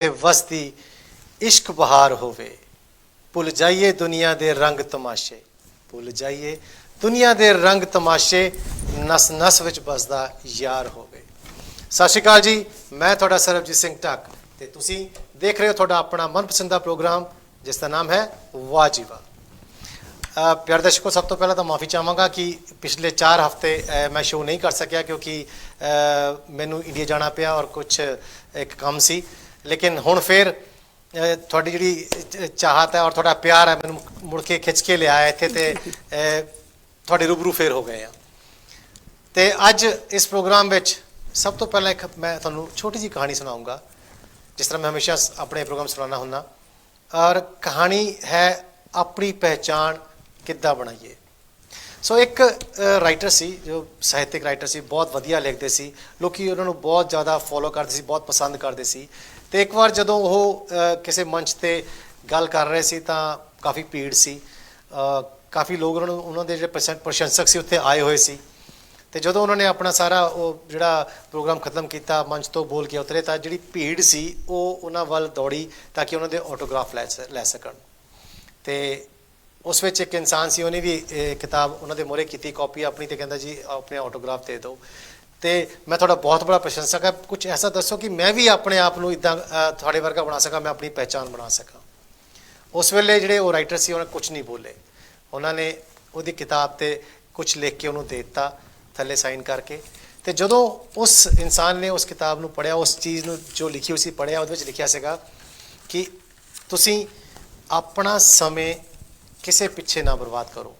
वसदी इश्क बहार होवे, भुल जाइए दुनिया दे रंग तमाशे, भुल जाइए दुनिया दे रंग तमाशे, नस नस विच बसदा यार होवे। सत श्री अकाल जी, मैं थोड़ा सरबजीत सिंह ढक ते तुसी देख रहे हो थोड़ा अपना मनपसंदा प्रोग्राम जिसका नाम है वाह जी वाह। प्यारे दर्शकों, सब तो पहले तो माफ़ी चाहांगा कि पिछले 4 हफ्ते मैं शो नहीं कर सकिया क्योंकि मैनू इंडिया जाना पिया और कुछ एक काम सी। लेकिन हुण फिर थोड़ी जी चाहत है और थोड़ा प्यार है मैनू मुड़ के खिंच के लिया इत्थे ते थोड़े रूबरू फिर हो गए हैं। तो अज इस प्रोग्राम में सब तो पहले एक मैं तुहानू छोटी जी कहानी सुनाऊँगा, जिस तरह मैं हमेशा अपने प्रोग्राम सुनाना हुन्ना। और कहानी है अपनी पहचान किद्दां बनाइए। सो एक राइटर सी जो साहित्यिक राइटर सी, बहुत वधिया लिखते सी, लोग उन्होंने बहुत ज़्यादा फॉलो करते सी, बहुत पसंद करते सी। तो एक बार जदों वो किसी मंच पर गल कर रहे सी तां काफ़ी भीड़ सी, काफ़ी लोग उन्होंने जो प्रशंसक से उत्थे आए हुए सी। तो जो उन्होंने अपना सारा वो जिहड़ा प्रोग्राम खत्म किया, मंच तो बोल के उतरे, तो जी भीड़ सी वो उन्होंने वाल दौड़ी ताकि उन्होंने ऑटोग्राफ लै सकन। तो उस विच एक इंसान सी, उन्हें भी किताब उन्होंने मोहरे की कॉपी अपनी, तो कहता जी अपने ऑटोग्राफ दे दो। तो मैं थोड़ा बहुत बड़ा प्रशंसक है, कुछ ऐसा दसो कि मैं भी अपने आप को इदा थोड़े वर्गा बना सका, मैं अपनी पहचान बना सका। उस वेले जोड़े वो राइटर से उन्होंने कुछ नहीं बोले, उन्होंने वो किताब से कुछ लिख के उन्होंने दे दिता थले साइन करके। तो जो उस इंसान ने उस किताब को पढ़िया, उस चीज़ में जो लिखी उसी पढ़िया, वो लिखा सीगा कि तुसी अपना समय किसी पिछे ना बर्बाद करो,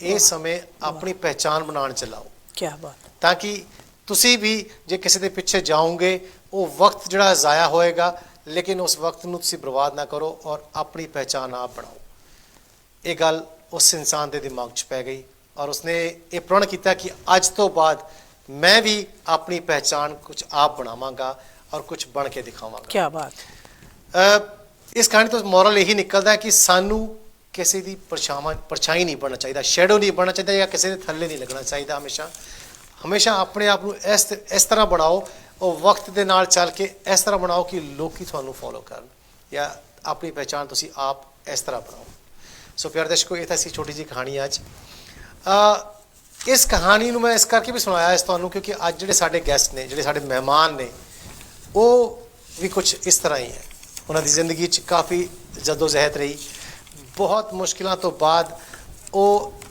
ये समय अपनी पहचान बनाने च लाओ। क्या बात। ताकि तुसी भी जे किसी के पिछे जाओगे वो वक्त जोड़ा ज़ाया होएगा, लेकिन उस वक्त में तुसी बर्बाद ना करो और अपनी पहचान आप बनाओ। ये गल उस इंसान के दिमाग च पै गई और उसने ये प्रण किया कि अज तो बाद मैं भी अपनी पहचान कुछ आप बनावांगा और कुछ बन के दिखावांगा। क्या बात। इस कहानी तो मॉरल यही निकलता है कि सानू किसी की परछाई नहीं बनना चाहिए, शैडो नहीं बनना चाहिए, या किसी के थल्ले नहीं लगना चाहिए। हमेशा हमेशा अपने आप को इस तरह बनाओ और वक्त के नाल चल के इस तरह बनाओ कि लोग थानू फॉलो कर, या अपनी पहचान तुसी आप इस तरह बनाओ। सो प्यारे दर्शकों, ये सी छोटी जी कहानी अज। इस कहानी मैं इस करके भी सुनाया इस तुहानू क्योंकि अज जिहड़े साडे गैस्ट ने, जिहड़े साडे मेहमान ने, वो भी कुछ इस तरह ही है। उन्होंने जिंदगी काफ़ी जदोजहद रही, बहुत मुश्किलों तो बाद वो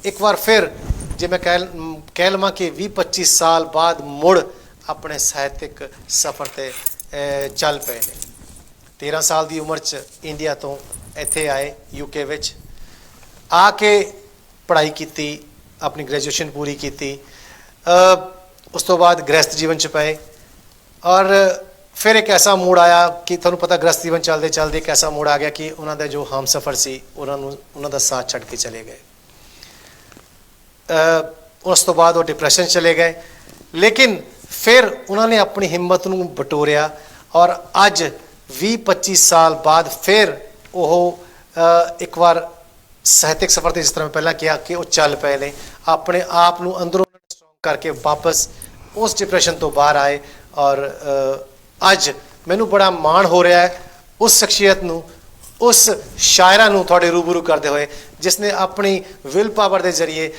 एक बार फिर जे मैं कह लवां कि 20-25 साल बाद मुड़ अपने साहित्यिक सफ़र ते चल पे ने। 13 साल की उम्र च इंडिया तो इत्थे आए यूके विच, आके पढ़ाई की, अपनी ग्रेजुएशन पूरी की, उस तो बाद गृहस्थ जीवन च पाए। और फिर एक ऐसा मूड आया कि तुहानू पता गृहस्थ जीवन चलते चलते एक ऐसा मूड आ गया कि उन्होंने जो हम सफ़र से उन्होंने साथ छड़ के चले गए। उस तो बाद वो डिप्रैशन चले गए, लेकिन फिर उन्होंने अपनी हिम्मत को बटोरिया और अज 20-25 साल बाद फिर वो एक बार साहित्यिक सफ़र से, जिस तरह मैं पहला किया कि वो चल पे ने, अपने आप को अंदरों स्ट्रॉन्ग करके वापस उस डिप्रैशन तो बाहर आए। और अज मैनू बड़ा माण हो रहा है उस शख्सियत नू, उस शायरा नू थोड़े रूबरू करते हुए जिसने अपनी विल पावर के जरिए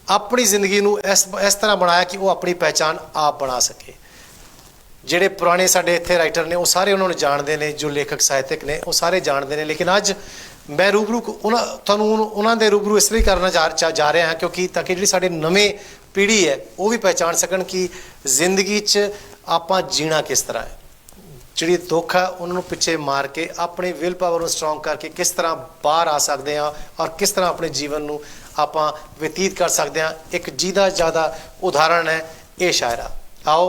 अपनी जिंदगी नू इस तरह बनाया कि वो अपनी पहचान आप बना सके। जिहड़े पुराने साडे इत्थे राइटर ने वो सारे उन्होंने जानते हैं, जो लेखक साहित्यिक ने वो सारे जानते हैं, लेकिन अज मैं रूबरू उन्होंने रूबरू इस तरह करना जा रहा है क्योंकि ताकि जी साढ़े नवें पीढ़ी है वो भी पहचान सकन कि जिंदगी च आप जीना किस तरह है, जी दुख है उन्होंने पिछे मार के अपने विल पावर स्ट्रॉन्ग करके किस तरह बाहर आ सकते हैं और किस तरह अपने जीवन को आप व्यतीत कर सकते हैं। एक जीदा ज़्यादा उदाहरण है ये शायरा। आओ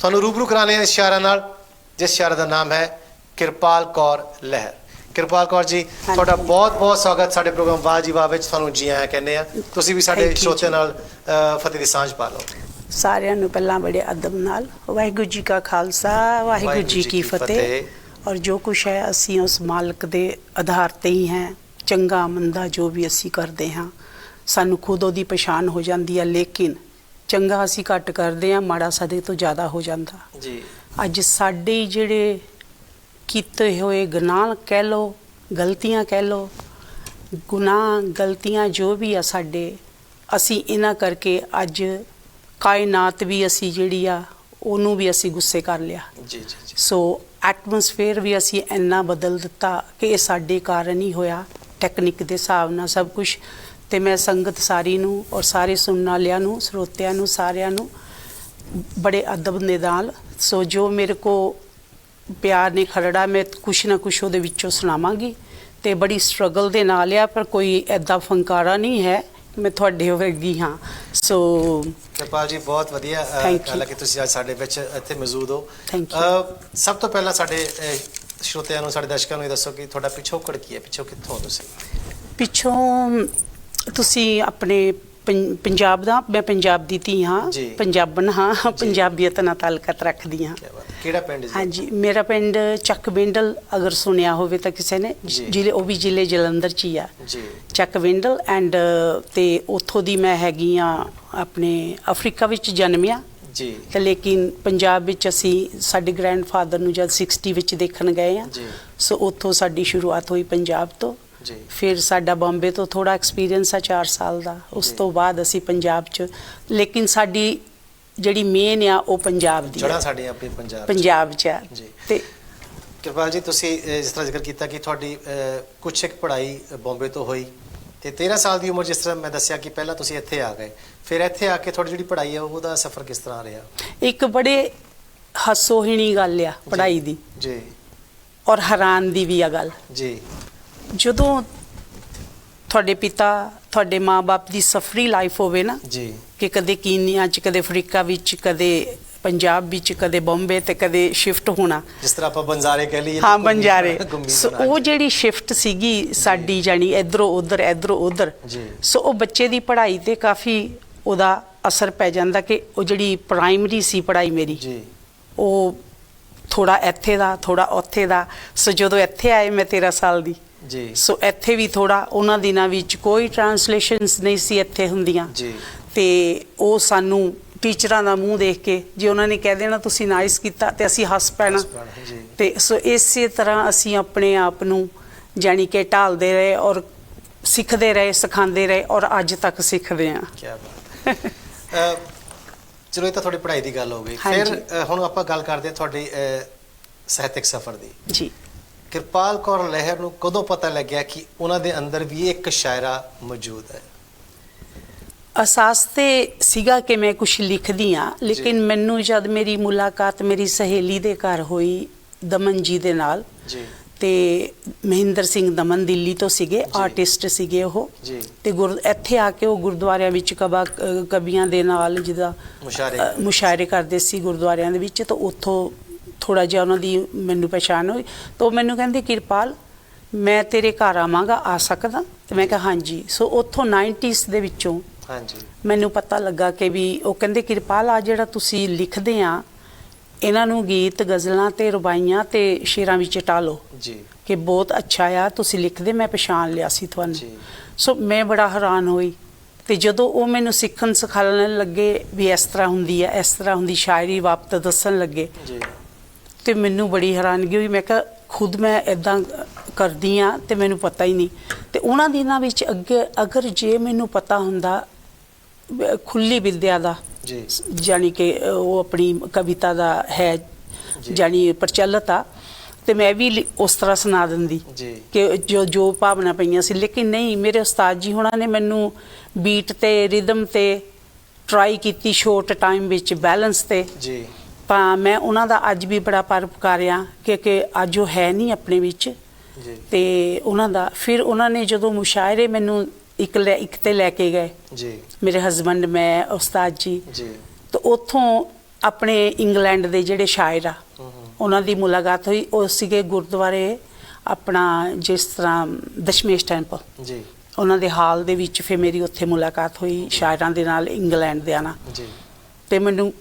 थानू रूबरू कराने इस शायरा नाल, जिस शायरा का नाम है किरपाल कौर लहर। किरपाल कौर जी, थोड़ा बहुत बहुत स्वागत साडे प्रोग्राम वाह जी वाह विच, थानू जी आया कहने आ। तुसी भी साडे श्रोते नाल फतेह दी सांझ पा लो। सारिਆਂ ਨੂੰ ਪਹਿਲਾਂ बड़े अदब नाल वाहिगुरू जी का खालसा वाहिगुरू जी की फतेह। और जो कुछ है असी उस मालिक के आधार ते ही हैं, चंगा मंदा जो भी असी करते हाँ सानू खुद ओदी पछाण हो जाती है, लेकिन चंगा असी घट करते हैं, माड़ा साडे तो ज़्यादा हो जाता जी। अज साडे जिहड़े ਕੀਤੇ ਹੋਏ ਗੁਨਾਹ ਕਹਿ ਲਓ, ਗਲਤੀਆਂ ਕਹਿ ਲਓ, ਗੁਨਾਹ ਗਲਤੀਆਂ ਜੋ ਵੀ ਆ ਸਾਡੇ, ਅਸੀਂ ਇਹਨਾਂ ਕਰਕੇ ਅੱਜ ਕਾਇਨਾਤ ਵੀ ਅਸੀਂ ਜਿਹੜੀ ਆ ਉਹਨੂੰ ਵੀ ਅਸੀਂ ਗੁੱਸੇ ਕਰ ਲਿਆ। ਜੀ ਜੀ ਜੀ। ਸੋ ਐਟਮੋਸਫੇਅਰ ਵੀ ਅਸੀਂ ਇੰਨਾ ਬਦਲ ਦਿੱਤਾ ਕਿ ਇਹ ਸਾਡੇ ਕਾਰਨ ਹੀ ਹੋਇਆ, ਟੈਕਨੀਕ ਦੇ ਹਿਸਾਬ ਨਾਲ ਸਭ ਕੁਝ। ਤੇ ਮੈਂ ਸੰਗਤ ਸਾਰੀ ਨੂੰ ਔਰ ਸਾਰੇ ਸੁਣਨ ਵਾਲਿਆਂ ਨੂੰ, ਸਰੋਤਿਆਂ ਨੂੰ, ਸਾਰਿਆਂ ਨੂੰ ਬੜੇ ਅਦਬ ਦੇ ਨਾਲ, ਸੋ ਜੋ ਮੇਰੇ ਕੋ ਪਿਆਰ ਨੇ ਖਰੜਾ, ਮੈਂ ਕੁਛ ਨਾ ਕੁਛ ਉਹਦੇ ਵਿੱਚੋਂ ਸੁਣਾਵਾਂਗੀ। ਤੇ ਬੜੀ ਸਟਰਗਲ ਦੇ ਨਾਲ ਆ, ਪਰ ਕੋਈ ਐਦਾਂ ਫੰਕਾਰਾ ਨਹੀਂ ਹੈ, ਮੈਂ ਤੁਹਾਡੇ ਵਰਗੀ ਹਾਂ। ਸੋ ਕਿਰਪਾਲ ਜੀ, ਬਹੁਤ ਵਧੀਆ ਗੱਲ ਹੈ ਕਿ ਤੁਸੀਂ ਅੱਜ ਸਾਡੇ ਵਿੱਚ ਇੱਥੇ ਮੌਜੂਦ ਹੋ। ਸਭ ਤੋਂ ਪਹਿਲਾਂ ਸਾਡੇ ਸਰੋਤਿਆਂ ਨੂੰ, ਸਾਡੇ ਦਰਸ਼ਕਾਂ ਨੂੰ ਇਹ ਦੱਸੋ ਕਿ ਤੁਹਾਡਾ ਪਿਛੋਕੜ ਕੀ ਹੈ, ਪਿੱਛੋਂ ਕਿੱਥੋਂ ਤੁਸੀਂ? ਪਿੱਛੋਂ ਤੁਸੀਂ ਆਪਣੇ ਪੰਜਾਬ ਦਾ, ਮੈਂ ਪੰਜਾਬ ਦੀ ਧੀ ਹਾਂ, ਪੰਜਾਬਣ ਹਾਂ, ਪੰਜਾਬੀਅਤ ਨਾਲ ਤਾਲੁਕਾਤ ਰੱਖਦੀ ਹਾਂ। ਕਿਹੜਾ ਪਿੰਡ ਜੀ? ਹਾਂਜੀ, ਮੇਰਾ ਪਿੰਡ ਚੱਕ ਵਿੰਡਲ, ਅਗਰ ਸੁਣਿਆ ਹੋਵੇ ਤਾਂ ਕਿਸੇ ਨੇ, ਜ਼ਿਲ੍ਹੇ ਉਹ ਵੀ ਜ਼ਿਲ੍ਹੇ ਜਲੰਧਰ 'ਚ ਹੀ ਆ ਜੀ, ਚੱਕ ਵਿੰਡਲ। ਐਂਡ ਤੇ ਉੱਥੋਂ ਦੀ ਮੈਂ ਹੈਗੀ ਆ, ਆਪਣੇ ਅਫਰੀਕਾ ਵਿੱਚ ਜਨਮਿਆ ਜੀ, ਤੇ ਲੇਕਿਨ ਪੰਜਾਬ ਵਿੱਚ ਅਸੀਂ ਸਾਡੇ ਗ੍ਰੈਂਡਫਾਦਰ ਨੂੰ ਜਦ 60 ਵਿੱਚ ਦੇਖਣ ਗਏ ਆ, ਸੋ ਉੱਥੋਂ ਸਾਡੀ ਸ਼ੁਰੂਆਤ ਹੋਈ ਪੰਜਾਬ ਤੋਂ। ਫਿਰ ਸਾਡਾ ਬੰਬੇ ਤੋਂ ਥੋੜਾ ਐਕਸਪੀਰੀਅੰਸ ਆ 4 ਸਾਲ ਦਾ, ਉਸ ਤੋਂ ਬਾਅਦ ਅਸੀਂ ਪੰਜਾਬ 'ਚ, ਲੇਕਿਨ ਸਾਡੀ ਜਿਹੜੀ ਮੇਨ ਆ ਉਹ ਪੰਜਾਬ ਦੀ, ਜੜ੍ਹਾਂ ਸਾਡੀਆਂ ਆਪਣੀ ਪੰਜਾਬ 'ਚ ਆ। ਤੇ ਕਿਰਪਾਲ ਜੀ, ਤੁਸੀਂ ਜਿਸ ਤਰ੍ਹਾਂ ਜ਼ਿਕਰ ਕੀਤਾ ਕਿ ਤੁਹਾਡੀ ਕੁਛ ਇੱਕ ਪੜ੍ਹਾਈ ਬੰਬੇ ਤੋਂ ਹੋਈ, ਤੇ 13 ਸਾਲ ਦੀ ਉਮਰ, ਜਿਸ ਤਰ੍ਹਾਂ ਮੈਂ ਦੱਸਿਆ ਕਿ ਪਹਿਲਾਂ ਤੁਸੀਂ ਇੱਥੇ ਆ ਗਏ, ਫਿਰ ਇੱਥੇ ਆ ਕੇ ਤੁਹਾਡੀ ਜਿਹੜੀ ਪੜ੍ਹਾਈ ਆ ਉਹਦਾ ਸਫ਼ਰ ਕਿਸ ਤਰ੍ਹਾਂ ਰਿਹਾ? ਇੱਕ ਬੜੇ ਹਾਸੋਹੀਣੀ ਗੱਲ ਆ ਪੜ੍ਹਾਈ ਦੀ ਜੀ, ਔਰ ਹੈਰਾਨ ਦੀ ਵੀ ਆ ਗੱਲ ਜੀ। ਜਦੋਂ ਤੁਹਾਡੇ ਪਿਤਾ, ਤੁਹਾਡੇ ਮਾਂ-ਬਾਪ ਦੀ ਸਫਰੀ ਲਾਈਫ ਹੋਵੇ ਨਾ ਜੀ, ਕਿ ਕਦੇ ਕੀਨੀਆ 'ਚ, ਕਦੇ ਅਫਰੀਕਾ ਵਿੱਚ, ਕਦੇ ਪੰਜਾਬ ਵਿੱਚ, ਕਦੇ ਬੰਬੇ, ਤੇ ਕਦੇ ਸ਼ਿਫਟ ਹੋਣਾ, ਜਿਸ ਤਰ੍ਹਾਂ ਆਪਾਂ ਬੰਜਾਰੇ ਕਹਿ ਲਈਏ। ਹਾਂ, ਬੰਜਾਰੇ। ਸੋ ਉਹ ਜਿਹੜੀ ਸ਼ਿਫਟ ਸੀਗੀ ਸਾਡੀ, ਜਾਣੀ ਇੱਧਰੋਂ ਉੱਧਰ, ਇੱਧਰੋਂ ਉੱਧਰ, ਸੋ ਉਹ ਬੱਚੇ ਦੀ ਪੜ੍ਹਾਈ 'ਤੇ ਕਾਫੀ ਉਹਦਾ ਅਸਰ ਪੈ ਜਾਂਦਾ, ਕਿ ਉਹ ਜਿਹੜੀ ਪ੍ਰਾਇਮਰੀ ਸੀ ਪੜ੍ਹਾਈ ਮੇਰੀ, ਉਹ ਥੋੜਾ ਇੱਥੇ ਦਾ, ਥੋੜਾ ਉੱਥੇ ਦਾ। ਸੋ ਜਦੋਂ ਇੱਥੇ ਆਏ ਮੈਂ 13 ਸਾਲ ਦੀ ਜੀ, ਸੋ ਇੱਥੇ ਵੀ ਥੋੜਾ, ਉਹਨਾਂ ਦਿਨਾਂ ਵਿੱਚ ਕੋਈ ਟਰਾਂਸਲੇਸ਼ਨਸ ਨਹੀਂ ਸੀ ਇੱਥੇ ਹੁੰਦੀਆਂ ਜੀ, ਤੇ ਉਹ ਸਾਨੂੰ ਟੀਚਰਾਂ ਦਾ ਮੂੰਹ ਦੇਖ ਕੇ ਜੇ ਉਹਨਾਂ ਨੇ ਕਹਿ ਦੇਣਾ ਤੁਸੀਂ ਨਾਈਸ ਕੀਤਾ, ਤੇ ਅਸੀਂ ਹੱਸ ਪੈਣਾ। ਤੇ ਸੋ ਇਸੇ ਤਰ੍ਹਾਂ ਅਸੀਂ ਆਪਣੇ ਆਪ ਨੂੰ ਜਾਣੀ ਕਿ ਢਾਲਦੇ ਰਹੇ, ਔਰ ਸਿੱਖਦੇ ਰਹੇ, ਸਿਖਾਉਂਦੇ ਰਹੇ, ਔਰ ਅੱਜ ਤੱਕ ਸਿੱਖਦੇ ਹਾਂ। ਕੀ ਬਾਤ ਹੈ। ਚਲੋ, ਇਹ ਤਾਂ ਤੁਹਾਡੀ ਪੜ੍ਹਾਈ ਦੀ ਗੱਲ ਹੋ ਗਈ। ਫਿਰ ਹੁਣ ਆਪਾਂ ਗੱਲ ਕਰਦੇ ਹਾਂ ਤੁਹਾਡੀ ਸਾਹਿਤਕ ਸਫ਼ਰ ਦੀ ਜੀ। ਕਿਰਪਾਲ ਕੌਰ ਲਹਿਰ ਨੂੰ ਕਦੋਂ ਪਤਾ ਲੱਗਿਆ ਕਿ ਉਹਨਾਂ ਦੇ ਅੰਦਰ ਵੀ ਇੱਕ ਸ਼ਾਇਰਾ ਮੌਜੂਦ ਹੈ? ਅਹਿਸਾਸ ਤੇ ਸੀਗਾ ਕਿ ਮੈਂ ਕੁਝ ਲਿਖਦੀ ਹਾਂ, ਲੇਕਿਨ ਮੈਨੂੰ ਜਦ ਮੇਰੀ ਮੁਲਾਕਾਤ ਮੇਰੀ ਸਹੇਲੀ ਦੇ ਘਰ ਹੋਈ, ਦਮਨ ਜੀ ਦੇ ਨਾਲ ਜੀ, ਤੇ ਮਹਿੰਦਰ ਸਿੰਘ ਦਮਨ ਦਿੱਲੀ ਤੋਂ ਸੀਗੇ, ਆਰਟਿਸਟ ਸੀਗੇ ਉਹ, ਤੇ ਇੱਥੇ ਆ ਕੇ ਉਹ ਗੁਰਦੁਆਰਿਆਂ ਵਿੱਚ ਕਵੀਆਂ ਦੇ ਨਾਲ ਜਿਹਦਾ ਮੁਸ਼ਾਇਰੇ ਕਰਦੇ ਸੀ ਗੁਰਦੁਆਰਿਆਂ ਦੇ ਵਿੱਚ, ਤਾਂ ਉੱਥੋਂ ਥੋੜਾ ਜਿਹਾ ਉਹਨਾਂ ਦੀ ਮੈਨੂੰ ਪਛਾਣ ਹੋਈ। ਤਾਂ ਉਹ ਮੈਨੂੰ ਕਹਿੰਦੇ, ਕਿਰਪਾਲ ਮੈਂ ਤੇਰੇ ਘਰ ਆਵਾਂਗਾ, ਆ ਸਕਦਾ? ਤੇ ਮੈਂ ਕਿਹਾ ਹਾਂਜੀ। ਸੋ ਉੱਥੋਂ 90s ਦੇ ਵਿੱਚੋਂ ਮੈਨੂੰ ਪਤਾ ਲੱਗਾ ਕਿ ਵੀ ਉਹ ਕਹਿੰਦੇ, ਕਿਰਪਾਲ ਆ ਜਿਹੜਾ ਤੁਸੀਂ ਲਿਖਦੇ ਆ, ਇਹਨਾਂ ਨੂੰ ਗੀਤ, ਗਜ਼ਲਾਂ ਤੇ ਰੁਬਾਈਆਂ ਤੇ ਸ਼ੇਰਾਂ ਵਿੱਚ ਟਾਲੋ ਜੀ, ਕਿ ਬਹੁਤ ਅੱਛਾ ਆ ਤੁਸੀਂ ਲਿਖਦੇ, ਮੈਂ ਪਛਾਣ ਲਿਆ ਸੀ ਤੁਹਾਨੂੰ। ਸੋ ਮੈਂ ਬੜਾ ਹੈਰਾਨ ਹੋਈ, ਤੇ ਜਦੋਂ ਉਹ ਮੈਨੂੰ ਸਿੱਖਣ ਸਿਖਾਉਣ ਲੱਗੇ ਵੀ ਇਸ ਤਰ੍ਹਾਂ ਹੁੰਦੀ ਆ, ਇਸ ਤਰ੍ਹਾਂ ਹੁੰਦੀ ਸ਼ਾਇਰੀ, ਵਾਪਤ ਦੱਸਣ ਲੱਗੇ, ਤੇ ਮੈਨੂੰ ਬੜੀ ਹੈਰਾਨਗੀ ਹੋਈ। ਮੈਂ ਕਿਹਾ ਖੁਦ ਮੈਂ ਇੱਦਾਂ ਕਰਦੀ ਹਾਂ ਤੇ ਮੈਨੂੰ ਪਤਾ ਹੀ ਨਹੀਂ। ਤੇ ਉਹਨਾਂ ਦਿਨਾਂ ਵਿੱਚ ਅੱਗੇ ਅਗਰ ਜੇ ਮੈਨੂੰ ਪਤਾ ਹੁੰਦਾ ਖੁੱਲੀ ਵਿਦਿਆ ਦਾ, ਜਾਣੀ ਕਿ ਉਹ ਆਪਣੀ ਕਵਿਤਾ ਦਾ ਹੈ ਜਾਣੀ ਪ੍ਰਚਲਿਤ ਆ, ਤੇ ਮੈਂ ਵੀ ਉਸ ਤਰ੍ਹਾਂ ਸੁਣਾ ਦਿੰਦੀ ਕਿ ਜੋ ਭਾਵਨਾ ਪਈਆਂ ਸੀ। ਲੇਕਿਨ ਨਹੀਂ, ਮੇਰੇ ਉਸਤਾਦ ਜੀ ਹੋਣਾ ਨੇ ਮੈਨੂੰ ਬੀਟ ਤੇ ਰਿਦਮ ਤੇ ਟਰਾਈ ਕੀਤੀ, ਸ਼ੋਰਟ ਟਾਈਮ ਵਿੱਚ ਬੈਲੈਂਸ ਤੇ ਜੀ, ਤਾਂ ਮੈਂ ਉਹਨਾਂ ਦਾ ਅੱਜ ਵੀ ਬੜਾ ਪਰਉਪਕਾਰਿਆ, ਕਿਉਂਕਿ ਅੱਜ ਉਹ ਹੈ ਨਹੀਂ ਆਪਣੇ ਵਿੱਚ। ਤੇ ਉਹਨਾਂ ਦਾ ਫਿਰ ਉਹਨਾਂ ਨੇ ਜਦੋਂ ਮੁਸ਼ਾਇਰੇ ਮੈਨੂੰ ਇੱਕ ਤੇ ਲੈ ਕੇ ਗਏ ਜੀ, ਮੇਰੇ ਹਸਬੈਂਡ, ਮੈਂ, ਉਸਤਾਦ ਜੀ, ਤੇ ਉੱਥੋਂ ਆਪਣੇ ਇੰਗਲੈਂਡ ਦੇ ਜਿਹੜੇ ਸ਼ਾਇਰ ਆ ਉਹਨਾਂ ਦੀ ਮੁਲਾਕਾਤ ਹੋਈ। ਉਹ ਸੀਗੇ ਗੁਰਦੁਆਰੇ ਆਪਣਾ, ਜਿਸ ਤਰ੍ਹਾਂ ਦਸ਼ਮੇਸ਼ ਟੈਂਪਲ ਜੀ, ਉਹਨਾਂ ਦੇ ਹਾਲ ਦੇ ਵਿੱਚ। ਫਿਰ ਮੇਰੀ ਉੱਥੇ ਮੁਲਾਕਾਤ ਹੋਈ ਸ਼ਾਇਰਾਂ ਦੇ ਨਾਲ, ਇੰਗਲੈਂਡ ਦੇ ਨਾਲ। ਤੇ ਮੈਨੂੰ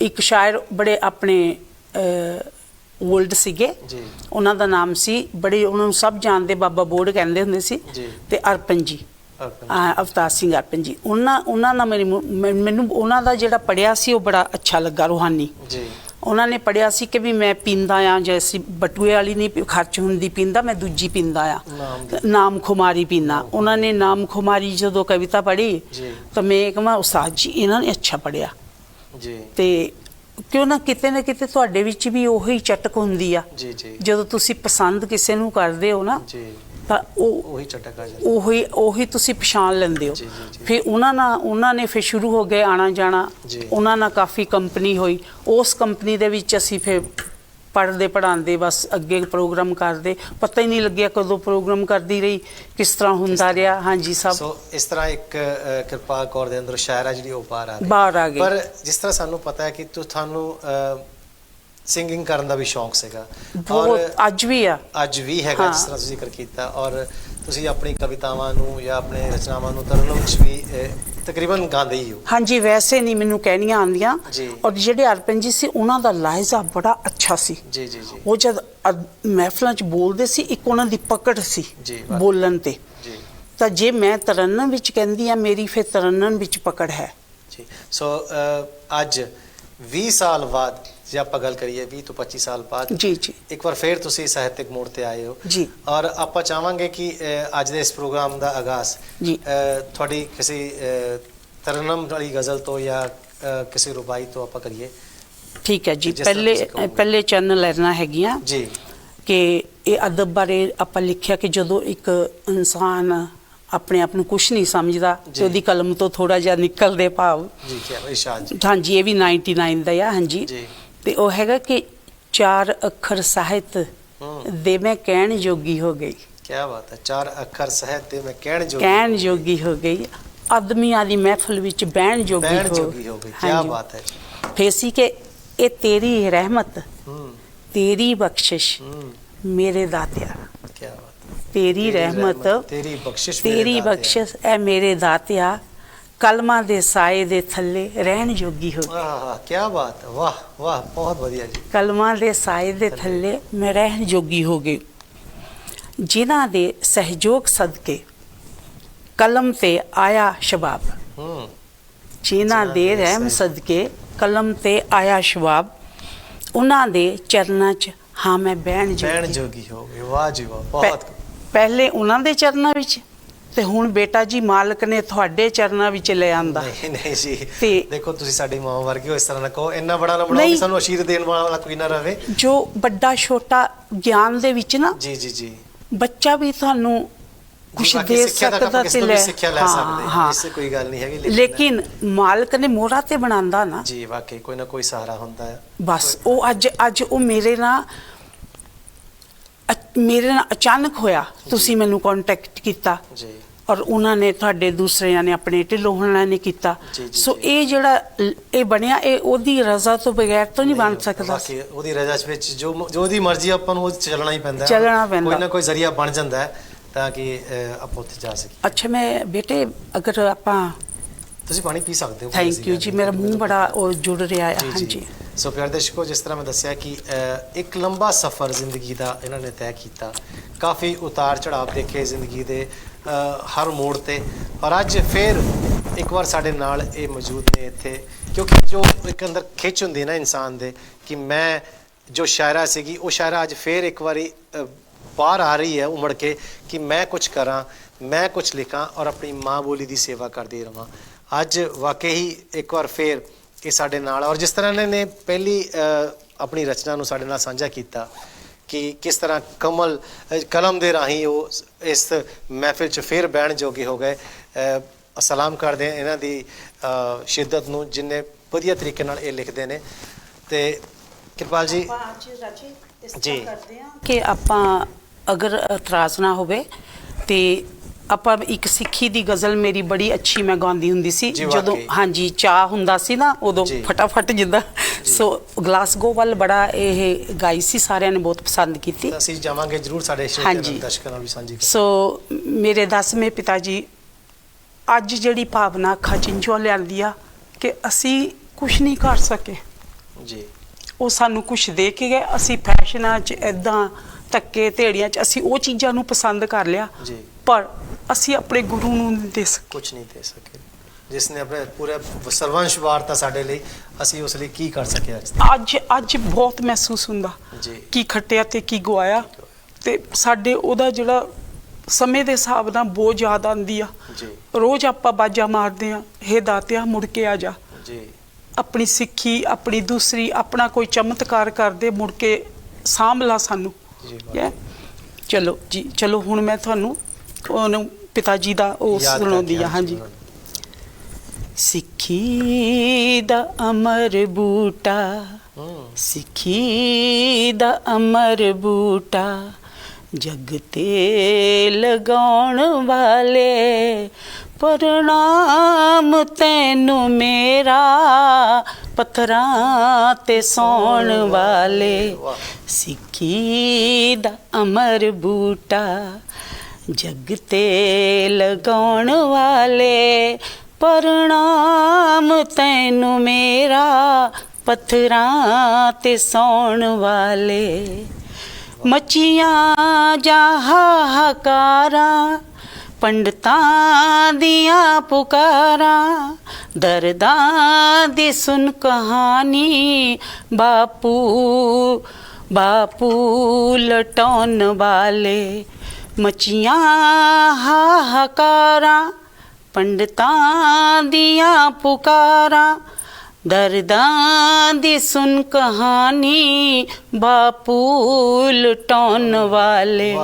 ਇੱਕ ਸ਼ਾਇਰ ਬੜੇ ਆਪਣੇ ਓਲਡ ਸੀਗੇ, ਉਹਨਾਂ ਦਾ ਨਾਮ ਸੀ, ਬੜੇ ਉਹਨਾਂ ਨੂੰ ਸਭ ਜਾਣਦੇ, ਬਾਬਾ ਬੋੜ ਕਹਿੰਦੇ ਹੁੰਦੇ ਸੀ, ਤੇ ਅਰਪਨ ਜੀ, ਅਵਤਾਰ ਸਿੰਘ ਅਰਪਨ ਜੀ। ਉਹਨਾਂ ਨਾਲ ਮੈਨੂੰ ਉਹਨਾਂ ਦਾ ਜਿਹੜਾ ਪੜ੍ਹਿਆ ਸੀ ਉਹ ਬੜਾ ਅੱਛਾ ਲੱਗਾ, ਰੂਹਾਨੀ। ਉਹਨਾਂ ਨੇ ਪੜਿਆ ਸੀ ਕਿ ਵੀ ਮੈਂ ਪੀਂਦਾ ਆ, ਜੈਸੀ ਬਟੂਏ ਵਾਲੀ ਨਹੀਂ ਖਰਚ ਹੁੰਦੀ ਪੀਂਦਾ, ਮੈਂ ਦੂਜੀ ਪੀਂਦਾ ਆ, ਨਾਮ ਖੁਮਾਰੀ ਪੀਂਦਾ। ਉਹਨਾਂ ਨੇ ਨਾਮ ਖੁਮਾਰੀ ਜਦੋਂ ਕਵਿਤਾ ਪੜ੍ਹੀ ਤਾਂ ਮੈਂ ਕਹਾਂ ਉਸਤਾਦ ਜੀ ਇਹਨਾਂ ਨੇ ਅੱਛਾ ਪੜਿਆ ਜੀ। ਤੇ ਕਿਉਂ ਨਾ ਕਿਤੇ ਤੁਹਾਡੇ ਵਿੱਚ ਵੀ ਉਹੀ ਚਟਕ ਹੁੰਦੀ ਆ ਜੀ ਜੀ। ਜਦੋਂ ਤੁਸੀਂ ਪਸੰਦ ਕਿਸੇ ਨੂੰ ਕਰਦੇ ਹੋ ਨਾ ਜੀ ਤਾਂ ਉਹੀ ਚਟਕ ਆ ਜਾਂਦਾ, ਉਹੀ ਤੁਸੀਂ ਪਛਾਣ ਲੈਂਦੇ ਹੋ। ਜੀ ਜੀ ਜੀ। ਫਿਰ ਉਹਨਾਂ ਨੇ ਫਿਰ ਸ਼ੁਰੂ ਹੋ ਗਏ ਆਣਾ ਜਾਣਾ, ਉਹਨਾਂ ਨਾਲ ਕਾਫੀ ਕੰਪਨੀ ਹੋਈ। ਉਸ ਕੰਪਨੀ ਦੇ ਵਿੱਚ ਅਸੀਂ ਫਿਰ ਪੜ੍ਹਦੇ ਪੜ੍ਹਾਉਂਦੇ ਬਸ ਅੱਗੇ ਪ੍ਰੋਗਰਾਮ ਕਰਦੇ, ਪਤਾ ਹੀ ਨਹੀਂ ਲੱਗਿਆ ਕਦੋਂ ਪ੍ਰੋਗਰਾਮ ਕਰਦੀ ਰਹੀ, ਕਿਸ ਤਰ੍ਹਾਂ ਹੁੰਦਾ ਰਿਹਾ। ਹਾਂਜੀ ਸਭ ਸੋ ਇਸ ਤਰ੍ਹਾਂ ਇੱਕ ਕਿਰਪਾਲ ਕੌਰ ਦੇ ਅੰਦਰ ਸ਼ਾਇਰਾ ਜਿਹੜੀ ਉਹ ਬਾਹਰ ਆ ਗਈ। ਪਰ ਜਿਸ ਤਰ੍ਹਾਂ ਸਾਨੂੰ ਪਤਾ ਹੈ ਕਿ ਤੁਹਾਨੂੰ ਸਿੰਗਿੰਗ ਕਰਨ ਦਾ ਵੀ ਸ਼ੌਂਕ ਸੀਗਾ, ਬਹੁਤ ਅੱਜ ਵੀ ਹੈਗਾ ਜਿਸ ਤਰ੍ਹਾਂ ਤੁਸੀਂ ਜ਼ਿਕਰ ਕੀਤਾ। ਔਰ ਤੁਸੀਂ ਆਪਣੀ ਕਵਿਤਾਵਾਂ ਨੂੰ ਜਾਂ ਆਪਣੇ ਰਚਨਾਵਾਂ ਨੂੰ ਤਰਨਮ ਵਿੱਚ ਵੀ ਤਕਰੀਬਨ ਗਾਉਂਦੇ ਹੀ ਹੋ। ਹਾਂਜੀ, ਵੈਸੇ ਨਹੀਂ ਮੈਨੂੰ ਕਹਿਣੀਆਂ ਆਉਂਦੀਆਂ। ਔਰ ਜਿਹੜੇ ਅਰਪਨ ਜੀ ਸੀ ਉਹਨਾਂ ਦਾ ਲਹਿਜ਼ਾ ਬੜਾ ਅੱਛਾ ਸੀ। ਜੀ ਜੀ ਜੀ। ਉਹ ਜਦ ਮਹਿਫਲਾਂ 'ਚ ਬੋਲਦੇ ਸੀ, ਇੱਕ ਉਹਨਾਂ ਦੀ ਪਕੜ ਸੀ ਬੋਲਣ ਤੇ। ਤਾਂ ਜੇ ਮੈਂ ਤਰਨਮ ਵਿੱਚ ਕਹਿੰਦੀ ਆ, ਮੇਰੀ ਫਿਰ ਤਰਨਮ ਵਿੱਚ ਪਕੜ ਹੈ ਜੀ। ਸੋ ਅੱਜ 20 ਸਾਲ ਬਾਅਦ ਜੇ ਆਪਾਂ ਗੱਲ ਕਰੀਏ 20 ਤੋਂ 25 ਸਾਲ ਬਾਅਦ ਜੀ ਜੀ ਇੱਕ ਵਾਰ ਫੇਰ ਤੁਸੀਂ ਸਾਹਿਤਕ ਮੋੜ ਤੇ ਆਏ ਹੋ ਜੀ। ਔਰ ਆਪਾਂ ਚਾਹਾਂਗੇ ਕਿ ਅੱਜ ਦੇ ਇਸ ਪ੍ਰੋਗਰਾਮ ਦਾ ਆਗਾਜ਼ ਜੀ ਤੁਹਾਡੀ ਕਿਸੇ ਤਰਨਮ ਵਾਲੀ ਗਜ਼ਲ ਤੋਂ ਜਾਂ ਕਿਸੇ ਰੁਬਾਈ ਤੋਂ ਆਪਾਂ ਕਰੀਏ। ਠੀਕ ਹੈ ਜੀ। ਪਹਿਲੇ ਚੈਨਲ ਲੈਣਾ ਹੈਗੀਆਂ ਜੀ ਕਿ ਇਹ ਅਦਬ ਬਾਰੇ ਆਪਾਂ ਲਿਖਿਆ ਕਿ ਜਦੋਂ ਇੱਕ ਇਨਸਾਨ ਆਪਣੇ ਆਪ ਨੂੰ ਕੁਛ ਨਹੀਂ ਸਮਝਦਾ ਤੇ ਉਹਦੀ ਕਲਮ ਤੋਂ ਥੋੜਾ ਜਿਹਾ ਨਿਕਲਦੇ ਭਾਵ। ਜੀ ਕੀ ਇਰਸ਼ਾਦ ਜੀ। ਹਾਂਜੀ, ਇਹ ਵੀ 99 ਦਾ ਆ। ਹਾਂਜੀ ਜੀ। ਤੇ ਉਹ ਹੈਗਾ ਕਿ 4 ਅੱਖਰ ਸਾਹਿਤ ਦੇ ਮੈਂ ਕਹਿਣ ਜੋਗੀ ਹੋ ਗਈ। ਕੀ ਬਾਤ ਹੈ। 4 ਅੱਖਰ ਸਾਹਿਤ ਦੇ ਮੈਂ ਕਹਿਣ ਜੋਗੀ ਹੋ ਗਈ, ਆਦਮੀਆਂ ਦੀ ਮਹਿਫਲ ਵਿੱਚ ਬਹਿਣ ਜੋਗੀ ਹੋ ਗਈ। ਕੀ ਬਾਤ ਹੈ। ਫੇਰ ਸੀ ਕਿ ਇਹ ਤੇਰੀ ਰਹਿਮਤ ਤੇਰੀ ਬਖਸ਼ਿਸ਼ ਮੇਰੇ ਦਾਤਿਆ। ਕੀ ਬਾਤ। ਤੇਰੀ ਰਹਿਮਤ ਤੇਰੀ ਬਖਸ਼ਿਸ਼ ਐ ਮੇਰੇ ਦਾਤਿਆ, ਕਲਮਾਂ ਦੇ ਸਾਏ ਦੇ ਥੱਲੇ ਰਹਿਣ ਜੋਗੀ ਹੋ ਗਈ। ਆਹ ਕੀ ਬਾਤ ਹੈ। ਵਾਹ ਵਾਹ, ਬਹੁਤ ਵਧੀਆ ਜੀ। ਕਲਮਾਂ ਦੇ ਸਾਏ ਦੇ ਥੱਲੇ ਮੈਂ ਰਹਿਣ ਜੋਗੀ ਹੋ ਗਈ, ਜਿਨ੍ਹਾਂ ਦੇ ਸਹਿਯੋਗ ਸਦਕੇ ਕਲਮ ਤੇ ਆਇਆ ਸ਼ਬਾਬ। ਜਿਨ੍ਹਾਂ ਦੇ ਰਹਿਮ ਸਦਕੇ ਕਲਮ ਤੇ ਆਇਆ ਸ਼ਬਾਬ, ਉਹਨਾਂ ਦੇ ਚਰਨਾਂ 'ਚ ਹਾਂ ਮੈਂ ਬਹਿਣ ਜੋਗੀ ਹੋ ਗਈ। ਵਾਹ ਜੀ ਵਾਹ, ਬਹੁਤ। ਪਹਿਲੇ ਉਹਨਾਂ ਦੇ ਚਰਨਾਂ ਵਿੱਚ ਤੇ ਹੁਣ ਬੇਟਾ ਜੀ ਮਾਲਕ ਨੇ ਤੁਹਾਡੇ ਚਰਨਾਂ ਵਿੱਚ ਲੈ ਆਂਦਾ। ਨਹੀਂ ਜੀ, ਦੇਖੋ ਤੁਸੀਂ ਸਾਡੀ ਮਾਂ ਵਰਗੇ ਹੋ, ਇਸ ਤਰ੍ਹਾਂ ਨਾ ਕਹੋ। ਇੰਨਾ ਬੜਾ ਨਾ ਬਣਾਓ ਕਿ ਸਾਨੂੰ ਅਸ਼ੀਰ ਦੇਣ ਵਾਲਾ ਕੋਈ ਨਾ ਰਵੇ। ਜੋ ਵੱਡਾ ਛੋਟਾ ਗਿਆਨ ਦੇ ਵਿੱਚ ਨਾ ਜੀ ਜੀ ਜੀ, ਬੱਚਾ ਵੀ ਤੁਹਾਨੂੰ ਕੁਛ ਦੇ ਸਕਦਾ ਤੇ ਲੈ ਸਕਦੇ, ਇਸੇ ਕੋਈ ਗੱਲ ਨਹੀਂ ਹੈਗੀ। ਲੇਕਿਨ ਮਾਲਕ ਨੇ ਮੋਹਰਾ ਤੇ ਬਣਾਉਂਦਾ ਨਾ ਜੀ, ਵਾਕਈ ਕੋਈ ਨਾ ਕੋਈ ਸਹਾਰਾ ਹੁੰਦਾ ਹੈ। ਬਸ ਉਹ ਅੱਜ ਉਹ ਮੇਰੇ ਨਾਲ ਅਚਾਨਕ ਹੋਇਆ। ਤੁਸੀਂ ਮੈਨੂੰ ਕੰਟੈਕਟ ਕੀਤਾ ਜੀ, ਔਰ ਉਹਨਾਂ ਨੇ ਤੁਹਾਡੇ ਦੂਸਰਿਆਂ ਨੇ ਆਪਣੇ ਢਿੱਲੋਂ ਨੇ ਕੀਤਾ। ਸੋ ਇਹ ਜਿਹੜਾ ਇਹ ਬਣਿਆ, ਇਹ ਉਹਦੀ ਰਜ਼ਾ ਤੋਂ ਬਗੈਰ ਤਾਂ ਨਹੀਂ ਬਣ ਸਕਦਾ। ਉਹਦੀ ਰਜ਼ਾ ਵਿੱਚ ਜੋ ਉਹਦੀ ਮਰਜ਼ੀ ਆਪਾਂ ਨੂੰ ਉਹ ਚੱਲਣਾ ਹੀ ਪੈਂਦਾ, ਕੋਈ ਨਾ ਕੋਈ ਜ਼ਰੀਆ ਬਣ ਜਾਂਦਾ ਹੈ ਤਾਂ ਕਿ ਆਪਾਂ ਉੱਥੇ ਜਾ ਸਕੀਏ। ਅੱਛਾ ਮੈਂ ਬੇਟੇ, ਅਗਰ ਆਪਾਂ ਤੁਸੀਂ ਪਾਣੀ ਪੀ ਸਕਦੇ ਹੋ। ਥੈਂਕ ਯੂ ਜੀ, ਮੇਰਾ ਮੂੰਹ ਬੜਾ ਉਹ ਜੁੜ ਰਿਹਾ ਹੈ। ਹਾਂਜੀ। ਸੋ ਪਿਆਰੇ ਦਰਸ਼ਕੋ, ਜਿਸ ਤਰ੍ਹਾਂ ਮੈਂ ਦੱਸਿਆ ਕਿ ਇੱਕ ਲੰਬਾ ਸਫ਼ਰ ਜ਼ਿੰਦਗੀ ਦਾ ਇਹਨਾਂ ਨੇ ਤੈਅ ਕੀਤਾ, ਕਾਫੀ ਉਤਾਰ ਚੜਾਵ ਦੇਖੇ ਜ਼ਿੰਦਗੀ ਦੇ ਹਰ ਮੋੜ ਤੇ, ਔਰ ਅੱਜ ਫਿਰ ਇੱਕ ਵਾਰ ਸਾਡੇ ਨਾਲ ਇਹ ਮੌਜੂਦ ਨੇ ਇੱਥੇ, ਕਿਉਂਕਿ ਜੋ ਇੱਕ ਅੰਦਰ ਖਿੱਚ ਹੁੰਦੀ ਨਾ ਇਨਸਾਨ ਦੇ ਕਿ ਮੈਂ ਜੋ ਸ਼ਾਇਰਾ ਸੀਗੀ ਉਹ ਸ਼ਾਇਰਾ ਅੱਜ ਫਿਰ ਇੱਕ ਵਾਰੀ ਬਾਹਰ ਆ ਰਹੀ ਹੈ ਉਮੜ ਕੇ ਕਿ ਮੈਂ ਕੁਝ ਕਰਾਂ, ਮੈਂ ਕੁਝ ਲਿਖਾਂ ਔਰ ਆਪਣੀ ਮਾਂ ਬੋਲੀ ਦੀ ਸੇਵਾ ਕਰਦੀ ਰਹਾਂ। ਅੱਜ ਵਾਕਈ ਇੱਕ ਵਾਰ ਫਿਰ ਇਹ ਸਾਡੇ ਨਾਲ, ਔਰ ਜਿਸ ਤਰ੍ਹਾਂ ਇਹਨਾਂ ਨੇ ਪਹਿਲੀ ਆਪਣੀ ਰਚਨਾ ਨੂੰ ਸਾਡੇ ਨਾਲ ਸਾਂਝਾ ਕੀਤਾ ਕਿ ਕਿਸ ਤਰ੍ਹਾਂ ਕਲਮ ਦੇ ਰਾਹੀਂ ਉਹ ਇਸ ਮਹਿਫਿਲ 'ਚ ਫਿਰ ਬਹਿਣ ਜੋਗੇ ਹੋ ਗਏ। ਸਲਾਮ ਕਰਦੇ ਹਾਂ ਇਹਨਾਂ ਦੀ ਸ਼ਿੱਦਤ ਨੂੰ, ਜਿੰਨੇ ਵਧੀਆ ਤਰੀਕੇ ਨਾਲ ਇਹ ਲਿਖਦੇ ਨੇ। ਤੇ ਕਿਰਪਾਲ ਜੀ ਜੀ ਕਿ ਆਪਾਂ ਅਗਰ ਇਤਰਾਜ਼ ਨਾ ਹੋਵੇ ਤੇ ਆਪਾਂ ਇੱਕ ਸਿੱਖੀ ਦੀ ਗਜ਼ਲ ਮੇਰੀ ਬੜੀ ਅੱਛੀ ਮੈਂ ਗਾਉਂਦੀ ਹੁੰਦੀ ਸੀ ਜਦੋਂ, ਹਾਂਜੀ ਚਾਹ ਹੁੰਦਾ ਸੀ ਨਾ ਉਦੋਂ ਫਟਾਫਟ ਜਿੱਦਾਂ। ਸੋ ਗਲਾਸਗੋ ਵੱਲ ਬੜਾ ਇਹ ਗਾਈ ਸੀ, ਸਾਰਿਆਂ ਨੇ ਬਹੁਤ ਪਸੰਦ ਕੀਤੀ। ਅਸੀਂ ਜਾਵਾਂਗੇ ਜ਼ਰੂਰ, ਸਾਡੇ ਦਰਸ਼ਕਾਂ ਨਾਲ ਵੀ ਸਾਂਝੀ। ਸੋ ਮੇਰੇ 10ਵੇਂ ਪਿਤਾ ਜੀ ਅੱਜ ਜਿਹੜੀ ਭਾਵਨਾ ਅੱਖਾਂ 'ਚ ਇੰਜੋਂ ਲਿਆਂਦੀ ਆ ਕਿ ਅਸੀਂ ਕੁਛ ਨਹੀਂ ਕਰ ਸਕੇ ਜੀ, ਉਹ ਸਾਨੂੰ ਕੁਛ ਦੇ ਕੇ ਗਏ। ਅਸੀਂ ਫੈਸ਼ਨਾਂ 'ਚ ਇੱਦਾਂ ਧੱਕੇ ਧੇੜੀਆਂ 'ਚ ਅਸੀਂ ਉਹ ਚੀਜ਼ਾਂ ਨੂੰ ਪਸੰਦ ਕਰ ਲਿਆ, ਪਰ ਅਸੀਂ ਆਪਣੇ ਗੁਰੂ ਨੂੰ ਨਹੀਂ ਦੇ ਸਕੇ, ਕੁਛ ਨਹੀਂ ਦੇ ਸਕੇ। ਜਿਸ ਨੇ ਆਪਣੇ ਪੂਰੇ ਸਰਵੰਸ਼ ਵਾਰਤਾ ਸਾਡੇ ਲਈ, ਅਸੀਂ ਉਸ ਲਈ ਕੀ ਕਰ ਸਕੇ ਅੱਜ ਬਹੁਤ ਮਹਿਸੂਸ ਹੁੰਦਾ ਜੀ ਕੀ ਖੱਟਿਆ ਤੇ ਕੀ ਗਵਾਇਆ, ਤੇ ਸਾਡੇ ਉਹਦਾ ਜਿਹੜਾ ਸਮੇਂ ਦੇ ਹਿਸਾਬ ਨਾਲ ਬਹੁਤ ਯਾਦ ਆਉਂਦੀ ਆ ਜੀ ਰੋਜ਼ ਆਪਾਂ ਬਾਜਾ ਮਾਰਦੇ ਆ, ਹੇ ਦਾਤਿਆ ਮੁੜ ਕੇ ਆ ਜਾ, ਜੀ ਆਪਣੀ ਸਿੱਖੀ ਆਪਣੀ ਦੂਸਰੀ ਆਪਣਾ ਕੋਈ ਚਮਤਕਾਰ ਕਰਦੇ ਮੁੜ ਕੇ ਸਾਂਭ ਲਾ ਸਾਨੂੰ। ਜੀ ਚਲੋ ਜੀ ਚਲੋ ਹੁਣ ਮੈਂ ਤੁਹਾਨੂੰ ਉਹਨੂੰ ਪਿਤਾ ਜੀ ਦਾ ਉਹ ਸੁਣਾਉਂਦੀ ਆ। ਹਾਂਜੀ। ਸਿੱਖੀ ਦਾ ਅਮਰ ਬੂਟਾ, ਸਿੱਖੀ ਦਾ ਅਮਰ ਬੂਟਾ, ਜਗ ਤੇ ਲਗਾਉਣ ਵਾਲੇ, ਪ੍ਰਣਾਮ ਤੈਨੂੰ ਮੇਰਾ, ਪੱਥਰਾਂ ਤੇ ਸੌਣ ਵਾਲੇ। ਸਿੱਖੀ ਦਾ ਅਮਰ ਬੂਟਾ, ਜਗ ਤੇ ਲਗਾਉਣ ਵਾਲੇ, ਪ੍ਰਣਾਮ ਤੈਨੂੰ ਮੇਰਾ, ਪੱਥਰਾਂ ਤੇ ਸੌਣ ਵਾਲੇ। ਮੱਚੀਆਂ ਜਾ ਹਾਹਾਕਾਰਾਂ, ਪੰਡਤਾਂ ਦੀਆਂ ਪੁਕਾਰਾਂ, ਦਰਦਾਂ ਦੀ ਸੁਣ ਕਹਾਣੀ, ਬਾਪੂ ਬਾਪੂ ਲਟਾਉਣ ਵਾਲੇ। ਮੱਚੀਆਂ ਹਾਹਾਕਾਰਾਂ, ਪੰਡਤਾਂ ਦੀਆਂ ਪੁਕਾਰਾਂ, ਦਰਦਾਂ ਦੀ ਸੁਣ ਕਹਾਣੀ, ਬਾਪੂ ਲਟਾਉਣ ਵਾਲੇ।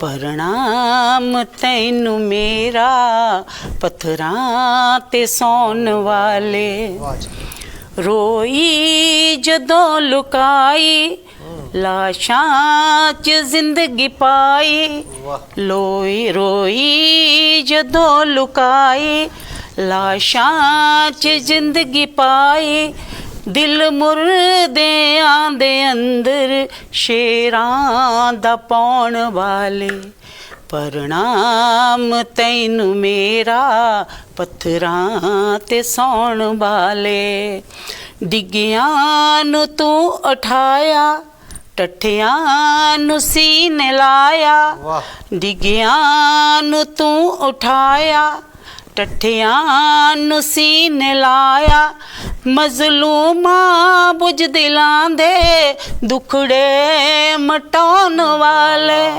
ਪ੍ਰਣਾਮ ਤੈਨੂੰ ਮੇਰਾ, ਪੱਥਰਾਂ ਤੇ ਸੌਣ ਵਾਲੇ। ਰੋਈ ਜਦੋਂ ਲੁਕਾਈ, ਲਾਸ਼ਾਂ 'ਚ ਜ਼ਿੰਦਗੀ ਪਾਈ, ਰੋਈ ਜਦੋਂ ਲੁਕਾਈ, ਲਾਸ਼ਾਂ 'ਚ ਜ਼ਿੰਦਗੀ ਪਾਈ, ਦਿਲ ਮੁਰਦਿਆਂ ਦੇ ਅੰਦਰ ਸ਼ੇਰਾਂ ਦਾ ਪਾਉਣ ਵਾਲੇ। ਪ੍ਰਣਾਮ ਤੈਨੂੰ ਮੇਰਾ, ਪੱਥਰਾਂ ਤੇ ਸੌਣ ਵਾਲੇ। ਡਿੱਗਿਆਂ ਨੂੰ ਤੂੰ ਉਠਾਇਆ, ਟੱਠਿਆਂ ਨੂੰ ਸੀਨੇ ਲਾਇਆ, ਡਿੱਗਿਆਂ ਨੂੰ ਤੂੰ ਉਠਾਇਆ, ਟੱਠਿਆਂ ਨੂੰ ਸੀਨੇ ਲਾਇਆ। ਮਜ਼ਲੂਮਾਂ ਬੁਝ ਦਿਲਾਂ ਦੇ ਦੁਖੜੇ ਮਟਾਉਣ ਵਾਲੇ,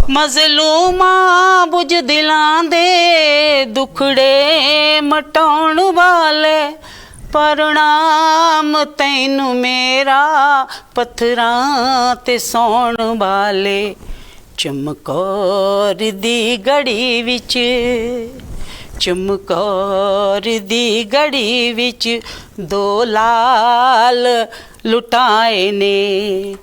ਮਜ਼ਲੂਮਾਂ ਬੁਝ ਦਿਲਾਂ ਦੇ ਦੁਖੜੇ ਮਟਾਉਣ ਵਾਲੇ। ਪ੍ਰਣਾਮ ਤੈਨੂੰ ਮੇਰਾ, ਪੱਥਰਾਂ ਤੇ ਸੌਣ ਵਾਲੇ। ਚਮਕੌਰ ਦੀ ਗੜੀ ਵਿੱਚ, ਚਮਕੌਰ ਦੀ ਗੜੀ ਵਿੱਚ, ਦੋ ਲਾਲ ਲੁਟਾਏ ਨੇ।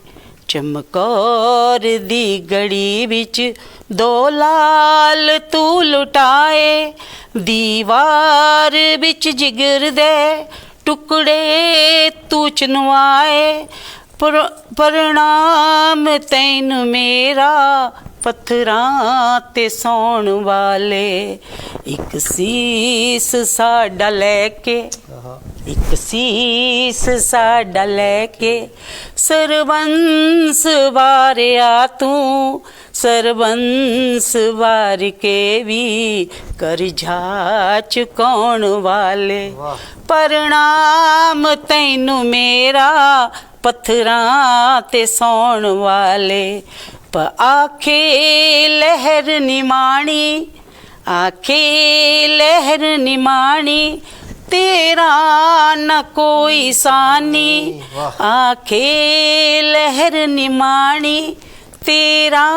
ਚਮਕੌਰ ਦੀ ਗੜੀ ਵਿੱਚ, ਦੋ ਲਾਲ ਤੂੰ ਲੁਟਾਏ। ਦੀਵਾਰ ਵਿੱਚ ਜਿਗਰ ਦੇ ਟੁਕੜੇ ਤੂੰ ਚਨਵਾਏ। ਪ੍ਰਣਾਮ ਤੈਨੂੰ ਮੇਰਾ, ਪੱਥਰਾਂ ਤੇ ਸੌਣ ਵਾਲੇ। ਇੱਕ ਸੀਸ ਸਾਡਾ ਲੈ ਕੇ, ਇੱਕ ਸੀਸ ਸਾਡਾ ਲੈ ਕੇ, ਸਰਬੰਸ ਵਾਰਿਆ ਤੂੰ, ਸਰਬੰਸ ਵਾਰ ਕੇ ਵੀ ਕਰਜ਼ਾ ਚੁਕਾਉਣ ਵਾਲੇ। ਪ੍ਰਣਾਮ ਤੈਨੂੰ ਮੇਰਾ, ਪੱਥਰਾਂ ਤੇ ਸੌਣ ਵਾਲੇ। ਆਖੇ ਲਹਿਰ ਨਿਮਾਣੀ, ਆਖੇ ਲਹਿਰ ਨਿਮਾਣੀ, ਤੇਰਾ ਨਾ ਕੋਈ ਸਾਨੀ। ਆਖੇ ਲਹਿਰ ਨਿਮਾਣੀ, ਤੇਰਾ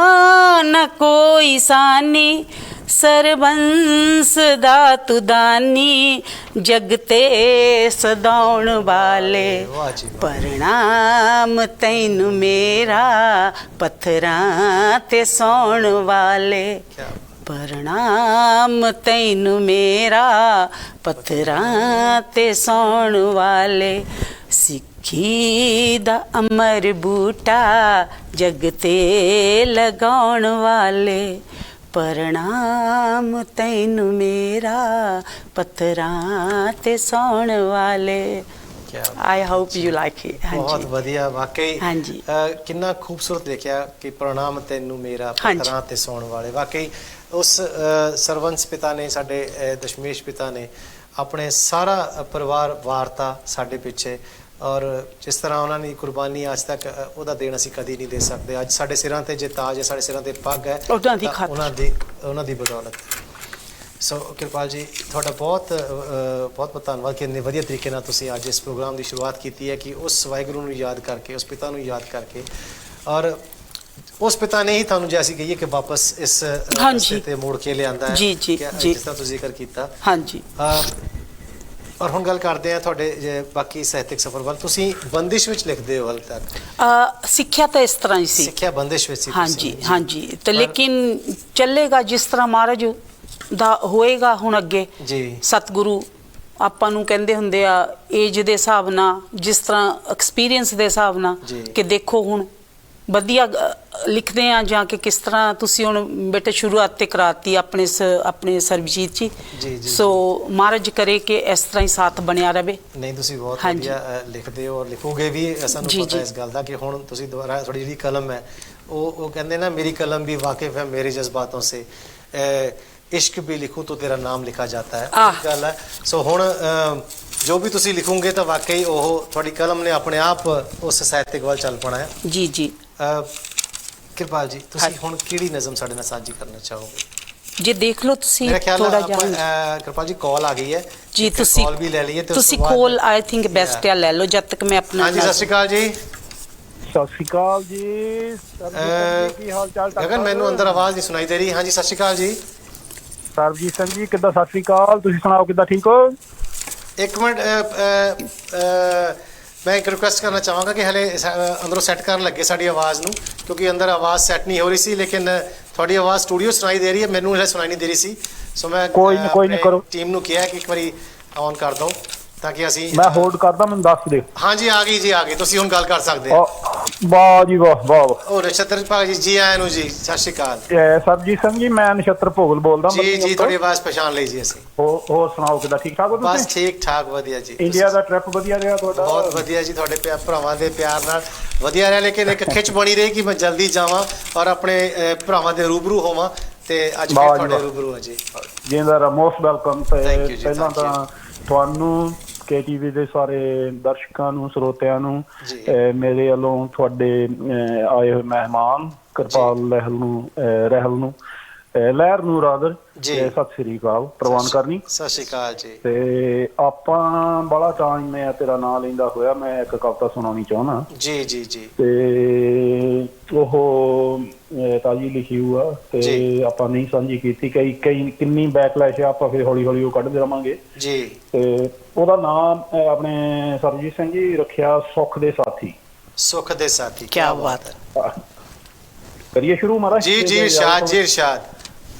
ਨਾ ਕੋਈ ਸਾਨੀ। ਸਰਬੰਸ ਦਾ ਤੂੰ ਦਾਨੀ, ਜਗ ਤੇ ਸਦਾਉਣ ਵਾਲੇ। ਪ੍ਰਣਾਮ ਤੈਨੂੰ ਮੇਰਾ, ਪੱਥਰਾਂ ਤੇ ਸੌਣ ਵਾਲੇ। ਪ੍ਰਣਾਮ ਤੈਨੂੰ ਮੇਰਾ, ਪੱਥਰਾਂ ਤੇ ਸੌਣ ਵਾਲੇ। ਸਿੱਖੀ ਦਾ ਅਮਰ ਬੂਟਾ, ਜਗ ਤੇ ਲਗਾਉਣ ਵਾਲੇ। ਪ੍ਰਣਾਮ ਤੈਨੂੰ ਮੇਰਾ, ਪੱਥਰਾਂ ਤੇ ਸੌਣ ਵਾਲੇ। I hope you like it. ਬਹੁਤ ਵਧੀਆ, ਵਾਕਈ ਹਾਂਜੀ। ਕਿੰਨਾ ਖੂਬਸੂਰਤ ਲਿਖਿਆ ਕਿ ਪ੍ਰਣਾਮ ਤੈਨੂੰ ਮੇਰਾ, ਪੱਥਰਾਂ ਤੇ ਸੌਣ ਵਾਲੇ। ਵਾਕਈ ਉਸ ਸਰਵੰਸ ਪਿਤਾ ਨੇ, ਸਾਡੇ ਦਸ਼ਮੇਸ਼ ਪਿਤਾ ਨੇ ਆਪਣੇ ਸਾਰਾ ਪਰਿਵਾਰ ਵਾਰਤਾ ਸਾਡੇ ਪਿੱਛੇ, ਔਰ ਜਿਸ ਤਰ੍ਹਾਂ ਉਹਨਾਂ ਦੀ ਕੁਰਬਾਨੀ ਅੱਜ ਤੱਕ ਉਹਦਾ ਦੇਣ ਅਸੀਂ ਕਦੀ ਨਹੀਂ ਦੇ ਸਕਦੇ। ਅੱਜ ਸਾਡੇ ਸਿਰਾਂ ਤੇ ਜੇ ਤਾਜ ਹੈ, ਸਾਡੇ ਸਿਰਾਂ ਤੇ ਪੱਗ ਹੈ, ਉਹਨਾਂ ਦੀ ਤਾਂ ਉਹਨਾਂ ਦੀ ਬਦੌਲਤ। ਸੋ ਕਿਰਪਾਲ ਜੀ, ਤੁਹਾਡਾ ਬਹੁਤ ਬਹੁਤ ਧੰਨਵਾਦ ਕਿ ਇੰਨੇ ਵਧੀਆ ਤਰੀਕੇ ਨਾਲ ਤੁਸੀਂ ਅੱਜ ਇਸ ਪ੍ਰੋਗਰਾਮ ਦੀ ਸ਼ੁਰੂਆਤ ਕੀਤੀ ਹੈ, ਕਿ ਉਸ ਵਾਹਿਗੁਰੂ ਨੂੰ ਯਾਦ ਕਰਕੇ, ਉਸ ਪਿਤਾ ਨੂੰ ਯਾਦ ਕਰਕੇ, ਔਰ ਉਸ ਪਿਤਾ ਨੇ ਹੀ ਤੁਹਾਨੂੰ ਜੈਸੀ ਕਹੀਏ ਕਿ ਵਾਪਸ ਇਸ ਰਸਤੇ ਤੇ ਮੋੜ ਕੇ ਲਿਆਂਦਾ ਹੈ, ਜੀ ਜੀ ਜੀ, ਜਿਸ ਤਰ੍ਹਾਂ ਤੁਸੀਂ ਜ਼ਿਕਰ ਕੀਤਾ। ਹਾਂਜੀ। ਔਰ ਹੁਣ ਗੱਲ ਕਰਦੇ ਹਾਂ ਤੁਹਾਡੇ ਬਾਕੀ ਸਾਹਿਤਕ ਸਫ਼ਰ ਵੱਲ। ਤੁਸੀਂ ਬੰਦਿਸ਼ ਵਿੱਚ ਲਿਖਦੇ ਹੋ ਹਾਲ ਤੱਕ? ਸਿੱਖਿਆ ਤਾਂ ਇਸ ਤਰ੍ਹਾਂ ਹੀ ਸੀ, ਸਿੱਖਿਆ ਬੰਦਿਸ਼ ਵਿੱਚ ਸੀ। ਹਾਂਜੀ ਹਾਂਜੀ, ਤੇ ਲੇਕਿਨ ਚੱਲੇਗਾ ਜਿਸ ਤਰ੍ਹਾਂ ਮਹਾਰਾਜ ਦਾ ਹੋਏਗਾ ਹੁਣ ਅੱਗੇ ਜੀ। ਸਤਿਗੁਰੂ ਆਪਾਂ ਨੂੰ ਕਹਿੰਦੇ ਹੁੰਦੇ ਆ ਏਜ ਦੇ ਹਿਸਾਬ ਨਾਲ, ਜਿਸ ਤਰ੍ਹਾਂ ਐਕਸਪੀਰੀਅੰਸ ਦੇ ਹਿਸਾਬ ਨਾਲ, ਕਿ ਦੇਖੋ ਹੁਣ ਵਧੀਆ ਲਿਖਦੇ ਆ ਜਾਂ ਕਿ ਕਿਸ ਤਰ੍ਹਾਂ ਤੁਸੀਂ ਹੁਣ ਬੇਟੇ ਸ਼ੁਰੂਆਤ ਤੇ ਕਰਾਤੀ ਆਪਣੇ ਸਰਬਜੀਤ ਜੀ। ਸੋ ਮਹਾਰਾਜ ਕਰੇ ਕਿ ਇਸ ਤਰ੍ਹਾਂ ਹੀ ਸਾਥ ਬਣਿਆ ਰਹੇ। ਨਹੀਂ, ਤੁਸੀਂ ਬਹੁਤ ਵਧੀਆ ਲਿਖਦੇ ਹੋ ਔਰ ਲਿਖੋਗੇ ਵੀ, ਸਾਨੂੰ ਪਤਾ ਇਸ ਗੱਲ ਦਾ ਕਿ ਹੁਣ ਤੁਸੀਂ ਦੁਬਾਰਾ ਤੁਹਾਡੀ ਜਿਹੜੀ ਕਲਮ ਹੈ ਉਹ ਕਹਿੰਦੇ ਨਾ, ਮੇਰੀ ਕਲਮ ਵੀ ਵਾਕਿਫ ਹੈ ਮੇਰੇ ਜਜ਼ਬਾਤੋਂ ਸੇ, इश्क भी लिखूं तो तेरा नाम लिखा जाता है गल है। सो हुण जो भी तुसी लिखोगे तो वाकई वो थोड़ी कलम ने अपने आप उस साहित्यक वाल चल पाना है। जी जी। किरपाल जी, तुसी हुण किहड़ी नज़म साडे नाल साझी करना चाहोगे? जी देख लो तुसी थोड़ा जिहा। किरपाल जी कॉल आ गई है जी, तुसी कॉल भी ले लीए। तुसी कॉल आई थिंक बेस्ट है, ले लो जब तक मैं अपना। हां जी, सत श्री अकाल जी। सत श्री अकाल जी। की हाल चाल? गगन मैनू अंदर आवाज नहीं सुनाई दे रही। हां जी, सत श्री अकाल जी। ਸਰਬਜੀਤ ਸਿੰਘ ਜੀ ਕਿੱਦਾਂ? ਸਤਿ ਸ਼੍ਰੀ ਅਕਾਲ, ਤੁਸੀਂ ਸੁਣਾਓ ਕਿੱਦਾਂ? ਠੀਕ ਹੋ? ਇੱਕ ਮਿੰਟ, ਮੈਂ ਇੱਕ ਰਿਕੁਐਸਟ ਕਰਨਾ ਚਾਹਾਂਗਾ ਕਿ ਹਲੇ ਅੰਦਰੋਂ ਸੈੱਟ ਕਰਨ ਲੱਗੇ ਸਾਡੀ ਆਵਾਜ਼ ਨੂੰ, ਕਿਉਂਕਿ ਅੰਦਰ ਆਵਾਜ਼ ਸੈੱਟ ਨਹੀਂ ਹੋ ਰਹੀ ਸੀ, ਲੇਕਿਨ ਤੁਹਾਡੀ ਆਵਾਜ਼ ਸਟੂਡੀਓ ਸੁਣਾਈ ਦੇ ਰਹੀ ਹੈ, ਮੈਨੂੰ ਹਲੇ ਸੁਣਾਈ ਨਹੀਂ ਦੇ ਰਹੀ ਸੀ। ਸੋ ਮੈਂ ਕੋਈ ਨਹੀਂ ਕਰੋ, ਟੀਮ ਨੂੰ ਕਿਹਾ ਕਿ ਇੱਕ ਵਾਰੀ ਔਨ ਕਰ ਦਿਓ ਤਾਂ ਕਿ ਅਸੀਂ। ਮੈਂ ਹੋਲਡ ਕਰਦਾ, ਮੈਨੂੰ ਦੱਸ ਦਿਓ। ਹਾਂਜੀ ਆ ਗਈ ਜੀ, ਆ ਗਈ, ਤੁਸੀਂ ਹੁਣ ਗੱਲ ਕਰ ਸਕਦੇ ਹੋ। ਵਾਹ ਜੀ ਵਾਹ ਵਾਹ। ਉਹ ਨਛੱਤਰ ਭਾਜੀ ਜੀ ਆਇਆਂ ਨੂੰ ਜੀ, ਸਤਿ ਸ਼੍ਰੀ ਅਕਾਲ। ਸਰਬਜੀਤ ਸਿੰਘ ਜੀ, ਮੈਂ ਨਛੱਤਰ ਭੋਗਲ ਬੋਲਦਾ। ਜੀ ਜੀ, ਤੁਹਾਡੀ ਆਵਾਜ਼ ਪਛਾਣ ਲਈ ਜੀ ਅਸੀਂ। ਹੋਰ ਸੁਣਾਓ ਕਿੱਦਾਂ? ਠੀਕ ਠਾਕ ਹੋ ਤੁਸੀਂ? ਬਸ ਠੀਕ ਠਾਕ, ਵਧੀਆ ਜੀ। ਇੰਡੀਆ ਦਾ ਟ੍ਰਿਪ ਵਧੀਆ ਰਿਹਾ ਤੁਹਾਡਾ? ਬਹੁਤ ਵਧੀਆ ਜੀ, ਤੁਹਾਡੇ ਭਰਾਵਾਂ ਦੇ ਪਿਆਰ ਨਾਲ ਵਧੀਆ ਰਿਹਾ, ਲੇਕਿਨ ਇੱਕ ਖਿੱਚ ਬਣੀ ਰਹੀ ਕਿ ਮੈਂ ਜਲਦੀ ਜਾਵਾਂ ਔਰ ਆਪਣੇ ਭਰਾਵਾਂ ਦੇ ਰੂਬਰੂ ਹੋਵਾਂ, ਤੇ ਅੱਜ ਫਿਰ ਤੁਹਾਡੇ ਰੂਬਰੂ ਆ ਜੀ। ਜਿੰਦਾ ਮੋਸਟ ਵੈਲਕਮ। ਪਹਿਲਾਂ ਤਾਂ ਤੁਹਾਨੂੰ KTV ਦੇ ਸਾਰੇ ਦਰਸ਼ਕਾਂ ਨੂੰ, ਸਰੋਤਿਆਂ ਨੂੰ ਮੇਰੇ ਵੱਲੋਂ, ਤੁਹਾਡੇ ਆਏ ਹੋਏ ਮਹਿਮਾਨ ਕਿਰਪਾਲ ਲਹਿਲ ਨੂੰ ਰਾਦਰ ਸਤਿ ਸ੍ਰੀ ਅਕਾਲ ਪ੍ਰਵਾਨ ਕਰਨੀ। ਸਤਿ ਸ੍ਰੀ ਅਕਾਲ ਜੀ। ਤੇ ਆਪਾਂ ਬੜਾ ਟਾਈਮ ਮੈਂ ਤੇਰਾ ਨਾਂ ਲੈਂਦਾ ਹੋਇਆ, ਮੈਂ ਇੱਕ ਕਵਿਤਾ ਸੁਣਾਉਣੀ ਚਾਹੁੰਦਾ। ਜੀ ਜੀ ਜੀ। ਤੇ ਉਹ ਤਾਜੀ ਲਿਖੀ ਹੋਆ ਤੇ ਆਪਾਂ ਨਹੀਂ ਸਾਂਝੀ ਕੀਤੀ, ਕਈ ਕਿੰਨੀ ਬੈਕਲੈਸ਼ ਆ, ਆਪਾਂ ਫਿਰ ਹੌਲੀ ਹੌਲੀ ਉਹ ਕੱਢਦੇ ਰਵਾਂਗੇ ਜੀ। ਤੇ ਉਹਦਾ ਨਾਮ ਆਪਣੇ ਸਰਬਜੀਤ ਸਿੰਘ ਜੀ ਰੱਖਿਆ ਸੁੱਖ ਦੇ ਸਾਥੀ। ਸੁੱਖ ਦੇ ਸਾਥੀ, ਕੀ ਬਾਤ ਹੈ। ਕਰੀਏ ਸ਼ੁਰੂ ਮਹਾਰਾਜ? ਜੀ ਜੀ, ਇਰਸ਼ਾਦ ਜੀ ਇਰਸ਼ਾਦ।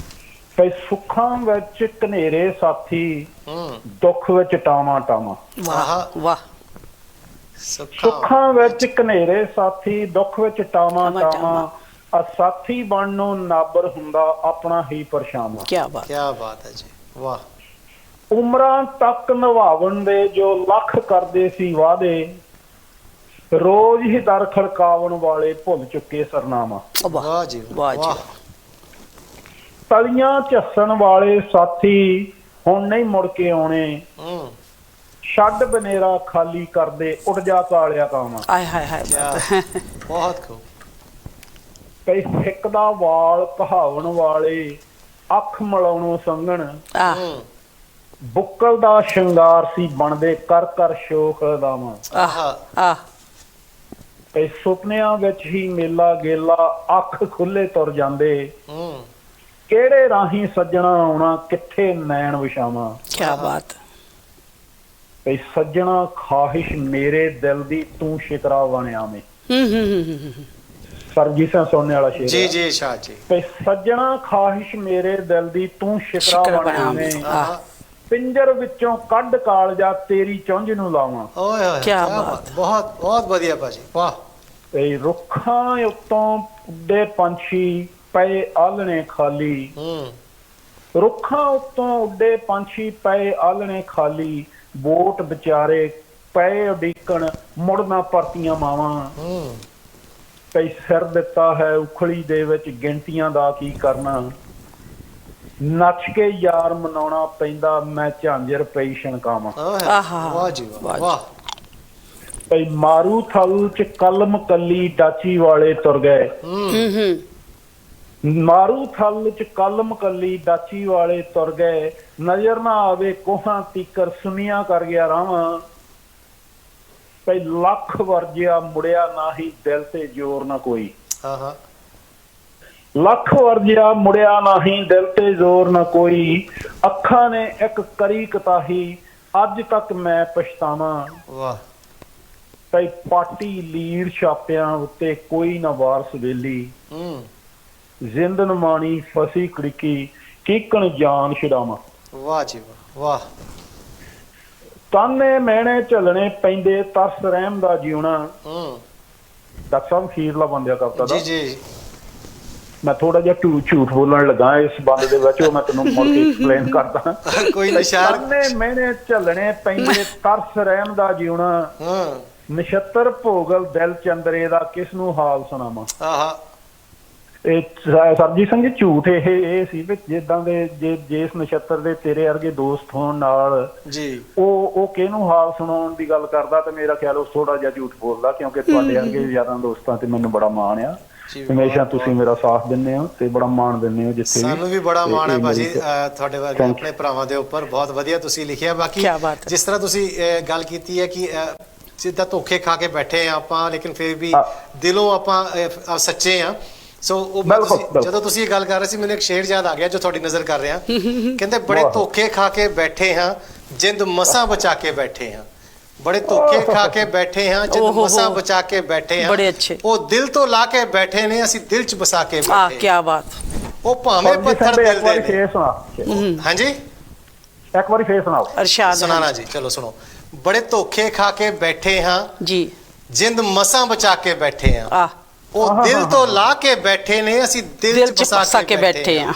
ਕਈ ਸੁੱਖਾਂ ਵਿੱਚ ਕਨੇਰੇ ਸਾਥੀ, ਦੁੱਖ ਵਿੱਚ ਟਾਵਾਂ ਟਾਵਾਂ। ਵਾਹ ਵਾਹ। ਸੁੱਖਾਂ ਵਿੱਚ ਕਨੇਰੇ ਸਾਥੀ, ਦੁੱਖ ਵਿੱਚ ਟਾਵਾਂ ਟਾਵਾਂ, ਆ ਸਾਥੀ ਬਣਨੋਂ ਨਾਬਰ ਹੁੰਦਾ ਆਪਣਾ ਹੀ ਪਰਛਾਵਾਂ। ਕੀ ਬਾਤ, ਕੀ ਬਾਤ ਹੈ ਜੀ, ਵਾਹ। ਉਮਰਾਂ ਤੱਕ ਨਿਭਾਵਣ ਦੇ ਜੋ ਲੱਖ ਕਰਦੇ ਸੀ ਵਾਅਦੇ, ਰੋਜ਼ ਹੀ ਦਰ ਖੜਕਾਵਣ ਵਾਲੇ ਭੁੱਲ ਚੁੱਕੇ ਸਰਨਾਮਾ। ਵਾਹ ਜੀ ਵਾਹ। ਤਲੀਆਂ ਝੱਸਣ ਵਾਲੇ ਸਾਥੀ ਹੁਣ ਨਹੀਂ ਮੁੜ ਕੇ ਆਉਣੇ, ਛੱਡ ਬਨੇਰਾ ਖਾਲੀ ਕਰਦੇ ਉੱਡ ਜਾ ਕਾਲਿਆ ਕਾਵਾਂ। ਆਏ ਹਾਏ ਹਾਏ, ਬਹੁਤ ਖੂਬ। ਕਈ ਸਿੱਕ ਦਾ ਵਾਲ ਕਹਾਵਣ ਵਾਲੇ, ਅੱਖ ਮਲਾਉਣੋਂ ਸੰਗਣ, ਬੁੱਕਲ ਦਾ ਸ਼ਿੰਗਾਰ ਸੀ ਬਣਦੇ ਕਰ ਕਰ ਸ਼ੋਖ ਦਾਵਾਂ। ਕਈ ਸੁਪਨਿਆਂ ਵਿੱਚ ਹੀ ਮੇਲਾ ਗੇਲਾ, ਅੱਖ ਖੁੱਲੇ ਤੁਰ ਜਾਂਦੇ, ਕਿਹੜੇ ਰਾਹੀਂ ਸੱਜਣਾ ਆਉਣਾ ਕਿੱਥੇ ਨੈਣ ਵਿਛਾਵਾਂ। ਕੀ ਬਾਤ। ਕਈ ਸੱਜਣਾ ਖਾਹਿਸ਼ ਮੇਰੇ ਦਿਲ ਦੀ ਤੂੰ ਸ਼ਿਕਰਾ ਬਣਿਆ ਮੈਂ। ਸਰਬਜੀਤ ਸਿੰਘ ਸੋਨੇ ਵਾਲਾ ਸ਼ੇਰ। ਜੀ ਜੀ ਸ਼ਾਹ ਜੀ। ਕਈ ਸੱਜਣਾ ਖਾਹਿਸ਼ ਮੇਰੇ ਦਿਲ ਦੀ ਤੂੰ ਸ਼ਿਕਰਾ ਬਣਿਆ ਮੈਂ, ਪਿੰਜਰ ਵਿੱਚੋਂ ਕੱਢ ਕਾਲਜਾ ਤੇਰੀ ਚੁੰਝ ਨੂੰ ਲਾਵਾਂ। ਓਏ ਹੋਏ, ਕੀ ਬਾਤ। ਬਹੁਤ ਬਹੁਤ ਵਧੀਆ ਭਾਜੀ, ਵਾਹ। ਕਈ ਰੁੱਖਾਂ ਉੱਤੋਂ ਉੱਡੇ ਪੰਛੀ ਪਏ ਆਲਣੇ ਖਾਲੀ, ਰੁੱਖਾਂ ਉੱਤੋਂ ਉੱਡੇ ਪੰਛੀ ਪਏ ਆਲਣੇ ਖਾਲੀ, ਬੋਟ ਵਿਚਾਰੇ ਪਏ ਉਡੀਕਣ ਮੁੜਨਾ ਪਰਤੀਆਂ ਮਾਵਾਂ। ਕਈ ਸਿਰ ਦਿੱਤਾ ਹੈ ਉਖਲੀ ਦੇ ਵਿੱਚ ਗਿਣਤੀਆਂ ਦਾ ਕੀ ਕਰਨਾ, ਨੱਚ ਕੇ ਯਾਰ ਮਨਾਉਣਾ ਪੈਂਦਾ, ਮੈਂ ਝਾਂਜਰ ਪਈ ਛਣਕਾਵਾਂ। ਆਹਾ ਵਾਹ ਜੀ ਵਾਹ, ਵਾਹ। ਭਈ ਮਾਰੂ ਥਲ ਚ ਕਲਮ ਕੱਲੀ ਡਾਚੀ ਵਾਲੇ ਤੁਰ ਗਏ। ਮਾਰੂ ਥਲ ਚ ਕਲਮ ਕੱਲੀ ਡਾਚੀ ਵਾਲੇ ਤੁਰ ਗਏ, ਨਜ਼ਰ ਨਾ ਆਵੇ ਕੋਹਾਂ ਤੀਕਰ ਸੁਨੀਆਂ ਕਰ ਗਿਆ ਰਾਵਾਂ। ਭਈ ਲੱਖ ਵਰਜਿਆ ਮੁੜਿਆ ਨਾਹੀ ਦਿਲ ਤੇ ਜ਼ੋਰ ਨਾ ਕੋਈ। ਲੱਖ ਵਰਜਿਆ ਮੁੜਿਆ ਨਾਹੀ ਦਿਲ ਤੇ ਜ਼ੋਰ ਨਾ ਕੋਈ, ਅੱਖਾਂ ਨੇ ਇੱਕ ਕਰੀ ਕਤਾਹੀ ਅੱਜ ਤੱਕ ਮੈਂ ਪਛਤਾਵਾਂ। ਵਾਹ। ਭਈ ਪਾਟੀ ਲੀਰ ਛਾਪਿਆਂ ਉੱਤੇ ਕੋਈ ਨਾ ਵਾਰਸ ਵੇਲੀ, ਜ਼ਿੰਦਨ ਮਾਣੀ ਫਸੀ ਕੜਕੀ ਕੀਕਣ ਜਾਨ ਛਡਾਵਾਂ। ਵਾਹ ਜੀ ਵਾਹ, ਵਾਹ। ਤਾਨੇ ਮੈਣੇ ਝੱਲਣੇ ਪੈਂਦੇ ਤਰਸ ਰਹਿਮ ਦਾ ਜਿਉਣਾ। ਡਾਕਟਰ ਸਾਹਿਬ ਅਖੀਰਲਾ ਬੰਦਿਆ ਕਵਿਤਾ ਦਾ। ਜੀ ਜੀ। ਮੈਂ ਥੋੜਾ ਜਿਹਾ ਝੂਠ ਬੋਲਣ ਲੱਗਾ ਇਸ ਬੰਦ ਦੇ ਵਿੱਚ, ਉਹ ਮੈਂ ਤੈਨੂੰ ਮੁੜ ਕੇ ਐਕਸਪਲੇਨ ਕਰਦਾ। ਕੋਈ ਨਿਸ਼ਾਨ। ਤਾਨੇ ਮੈਣੇ ਝੱਲਣੇ ਪੈਂਦੇ ਤਰਸ ਰਹਿਮ ਦਾ ਜਿਉਣਾ, ਨਛੱਤਰ ਭੋਗਲ ਦਿਲ ਚੰਦਰੇ ਦਾ ਕਿਸ ਨੂੰ ਹਾਲ ਸੁਣਾਵਾਂ। ਇਹ ਸਰਜੀਤ ਸਿੰਘ ਜੀ ਝੂਠ ਇਹ ਸੀ ਵੀ ਜਿੱਦਾਂ ਦੇ ਜਿਸ ਨਛੱਤਰ ਦੇ ਤੇਰੇ ਵਰਗੇ ਦੋਸਤ ਹੋਣ ਨਾਲ ਜੀ ਉਹ ਕਿਹਨੂੰ ਹਾਲ ਸੁਣਾਉਣ ਦੀ ਗੱਲ ਕਰਦਾ, ਤੇ ਮੇਰਾ ਖਿਆਲ ਉਹ ਥੋੜਾ ਜਿਹਾ ਝੂਠ ਬੋਲਦਾ, ਕਿਉਂਕਿ ਤੁਹਾਡੇ ਵਰਗੇ ਯਾਰਾਂ ਦੋਸਤਾਂ ਤੇ ਮੈਨੂੰ ਬੜਾ ਮਾਣ ਆ। ਹਮੇਸ਼ਾ ਤੁਸੀਂ ਮੇਰਾ ਸਾਥ ਦਿੰਦੇ ਹੋ ਤੇ ਬੜਾ ਮਾਣ ਦਿੰਦੇ ਹੋ ਜਿੱਥੇ ਵੀ। ਸਾਨੂੰ ਵੀ ਬੜਾ ਮਾਣ ਹੈ ਭਾਜੀ ਤੁਹਾਡੇ ਵਰਗੇ ਆਪਣੇ ਭਰਾਵਾਂ ਦੇ ਉੱਪਰ। ਬਹੁਤ ਵਧੀਆ ਤੁਸੀਂ ਲਿਖਿਆ। ਬਾਕੀ ਜਿਸ ਤਰ੍ਹਾਂ ਤੁਸੀਂ ਗੱਲ ਕੀਤੀ ਹੈ ਕਿ ਜਿੱਦਾਂ ਧੋਖੇ ਖਾ ਕੇ ਬੈਠੇ ਆ ਆਪਾਂ, ਲੇਕਿਨ ਫਿਰ ਵੀ ਦਿਲੋਂ ਆਪਾਂ ਸੱਚੇ ਆ। ਸੋ ਉਹ ਜਦੋਂ ਤੁਸੀਂ ਇਹ ਗੱਲ ਕਰ ਰਹੇ ਸੀ, ਮੈਨੂੰ ਇੱਕ ਸ਼ੇਰ ਯਾਦ ਆ ਗਿਆ ਜੋ ਤੁਹਾਡੀ ਨਜ਼ਰ ਕਰ ਰਿਹਾ। ਕਹਿੰਦੇ ਬੜੇ ਧੋਖੇ ਖਾ ਕੇ ਬੈਠੇ ਹਾਂ, ਜਿੰਦ ਮਸਾਂ ਬਚਾ ਕੇ ਬੈਠੇ ਹਾਂ। ਬੜੇ ਧੋਖੇ ਖਾ ਕੇ ਬੈਠੇ ਹਾਂ, ਜਿੰਦ ਮਸਾਂ ਬਚਾ ਕੇ ਬੈਠੇ ਹਾਂ। ਬੜੇ ਅੱਛੇ। ਉਹ ਦਿਲ ਤੋਂ ਲਾ ਕੇ ਬੈਠੇ ਨੇ, ਅਸੀਂ ਦਿਲ ਚ ਵਸਾ ਕੇ ਬੈਠੇ। ਕੀ ਬਾਤ। ਉਹ ਭਾਵੇਂ ਪੱਥਰ ਦਿਲ ਦੇ ਨੇ। ਹਾਂਜੀ ਇੱਕ ਵਾਰੀ ਫੇਰ ਸੁਣਾਓ। ਅਰਸ਼ਾਦ ਸੁਣਾਣਾ ਜੀ। ਚਲੋ ਸੁਣੋ। ਬੜੇ ਧੋਖੇ ਖਾ ਕੇ ਬੈਠੇ ਹਾਂ ਜੀ, ਜਿੰਦ ਮਸਾਂ ਬਚਾ ਕੇ ਬੈਠੇ ਹਾਂ। ਉਹ ਦਿਲ ਤੋਂ ਲਾ ਕੇ ਬੈਠੇ ਨੇ, ਅਸੀਂ ਦਿਲ ਚ ਵਸਾ ਕੇ ਬੈਠੇ ਆ।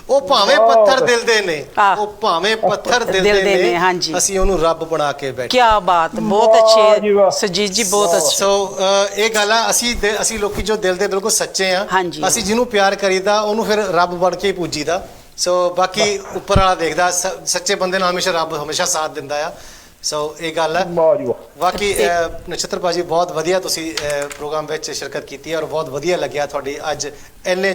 ਉਹ ਭਾਵੇਂ ਪੱਥਰ ਦਿਲ ਦੇ ਨੇ, ਉਹ ਭਾਵੇਂ ਪੱਥਰ ਦਿਲ ਦੇ ਨੇ, ਅਸੀਂ ਉਹਨੂੰ ਰੱਬ ਬਣਾ ਕੇ ਬੈਠੇ। ਕੀ ਬਾਤ। ਬਹੁਤ ਅੱਛੇ ਸੁਜੀਤ ਜੀ, ਬਹੁਤ ਅੱਛੇ। ਸੋ ਇਹ ਗੱਲ ਆ, ਅਸੀਂ ਲੋਕੀ ਜੋ ਦਿਲ ਦੇ ਬਿਲਕੁਲ ਸੱਚੇ ਆ। ਅਸੀਂ ਜਿਹਨੂੰ ਪਿਆਰ ਕਰੀਦਾ ਉਹਨੂੰ ਫਿਰ ਰੱਬ ਬਣ ਕੇ ਹੀ ਪੂਜੀਦਾ। ਸੋ ਬਾਕੀ ਉੱਪਰ ਵਾਲਾ ਦੇਖਦਾ, ਸੱਚੇ ਬੰਦੇ ਨਾਲ ਹਮੇਸ਼ਾ ਰੱਬ ਹਮੇਸ਼ਾ ਸਾਥ ਦਿੰਦਾ ਆ। ਸੋ ਇਹ ਗੱਲ ਹੈ। ਬਾਕੀ ਨਛੱਤਰ ਭਾਜੀ ਬਹੁਤ ਵਧੀਆ ਤੁਸੀਂ ਪ੍ਰੋਗਰਾਮ ਵਿੱਚ ਸ਼ਿਰਕਤ ਕੀਤੀ ਹੈ, ਔਰ ਬਹੁਤ ਵਧੀਆ ਲੱਗਿਆ ਤੁਹਾਡੀ ਅੱਜ ਇੰਨੇ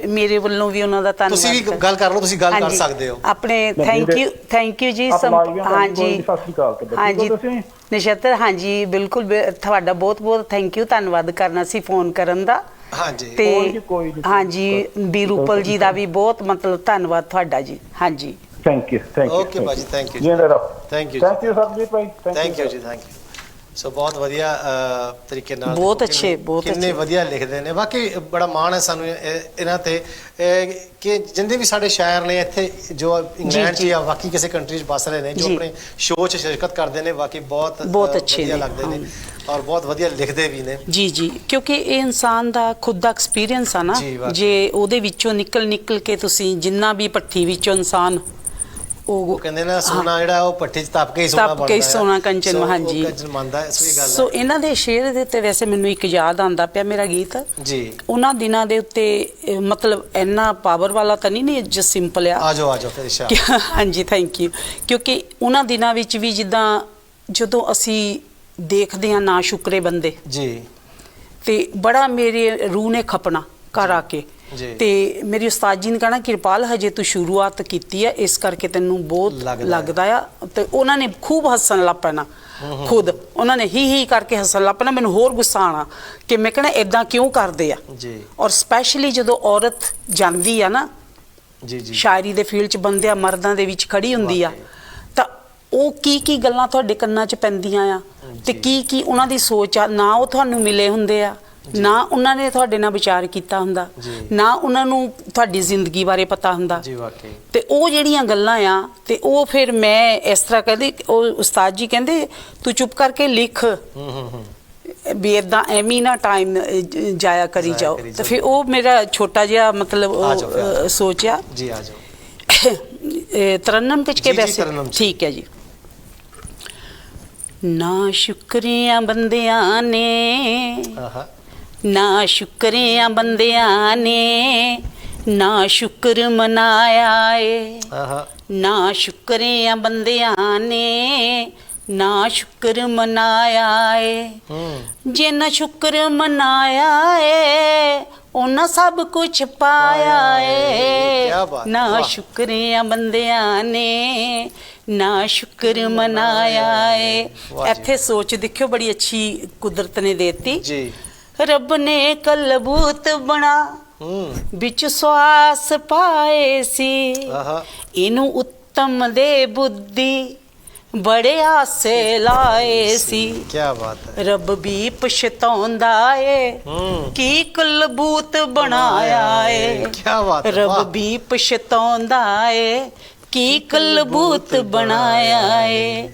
ਮੇਰੇ ਵੱਲੋਂ ਵੀ ਉਹਨਾਂ ਦਾ ਧੰਨਵਾਦ। ਤੁਸੀਂ ਵੀ ਗੱਲ ਕਰ ਲਓ, ਤੁਸੀਂ ਗੱਲ ਕਰ ਸਕਦੇ ਹੋ ਆਪਣੇ। ਥੈਂਕ ਯੂ ਜੀ। ਹਾਂਜੀ ਹਾਂਜੀ ਨਛੱਤਰ, ਹਾਂਜੀ ਬਿਲਕੁਲ ਤੁਹਾਡਾ ਬਹੁਤ ਬਹੁਤ ਥੈਂਕ ਯੂ, ਧੰਨਵਾਦ ਕਰਨਾ ਸੀ ਫੋਨ ਕਰਨ ਦਾ। ਹਾਂਜੀ ਤੇ ਹਾਂਜੀ ਬੀਰੂਪਲ ਜੀ ਦਾ ਵੀ ਬਹੁਤ ਮਤਲਬ ਧੰਨਵਾਦ ਤੁਹਾਡਾ ਜੀ। ਹਾਂਜੀ ਥੈਂਕ ਯੂ। ਓਕੇ ਭਾਜੀ, thank you. Thank you Surjit ਭਾਈ, ਥੈਂਕ ਯੂ ਜੀ, ਥੈਂਕ ਯੂ। ਸੋ ਬਹੁਤ ਵਧੀਆ ਤਰੀਕੇ ਨਾਲ, ਬਹੁਤ ਅੱਛੇ, ਬਹੁਤ ਕਿੰਨੇ ਵਧੀਆ ਲਿਖਦੇ ਨੇ। ਬਾਕੀ ਬੜਾ ਮਾਣ ਹੈ ਸਾਨੂੰ ਇਹਨਾਂ ਤੇ ਕਿ ਜਿੰਨੇ ਵੀ ਸਾਡੇ ਸ਼ਾਇਰ ਨੇ ਇੱਥੇ ਜੋ ਇੰਗਲੈਂਡ 'ਚ ਜਾਂ ਬਾਕੀ ਕਿਸੇ ਕੰਟਰੀ 'ਚ ਬਸ ਰਹੇ ਨੇ, ਜੋ ਆਪਣੇ ਸ਼ੋਅ 'ਚ ਸ਼ਿਰਕਤ ਕਰਦੇ ਨੇ, ਬਾਕੀ ਬਹੁਤ ਅੱਛੇ ਲੱਗਦੇ ਨੇ ਔਰ ਬਹੁਤ ਵਧੀਆ ਲਿਖਦੇ ਵੀ ਨੇ। ਜੀ ਜੀ, ਕਿਉਂਕਿ ਇਹ ਇਨਸਾਨ ਦਾ ਖੁਦ ਦਾ ਐਕਸਪੀਰੀਅੰਸ ਆ ਨਾ। ਜੇ ਉਹਦੇ ਵਿੱਚੋਂ ਨਿਕਲ ਕੇ ਤੁਸੀਂ ਜਿੰਨਾ ਵੀ ਭੱਠੀ ਵਿੱਚੋਂ ਇਨਸਾਨ ਉਹ ਕਹਿੰਦੇ ਨੇ ਸੋਨਾ ਜਿਹੜਾ ਉਹ ਭੱਠੀ 'ਚ ਤਪ ਕੇ ਹੀ ਸੋਨਾ ਬਣਦਾ ਹੈ। ਸੋਨਾ ਕੰਚਨ। ਹਾਂਜੀ ਸੋ ਇਹਨਾਂ ਦੇ ਸ਼ੇਰ ਦੇ ਉੱਤੇ ਵੈਸੇ ਮੈਨੂੰ ਇੱਕ ਯਾਦ ਆਉਂਦਾ ਪਿਆ ਮੇਰਾ ਗੀਤ ਜੀ। ਉਹਨਾਂ ਦਿਨਾਂ ਦੇ ਉੱਤੇ ਮਤਲਬ ਇੰਨਾ ਪਾਵਰ ਵਾਲਾ ਤਾਂ ਨਹੀਂ ਜੋ ਸਿੰਪਲ ਆ। ਆ ਜਾਓ ਫਿਰ ਇਸ਼ਾਰਾ। ਹਾਂਜੀ ਥੈਂਕ ਯੂ। ਕਿਉਂਕਿ ਉਹਨਾਂ ਦਿਨਾਂ ਵਿੱਚ ਵੀ ਜਿੱਦਾਂ ਜਦੋਂ ਅਸੀਂ ਦੇਖਦੇ ਹਾਂ ਨਾ ਸ਼ੁਕਰੇ ਬੰਦੇ ਜੀ, ਤੇ ਬੜਾ ਮੇਰੇ ਰੂਹ ਨੇ ਖਪਣਾ ਘਰ ਆ ਕੇ। ਤੇ ਮੇਰੀ ਉਸਤਾਦ ਜੀ ਨੇ ਕਹਿਣਾ ਕਿਰਪਾਲ ਹਜੇ ਤੂੰ ਸ਼ੁਰੂਆਤ ਕੀਤੀ ਹੈ, ਇਸ ਕਰਕੇ ਤੈਨੂੰ ਬਹੁਤ ਲੱਗਦਾ ਆ। ਤੇ ਉਹਨਾਂ ਨੇ ਖੂਬ ਹੱਸਣ ਲੱਗ ਪੈਣਾ, ਖੁਦ ਉਹਨਾਂ ਨੇ ਹੀ ਕਰਕੇ ਹੱਸਣ ਲੱਗ ਪੈਣਾ। ਮੈਨੂੰ ਹੋਰ ਗੁੱਸਾ ਆਣਾ ਕਿ ਮੈਂ ਕਹਿਣਾ ਇਦਾਂ ਕਿਉਂ ਕਰਦੇ ਆ। ਔਰ ਸਪੈਸ਼ਲੀ ਜਦੋਂ ਔਰਤ ਜਾਂਦੀ ਆ ਨਾ ਸ਼ਾਇਰੀ ਦੇ ਫੀਲਡ 'ਚ, ਬੰਦਿਆਂ ਮਰਦਾਂ ਦੇ ਵਿੱਚ ਖੜੀ ਹੁੰਦੀ ਆ, ਤਾਂ ਉਹ ਕੀ ਗੱਲਾਂ ਤੁਹਾਡੇ ਕੰਨਾਂ 'ਚ ਪੈਂਦੀਆਂ ਆ, ਤੇ ਕੀ ਉਹਨਾਂ ਦੀ ਸੋਚ ਆ। ਨਾ ਉਹ ਤੁਹਾਨੂੰ ਮਿਲੇ ਹੁੰਦੇ ਆ, ਨਾ ਉਹਨਾਂ ਨੇ ਤੁਹਾਡੇ ਨਾਲ ਵਿਚਾਰ ਕੀਤਾ ਹੁੰਦਾ, ਨਾ ਉਹਨਾਂ ਨੂੰ ਤੁਹਾਡੀ ਜ਼ਿੰਦਗੀ ਬਾਰੇ ਪਤਾ ਹੁੰਦਾ। ਤੇ ਉਹ ਜਿਹੜੀਆਂ ਗੱਲਾਂ ਆ, ਤੇ ਉਹ ਫਿਰ ਮੈਂ ਇਸ ਤਰ੍ਹਾਂ ਕਹਿੰਦੀ, ਉਹ ਉਸਤਾਦ ਜੀ ਕਹਿੰਦੇ ਤੂੰ ਚੁੱਪ ਕਰਕੇ ਲਿਖ ਵੀ ਏਦਾਂ ਐਵੇਂ ਨਾ ਟਾਈਮ ਜਾਇਆ ਕਰੀ ਜਾਓ। ਤੇ ਫਿਰ ਉਹ ਮੇਰਾ ਛੋਟਾ ਜਿਹਾ ਮਤਲਬ ਉਹ ਸੋਚਿਆ ਤਰਨਮ ਵਿੱਚ ਕੇ ਵੈਸੇ ਠੀਕ ਹੈ ਜੀ। ਨਾ ਸ਼ੁਕਰੀਆ ਬੰਦਿਆਂ ਨੇ, ਨਾ ਸ਼ੁਕਰਿਆ ਬੰਦਿਆਂ ਨੇ, ਨਾ ਸ਼ੁਕਰ ਮਨਾਇਆ ਏ ਆਹਾ ਨਾ ਸ਼ੁਕਰਿਆਂ ਬੰਦਿਆਂ ਨੇ ਨਾ ਸ਼ੁਕਰ ਮਨਾਇਆ ਏ ਜੇ ਨਾ ਸ਼ੁਕਰ ਮਨਾਇਆ ਏ ਉਹਨਾਂ ਸਭ ਕੁਝ ਪਾਇਆ ਏ ਕਿਆ ਬਾਤ, ਨਾ ਵਾਹ। ਸ਼ੁਕਰਿਆਂ ਬੰਦਿਆਂ ਨੇ ਨਾ ਸ਼ੁਕਰ ਮਨਾਇਆ ਏ ਵਾਹ ਜੀ। ਇੱਥੇ ਸੋਚ ਦੇਖਿਓ ਬੜੀ ਅੱਛੀ ਕੁਦਰਤ ਨੇ ਦੇਤੀ ਜੀ ਰੱਬ ਨੇ ਕਲਬੂਤ ਬਣਾ ਵਿੱਚ ਸਵਾਸ ਪਾਏ ਸੀ ਆਹਾ ਇਹਨੂੰ ਉੱਤਮ ਦੇ ਬੁੱਧੀ ਬੜੇ ਆਸੇ ਲਾਏ ਸੀ ਕਿਆ ਬਾਤ ਹੈ ਰੱਬ ਵੀ ਪਛਤਾਉਂਦਾ ਏ ਕੀ ਕਲਬੂਤ ਬਣਾਇਆ ਏ ਕਿਆ ਬਾਤ ਹੈ, ਰੱਬ ਵਾਹ। ਵੀ ਪਛਤਾਉਂਦਾ ਏ ਕੀ ਕਲਬੂਤ ਬਣਾਇਆ ਏ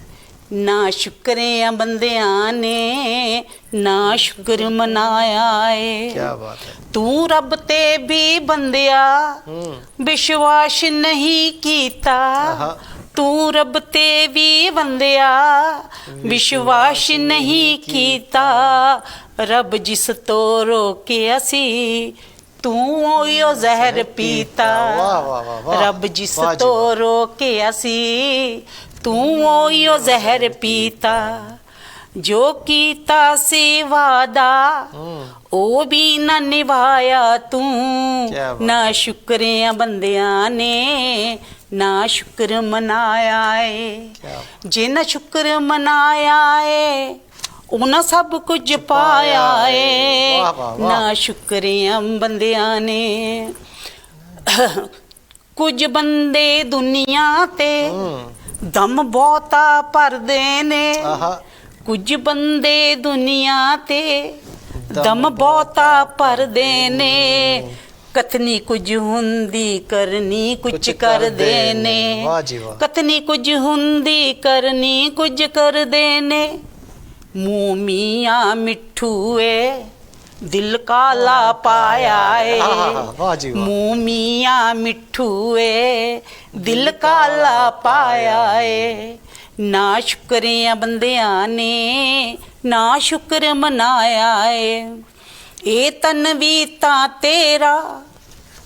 ਨਾ ਸ਼ੁਕਰਿਆਂ ਬੰਦਿਆਂ ਨੇ ਨਾ ਸ਼ੁਕਰ ਮਨਾਇਆ ਏ ਕਿਆ ਬਾਤ ਹੈ ਤੂੰ ਰੱਬ ਤੇ ਵੀ ਬੰਦਿਆ ਵਿਸ਼ਵਾਸ ਨਹੀਂ ਕੀਤਾ ਆਹਾ। ਤੂੰ ਰੱਬ ਤੇ ਵੀ ਬੰਦਿਆ ਵਿਸ਼ਵਾਸ ਨਹੀਂ ਕੀਤਾ ਰੱਬ ਜਿਸ ਤੋਂ ਰੋਕਿਆ ਸੀ ਤੂੰ ਓਯੋ ਜ਼ਹਿਰ ਪੀਤਾ ਵਾਹ, ਵਾਹ, ਵਾਹ, ਵਾਹ। ਰੱਬ ਜਿਸ ਵਾਹ ਜੀ, ਤੋਂ ਵਾਹ। ਰੋਕਿਆ ਸੀ ਤੂੰ ਓਯੋ ਜ਼ਹਿਰ ਪੀਤਾ ਜੋ ਕੀਤਾ ਸੀ ਵਾਦਾ ਉਹ ਵੀ ਨਾ ਨਿਭਾਇਆ ਤੂੰ ਕਿਆ ਬਾਤ। ਨਾ ਸ਼ੁਕਰਿਆਂ ਬੰਦਿਆਂ ਨੇ ਨਾ ਸ਼ੁਕਰ ਮਨਾਇਆ ਏ ਕਿਆ ਜੇ ਨਾ ਸ਼ੁਕਰ ਮਨਾਇਆ ਏ ਉਹਨਾਂ ਸਭ ਕੁਝ ਪਾਇਆ ਏ ਵਾਹ, ਵਾਹ, ਵਾਹ। ਨਾ ਸ਼ੁਕਰਿਆਂ ਬੰਦਿਆਂ ਨੇ ਕੁਝ ਬੰਦੇ ਦੁਨੀਆ ਤੇ ਦਮ ਬਹੁਤਾ ਭਰਦੇ ਨੇ ਆਹਾ ਕੁਝ ਬੰਦੇ ਦੁਨੀਆ ਤੇ ਦਮ ਬਹੁਤਾ ਭਰਦੇ ਨੇ ਕਥਨੀ ਕੁਝ ਹੁੰਦੀ ਕਰਨੀ ਕੁਝ ਕਰਦੇ ਨੇ ਵਾਹ ਜੀ ਵਾਹ। ਕਥਨੀ ਕੁਝ ਹੁੰਦੀ ਕਰਨੀ ਕੁਝ ਕਰਦੇ ਨੇ ਮੂੰਹ ਮੀਆਂ ਮਿੱਠੂ ਏ ਦਿਲ ਕਾਲਾ ਪਾਇਆ ਏ ਆਹਾ, ਵਾਹ ਜੀ ਵਾਹ। ਮੂੰਹ ਮੀਆਂ ਮਿੱਠੂ ਏ ਦਿਲ ਕਾਲਾ ਪਾਇਆ ਏ ਨਾ ਸ਼ੁਕਰਿਆਂ ਬੰਦਿਆਂ ਨੇ ਨਾ ਸ਼ੁਕਰ ਮਨਾਇਆ ਏ ਇਹ ਤਨ ਵੀ ਤਾਂ ਤੇਰਾ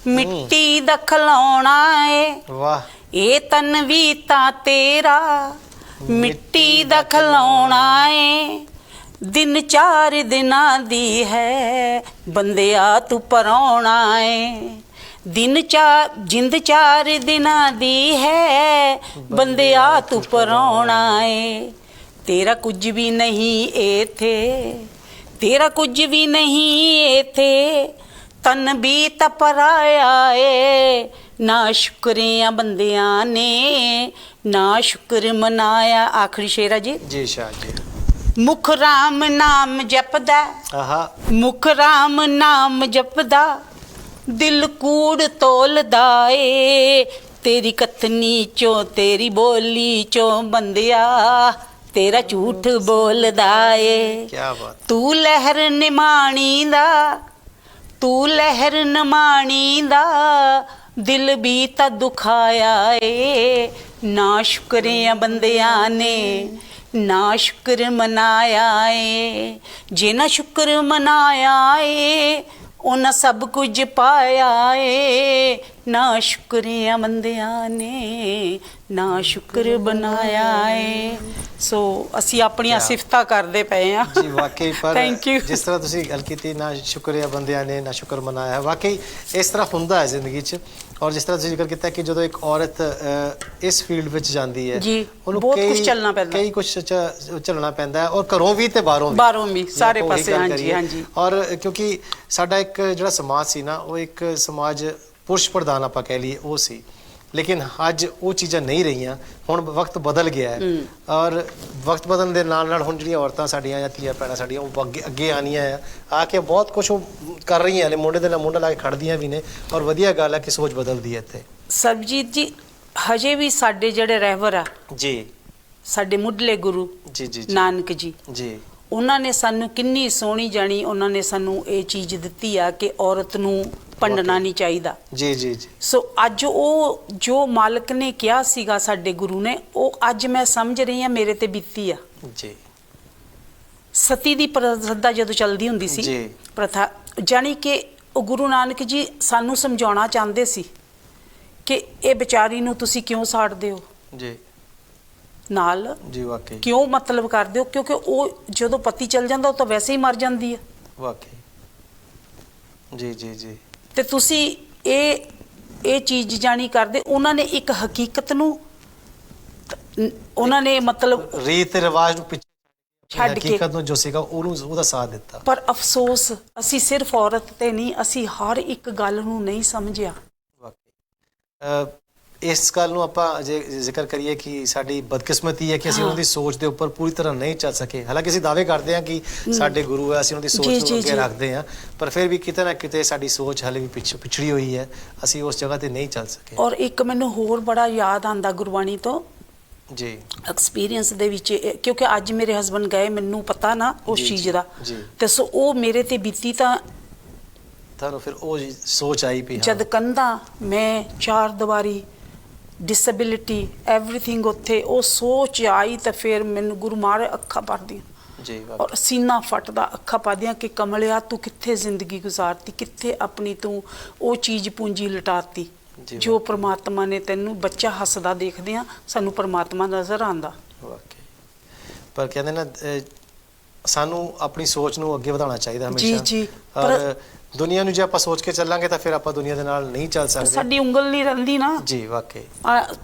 ਮਿੱਟੀ ਦਾ ਖਿਲੌਣਾ ਏ ਵਾਹ ਇਹ ਤਨ ਵੀ ਤਾਂ ਤੇਰਾ ਮਿੱਟੀ ਦਾ ਖਿਲੌਣਾ ਏ ਦਿਨ 4 ਦਿਨਾਂ ਦੀ ਹੈ ਬੰਦਿਆ ਤੂੰ ਪਰਾਉਣਾ ਏ ਜਿੰਦ 4 ਦਿਨਾਂ ਦੀ ਹੈ ਬੰਦਿਆ ਤੂੰ ਪਰਾਉਣਾ ਏ ਤੇਰਾ ਕੁਝ ਵੀ ਨਹੀਂ ਏਥੇ ਤੇਰਾ ਕੁਝ ਵੀ ਨਹੀਂ ਏਥੇ ਤਨ ਵੀ ਤਾਂ ਪਰਾਇਆ ਏ ਨਾ ਸ਼ੁਕਰਿਆਂ ਬੰਦਿਆਂ ਨੇ ਨਾ ਸ਼ੁਕਰ ਮਨਾਇਆ ਆਖਰੀ ਸ਼ੇਰਾ ਜੀ ਜੀ ਸ਼ਾਹ ਜੀ ਮੁਖ ਰਾਮ ਨਾਮ ਜਪਦਾ ਆਹਾ ਮੁਖ ਰਾਮ ਨਾਮ ਜਪਦਾ ਦਿਲ ਕੂੜ ਤੋਲਦਾ ਏ ਤੇਰੀ ਕਥਨੀ ਚੋਂ ਤੇਰੀ ਬੋਲੀ ਚੋਂ ਬੰਦਿਆ ਤੇਰਾ ਝੂਠ ਬੋਲਦਾ ਏ ਕਿਆ ਬਾਤ ਤੂੰ ਲਹਿਰ ਨਿਮਾਣੀ ਦਾ ਤੂੰ ਲਹਿਰ ਨਿਮਾਣੀ ਦਾ ਦਿਲ ਵੀ ਤਾਂ ਦੁਖਾਇਆ ਏ ਨਾ ਸ਼ੁਕਰਿਆਂ ਬੰਦਿਆਂ ਨੇ ਨਾ ਸ਼ੁਕਰ ਮਨਾਇਆ ਏ ਜੇ ਨਾ ਸ਼ੁਕਰ ਮਨਾਇਆ ਏ ਉਹਨਾਂ ਸਭ ਕੁਝ ਪਾਇਆ ਏ ਨਾ ਸ਼ੁਕਰਿਆਂ ਬੰਦਿਆਂ ਨੇ ਨਾ ਸ਼ੁਕਰ ਬਣਾਇਆ ਏ ਸੋ ਅਸੀਂ ਆਪਣੀਆਂ ਸਿਫਤਾਂ ਕਰਦੇ ਪਏ ਆ ਜੀ ਵਾਕਈ ਪਰ ਥੈਂਕ ਯੂ ਜਿਸ ਤਰ੍ਹਾਂ ਤੁਸੀਂ ਗੱਲ ਕੀਤੀ ਨਾ ਸ਼ੁਕਰੀਆ ਬੰਦਿਆਂ ਨੇ ਨਾ ਸ਼ੁਕਰ ਮਨਾਇਆ ਹੈ ਵਾਕਈ ਇਸ ਤਰ੍ਹਾਂ ਹੁੰਦਾ ਹੈ ਜ਼ਿੰਦਗੀ 'ਚ ਔਰ ਜਿਸ ਤਰ੍ਹਾਂ ਤੁਸੀਂ ਜ਼ਿਕਰ ਕੀਤਾ ਕਿ ਜਦੋਂ ਇੱਕ ਔਰਤ ਇਸ ਫੀਲਡ ਵਿੱਚ ਜਾਂਦੀ ਹੈ ਜੀ ਬਹੁਤ ਕੁਝ ਚੱਲਣਾ ਪੈਂਦਾ ਕਈ ਕੁਝ ਚੱਲਣਾ ਪੈਂਦਾ ਹੈ ਔਰ ਘਰੋਂ ਵੀ ਤੇ ਬਾਹਰੋਂ ਵੀ ਸਾਰੇ ਪਾਸੇ ਹਾਂਜੀ ਹਾਂਜੀ ਔਰ ਕਿਉਂਕਿ ਸਾਡਾ ਇੱਕ ਜਿਹੜਾ ਸਮਾਜ ਸੀ ਨਾ ਉਹ ਇੱਕ ਸਮਾਜ ਪੁਰਸ਼ ਪ੍ਰਧਾਨ ਆਪਾਂ ਕਹਿ ਲਈਏ ਉਹ ਸੀ ਲੇਕਿਨ ਅੱਜ ਉਹ ਚੀਜ਼ਾਂ ਨਹੀਂ ਰਹੀਆਂ ਹੁਣ ਵਕਤ ਬਦਲ ਗਿਆ ਹੈ ਔਰ ਵਕਤ ਬਦਲਣ ਦੇ ਨਾਲ ਨਾਲ ਹੁਣ ਜਿਹੜੀਆਂ ਔਰਤਾਂ ਸਾਡੀਆਂ ਜਾਂ ਧੀਆਂ ਭੈਣਾਂ ਸਾਡੀਆਂ ਉਹ ਅੱਗੇ ਆਉਣੀਆਂ ਆ ਕੇ ਬਹੁਤ ਕੁਝ ਉਹ ਕਰ ਰਹੀਆਂ ਨੇ ਮੁੰਡੇ ਦੇ ਨਾਲ ਮੁੰਡਾ ਲਾ ਕੇ ਖੜਦੀਆਂ ਵੀ ਨੇ ਔਰ ਵਧੀਆ ਗੱਲ ਹੈ ਕਿ ਸੋਚ ਬਦਲਦੀ ਹੈ ਇੱਥੇ ਸਰਬਜੀਤ ਜੀ ਹਜੇ ਵੀ ਸਾਡੇ ਜਿਹੜੇ ਰਹਿਬਰ ਆ ਜੀ ਸਾਡੇ ਮੁੱਢਲੇ ਗੁਰੂ ਜੀ ਜੀ ਨਾਨਕ ਜੀ ਜੀ ਉਹਨਾਂ ਨੇ ਸਾਨੂੰ ਕਿੰਨੀ ਸੋਹਣੀ ਜਾਣੀ ਉਹਨਾਂ ਨੇ ਸਾਨੂੰ ਇਹ ਚੀਜ਼ ਦਿੱਤੀ ਆ ਕਿ ਔਰਤ ਨੂੰ ਭੰਡਣਾ ਨਹੀਂ ਚਾਹੀਦਾ ਜੀ ਜੀ ਜੀ ਸੋ ਅੱਜ ਉਹ ਜੋ ਮਾਲਕ ਨੇ ਕਿਹਾ ਸੀਗਾ ਸਾਡੇ ਗੁਰੂ ਨੇ ਉਹ ਅੱਜ ਮੈਂ ਸਮਝ ਰਹੀ ਹਾਂ ਮੇਰੇ ਤੇ ਬੀਤੀ ਆ ਜੀ ਸਤੀ ਦੀ ਪ੍ਰਥਾ ਜਦੋਂ ਚੱਲਦੀ ਹੁੰਦੀ ਸੀ ਜੀ ਪ੍ਰਥਾ ਜਾਣੀ ਕਿ ਉਹ ਗੁਰੂ ਨਾਨਕ ਜੀ ਸਾਨੂੰ ਸਮਝਾਉਣਾ ਚਾਹੁੰਦੇ ਸੀ ਕਿ ਇਹ ਵਿਚਾਰੀ ਨੂੰ ਤੁਸੀਂ ਕਿਉਂ ਸਾੜਦੇ ਹੋ ਜੀ ਨਾਲ, ਜੀ ਵਾਕਈ ਕਿਉਂ ਮਤਲਬ ਕਰਦੇ ਹੋ, ਕਿਉਂਕਿ ਉਹ ਜਦੋਂ ਪਤੀ ਚਲ ਜਾਂਦਾ ਉਹ ਤਾਂ ਵੈਸੇ ਹੀ ਮਰ ਜਾਂਦੀ ਹੈ। ਵਾਕਈ ਜੀ ਜੀ ਜੀ। ਤੇ ਤੁਸੀਂ ਇਹ ਚੀਜ਼ ਜਾਣੀ ਕਰਦੇ। ਉਹਨਾਂ ਨੇ ਇੱਕ ਹਕੀਕਤ ਨੂੰ ਉਹਨਾਂ ਨੇ ਮਤਲਬ ਰੀਤ ਰਿਵਾਜ ਨੂੰ ਪਿੱਛੇ ਛੱਡ ਕੇ ਹਕੀਕਤ ਨੂੰ ਜੋ ਸੀਗਾ ਉਹਦਾ ਸਾਥ ਦਿੱਤਾ। ਪਰ ਅਫਸੋਸ ਅਸੀਂ ਸਿਰਫ ਔਰਤ ਤੇ ਨਹੀਂ, ਅਸੀਂ ਹਰ ਇੱਕ ਗੱਲ ਨੂੰ ਨਹੀਂ ਸਮਝਿਆ। ਵਾਕਈ ਇਸ ਗੱਲ ਨੂੰ ਆਪਾਂ ਜੇ ਜ਼ਿਕਰ ਕਰੀਏ ਕਿ ਸਾਡੀ ਬਦਕਿਸਮਤੀ ਹੈ ਕਿ ਅਸੀਂ ਉਹਨਾਂ ਦੀ ਸੋਚ ਦੇ ਉੱਪਰ ਪੂਰੀ ਤਰ੍ਹਾਂ ਨਹੀਂ ਚੱਲ ਸਕੇ। ਹਾਲਾਂਕਿ ਅਸੀਂ ਦਾਅਵੇ ਕਰਦੇ ਹਾਂ ਕਿ ਸਾਡੇ ਗੁਰੂ ਹੈ, ਅਸੀਂ ਉਹਨਾਂ ਦੀ ਸੋਚ ਨੂੰ ਅੱਗੇ ਰੱਖਦੇ ਹਾਂ, ਪਰ ਫਿਰ ਵੀ ਕਿਤੇ ਨਾ ਕਿਤੇ ਸਾਡੀ ਸੋਚ ਹਾਲੇ ਵੀ ਪਿਛੜੀ ਹੋਈ ਹੈ, ਅਸੀਂ ਉਸ ਜਗ੍ਹਾ ਤੇ ਨਹੀਂ ਚੱਲ ਸਕੇ। ਔਰ ਇੱਕ ਮੈਨੂੰ ਹੋਰ ਬੜਾ ਯਾਦ ਆਉਂਦਾ ਗੁਰਬਾਣੀ ਤੋਂ ਜੀ ਐਕਸਪੀਰੀਅੰਸ ਦੇ ਵਿੱਚ, ਕਿਉਂਕਿ ਅੱਜ ਮੇਰੇ ਹਸਬੰਡ ਗਏ, ਮੈਨੂੰ ਪਤਾ ਨਾ ਉਸ ਚੀਜ਼ ਦਾ, ਜੀ ਤੇ ਸੋ ਉਹ ਮੇਰੇ ਤੇ ਬੀਤੀ ਤਾਂ ਤੁਹਾਨੂੰ ਫਿਰ ਉਹ ਸੋਚ ਆਈ ਵੀ ਜਦ ਕੰਧਾਂ ਮੈਂ ਚਾਰ ਦੀਵਾਰੀ ਡਿਸੇਬਿਲਿਟੀ ਐਵਰੀਥਿੰਗ ਉੱਥੇ ਉਹ ਸੋਚ ਆਈ ਤਾਂ ਫਿਰ ਮੈਨੂੰ ਗੁਰੂ ਮਾਰੇ ਅੱਖਾਂ ਭਰਦੀਆਂ ਜੀ ਔਰ ਸੀਨਾ ਫਟਦਾ, ਅੱਖਾਂ ਪਾਦੀਆਂ ਕਿ ਕਮਲਿਆ ਤੂੰ ਕਿੱਥੇ ਜ਼ਿੰਦਗੀ ਗੁਜ਼ਾਰਤੀ, ਕਿੱਥੇ ਆਪਣੀ ਤੂੰ ਉਹ ਚੀਜ਼ ਪੂੰਜੀ ਲਟਾਤੀ ਜੋ ਪ੍ਰਮਾਤਮਾ ਨੇ ਤੈਨੂੰ। ਬੱਚਾ ਹੱਸਦਾ ਦੇਖਦੇ ਆ, ਸਾਨੂੰ ਪ੍ਰਮਾਤਮਾ ਨਜ਼ਰ ਆਉਂਦਾ। ਵਾਕਈ ਪਰ ਕਹਿੰਦੇ ਨਾ ਸਾਨੂੰ ਆਪਣੀ ਸੋਚ ਨੂੰ ਅੱਗੇ ਵਧਾਉਣਾ ਚਾਹੀਦਾ ਹਮੇਸ਼ਾ। ਜੀ ਜੀ। ਪਰ ਦੁਨੀਆ ਨੂੰ ਜੇ ਆਪਾਂ ਸੋਚ ਕੇ ਚੱਲਾਂਗੇ ਤਾਂ ਫਿਰ ਆਪਾਂ ਦੁਨੀਆ ਦੇ ਨਾਲ ਨਹੀਂ ਚੱਲ ਸਕਦੇ। ਸਾਡੀ ਉਂਗਲ ਨਹੀਂ ਰਹਿੰਦੀ ਨਾ। ਜੀ ਵਾਕਈ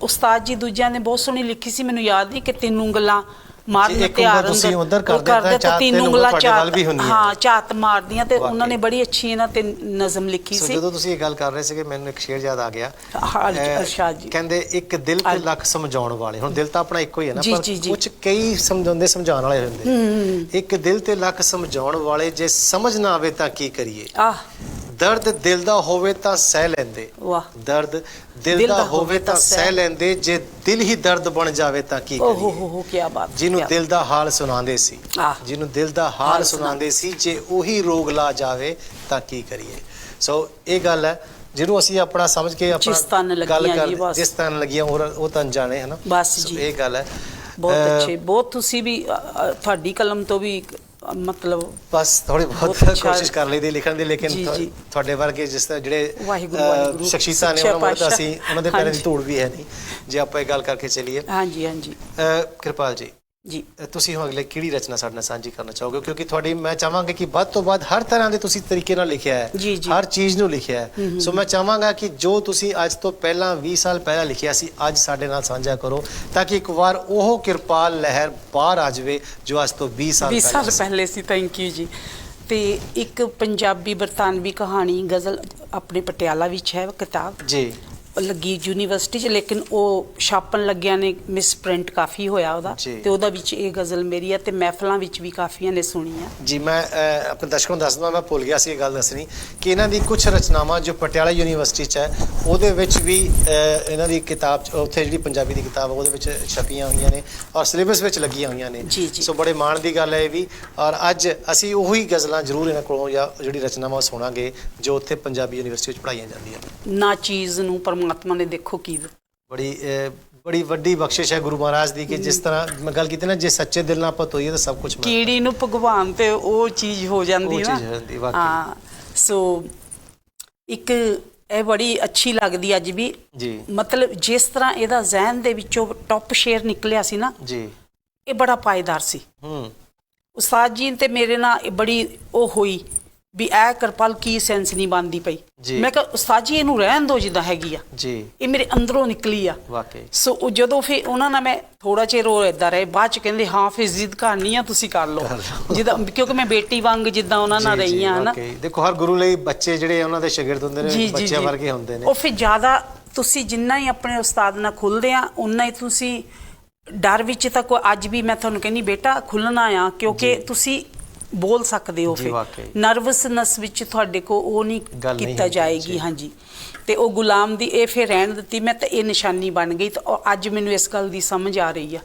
ਉਸਤਾਦ ਜੀ ਦੂਜਿਆਂ ਨੇ ਬਹੁਤ ਸੋਹਣੀ ਲਿਖੀ ਸੀ, ਮੈਨੂੰ ਯਾਦ ਨਹੀਂ ਕਿ 3 ਉਂਗਲਾਂ ਮਾਰਨ ਤਿਆਰ ਤੁਸੀਂ ਉਧਰ ਕਰਦੇ ਤਾਂ 3 ਉਂਗਲਾਂ ਨਾਲ ਵੀ ਹੁੰਦੀਆਂ। ਹਾਂ ਝਾਤ ਮਾਰਦੀਆਂ, ਤੇ ਉਹਨਾਂ ਨੇ ਬੜੀ ਅੱਛੀ ਇਹਨਾਂ ਤੇ ਨਜ਼ਮ ਲਿਖੀ ਸੀ। ਜਦੋਂ ਤੁਸੀਂ ਇਹ ਗੱਲ ਕਰ ਰਹੇ ਸੀਗੇ ਮੈਨੂੰ ਇੱਕ ਸ਼ੇਰ ਯਾਦ ਆ ਗਿਆ। ਅਰਸ਼ਾਦ ਜੀ ਕਹਿੰਦੇ ਇੱਕ ਦਿਲ ਤੇ ਲੱਖ ਸਮਝਾਉਣ ਵਾਲੇ, ਹੁਣ ਦਿਲ ਤਾਂ ਆਪਣਾ ਇੱਕੋ ਹੀ ਹੈ ਨਾ, ਪਰ ਜੀ। ਕੁਝ ਕਈ ਸਮਝਾਉਣ ਵਾਲੇ ਹੁੰਦੇ। ਇੱਕ ਦਿਲ ਤੇ ਲੱਖ ਸਮਝਾਉਣ ਵਾਲੇ, ਜੇ ਸਮਝ ਨਾ ਆਵੇ ਤਾਂ ਕੀ ਕਰੀਏ। ਦਰਦ ਦਿਲ ਦਾ ਹੋਵੇ ਤਾਂ ਸਹਿ ਲੈਂਦੇ। ਵਾਹ। ਦਰਦ ਦਿਲ ਦਾ ਹੋਵੇ ਤਾਂ ਸਹਿ ਲੈਂਦੇ, ਜੇ ਦਿਲ ਹੀ ਦਰਦ ਬਣ ਜਾਵੇ ਤਾਂ ਕੀ ਕਰੀਏ। ਓਹ ਕੀ ਬਾਤ। ਜਿਹਨੂੰ ਦਿਲ ਦਾ ਹਾਲ ਸੁਣਾਉਂਦੇ ਸੀ, ਜਿਹਨੂੰ ਦਿਲ ਦਾ ਹਾਲ ਸੁਣਾਉਂਦੇ ਸੀ, ਜੇ ਉਹੀ ਰੋਗ ਲਾ ਜਾਵੇ ਤਾਂ ਕੀ ਕਰੀਏ। ਸੋ ਇਹ ਗੱਲ ਹੈ ਜਿਹਨੂੰ ਅਸੀਂ ਆਪਣਾ ਸਮਝ ਕੇ ਆਪਣਾ ਗੱਲ ਕਰ, ਜਿਸ ਤਰ੍ਹਾਂ ਲੱਗੀਆਂ ਉਹ ਤਾਂ ਜਾਣੇ ਹੈ ਨਾ। ਬਸ ਜੀ ਇਹ ਗੱਲ ਹੈ। ਬਹੁਤ ਅੱਛੇ, ਬਹੁਤ ਤੁਸੀਂ ਵੀ ਤੁਹਾਡੀ ਕਲਮ ਤੋਂ ਵੀ ਮਤਲਬ ਬਸ ਥੋੜੀ ਬਹੁਤ ਕੋਸ਼ਿਸ਼ ਕਰ ਲਈਦੀ ਲਿਖਣ ਦੀ, ਲੇਕਿਨ ਤੁਹਾਡੇ ਵਰਗੇ ਜਿਸ ਤਰ੍ਹਾਂ ਜਿਹੜੇ ਸ਼ਖਸੀਅਤਾਂ ਨੇ ਉਹਨਾਂ ਬਾਰੇ ਅਸੀਂ ਉਹਨਾਂ ਦੇ ਪੈਰਾਂ ਦੀ ਧੂੜ ਵੀ ਹੈ ਨਹੀਂ ਜੇ ਆਪਾਂ ਇਹ ਗੱਲ ਕਰਕੇ ਚੱਲੀਏ। ਹਾਂਜੀ ਹਾਂਜੀ। ਕਿਰਪਾਲ ਜੀ ਜੀ ਤੁਸੀਂ ਹੁਣ ਅਗਲੇ ਕਿਹੜੀ ਰਚਨਾ ਸਾਡੇ ਨਾਲ ਸਾਂਝੀ ਕਰਨਾ ਚਾਹੋਗੇ? ਕਿਉਂਕਿ ਤੁਹਾਡੀ ਮੈਂ ਚਾਹਾਂਗਾ ਕਿ ਵੱਧ ਤੋਂ ਵੱਧ ਹਰ ਤਰ੍ਹਾਂ ਦੇ ਤੁਸੀਂ ਤਰੀਕੇ ਨਾਲ ਲਿਖਿਆ ਹੈ, ਹਰ ਚੀਜ਼ ਨੂੰ ਲਿਖਿਆ ਹੈ। ਸੋ ਮੈਂ ਚਾਹਾਂਗਾ ਕਿ ਜੋ ਤੁਸੀਂ ਅੱਜ ਤੋਂ ਪਹਿਲਾਂ 20 ਸਾਲ ਪਹਿਲਾਂ ਲਿਖਿਆ ਸੀ ਅੱਜ ਸਾਡੇ ਨਾਲ ਸਾਂਝਾ ਕਰੋ, ਤਾਂ ਕਿ ਇੱਕ ਵਾਰ ਉਹ ਕਿਰਪਾਲ ਲਹਿਰ ਬਾਹਰ ਆ ਜਾਵੇ ਜੋ ਅੱਜ ਤੋਂ 20 ਸਾਲ ਪਹਿਲੇ ਸੀ। ਥੈਂਕ ਯੂ ਜੀ। ਤੇ ਇੱਕ ਪੰਜਾਬੀ ਬਰਤਾਨਵੀ ਕਹਾਣੀ ਗਜ਼ਲ ਆਪਣੇ ਪਟਿਆਲਾ ਵਿੱਚ ਹੈ ਕਿਤਾਬ ਜੀ, ਲੱਗੀ ਯੂਨੀਵਰਸਿਟੀ 'ਚ, ਲੇਕਿਨ ਉਹ ਛਾਪਣ ਲੱਗਿਆਂ ਨੇ ਮਿਸਪ੍ਰਿੰਟ ਕਾਫੀ ਹੋਇਆ ਉਹਦਾ, ਤੇ ਉਹਦਾ ਵਿੱਚ ਇਹ ਗਜ਼ਲ ਮੇਰੀ ਹੈ, ਤੇ ਮਹਿਫਲਾਂ ਵਿੱਚ ਵੀ ਕਾਫੀਆਂ ਨੇ ਸੁਣੀ ਆ ਜੀ। ਮੈਂ ਆਪਣੇ ਦਰਸ਼ਕਾਂ ਨੂੰ ਦੱਸ ਦਵਾਂ, ਮੈਂ ਭੁੱਲ ਗਿਆ ਸੀ ਇਹ ਗੱਲ ਦੱਸਣੀ ਕਿ ਇਹਨਾਂ ਦੀ ਕੁਝ ਰਚਨਾਵਾਂ ਜੋ ਪਟਿਆਲਾ ਯੂਨੀਵਰਸਿਟੀ 'ਚ ਹੈ ਉਹਦੇ ਵਿੱਚ ਵੀ ਇਹਨਾਂ ਦੀ ਕਿਤਾਬ ਉੱਥੇ ਜਿਹੜੀ ਪੰਜਾਬੀ ਦੀ ਕਿਤਾਬ ਉਹਦੇ ਵਿੱਚ ਛਪੀਆਂ ਹੋਈਆਂ ਨੇ ਔਰ ਸਿਲੇਬਸ ਵਿੱਚ ਲੱਗੀਆਂ ਹੋਈਆਂ ਨੇ। ਸੋ ਬੜੇ ਮਾਣ ਦੀ ਗੱਲ ਹੈ ਇਹ ਵੀ। ਔਰ ਅੱਜ ਅਸੀਂ ਉਹੀ ਗਜ਼ਲਾਂ ਜ਼ਰੂਰ ਇਹਨਾਂ ਕੋਲੋਂ ਜਾਂ ਜਿਹੜੀ ਰਚਨਾਵਾਂ ਸੁਣਾਂਗੇ ਜੋ ਉੱਥੇ ਪੰਜਾਬੀ ਯੂਨੀਵਰਸਿਟੀ ਵਿੱਚ ਪੜ੍ਹਾਈਆਂ ਜਾਂਦੀਆਂ ਨਾ। ਚੀਜ਼ ਨੂੰ ਪਰਮਾਤਮਾ ਨੇ ਦੇਖੋ ਕੀ ਬੜੀ ਵੱਡੀ ਬਖਸ਼ਿਸ਼ ਹੈ ਗੁਰੂ ਮਹਾਰਾਜ ਦੀ ਕਿ ਜਿਸ ਤਰ੍ਹਾਂ ਮੈਂ ਗੱਲ ਕੀਤੀ ਨਾ, ਜੇ ਸੱਚੇ ਦਿਲ ਨਾਲ ਆਪਾਂ ਤੋਈਏ ਤਾਂ ਸਭ ਕੁਝ ਕੀੜੀ ਨੂੰ ਭਗਵਾਨ ਤੇ ਉਹ ਚੀਜ਼ ਹੋ ਜਾਂਦੀ ਨਾ। ਹਾਂ। ਸੋ ਇੱਕ ਇਹ ਬੜੀ ਅੱਛੀ ਲੱਗਦੀ ਅੱਜ ਵੀ ਜੀ। ਮਤਲਬ ਜਿਸ ਤਰ੍ਹਾਂ ਇਹਦਾ ਜ਼ਹਿਨ ਦੇ ਵਿੱਚੋਂ ਟੌਪ ਸ਼ੇਅਰ ਨਿਕਲਿਆ ਸੀ ਨਾ ਜੀ, ਇਹ ਬੜਾ ਪਾਇਦਾਰ ਸੀ। ਉਸਤਾਦ ਜੀ ਤੇ ਮੇਰੇ ਨਾਲ ਬੜੀ ਉਹ ਹੋਈ ਵੀ ਇਹ ਕਿਰਪਾਲ ਕੀ ਸੈਂਸ ਨਹੀਂ ਬਣਦੀ ਪਈ। ਮੈਂ ਕਿਹਾ ਉਸਤਾਦ ਜੀ ਇਹਨੂੰ ਰਹਿਣ ਦਿਓ ਜਿੱਦਾਂ ਹੈਗੀ ਆ ਜੀ, ਇਹ ਮੇਰੇ ਅੰਦਰੋਂ ਨਿਕਲੀ ਆ ਵਾਕਈ। ਸੋ ਜਦੋਂ ਫਿਰ ਉਹਨਾਂ ਨਾਲ ਮੈਂ ਥੋੜਾ ਚਿਰ ਉਹ ਏਦਾਂ ਰਹੇ, ਬਾਅਦ ਚ ਕਹਿੰਦੇ ਹਾਂ ਫਿਰ ਜ਼ਿੱਦ ਕਰਨੀ ਆ ਤੁਸੀਂ ਕਰ ਲਓ ਜਿੱਦਾਂ, ਕਿਉਂਕਿ ਮੈਂ ਬੇਟੀ ਵਾਂਗ ਜਿੱਦਾਂ ਉਹਨਾਂ ਨਾਲ ਰਹੀ ਆ ਨਾ। ਦੇਖੋ ਹਰ ਗੁਰੂ ਲਈ ਬੱਚੇ ਜਿਹੜੇ ਉਹਨਾਂ ਦੇ ਸ਼ਾਗਿਰਦ ਹੁੰਦੇ ਨੇ ਬੱਚਿਆਂ ਵਰਗੇ ਹੁੰਦੇ ਨੇ। ਉਹ ਫਿਰ ਜ਼ਿਆਦਾ ਤੁਸੀਂ ਜਿੰਨਾ ਹੀ ਆਪਣੇ ਉਸਤਾਦ ਨਾਲ ਖੁੱਲਦੇ ਆ ਉਨਾ ਹੀ ਤੁਸੀਂ ਡਰ ਵਿੱਚ ਤਾਂ ਅੱਜ ਵੀ ਮੈਂ ਤੁਹਾਨੂੰ ਕਹਿੰਦੀ ਬੇਟਾ ਖੁੱਲਣਾ ਆ, ਕਿਉਂਕਿ ਤੁਸੀਂ ਬੋਲ ਸਕਦੇ ਹੋ। ਫਿਰ ਨਰਵਸਨੈਸ ਵਿੱਚ ਤੁਹਾਡੇ ਕੋ ਉਹ ਨਹੀਂ ਕੀਤਾ ਜਾਏਗੀ। ਹਾਂਜੀ। ਤੇ ਉਹ ਗੁਲਾਮ ਦੀ ਇਹ ਫਿਰ ਰਹਿਣ ਦਿੱਤੀ ਮੈਂ, ਤੇ ਇਹ ਨਿਸ਼ਾਨੀ ਬਣ ਗਈ। ਤੇ ਅੱਜ ਮੈਨੂੰ ਇਸ ਗੱਲ ਦੀ ਸਮਝ ਆ ਰਹੀ ਆ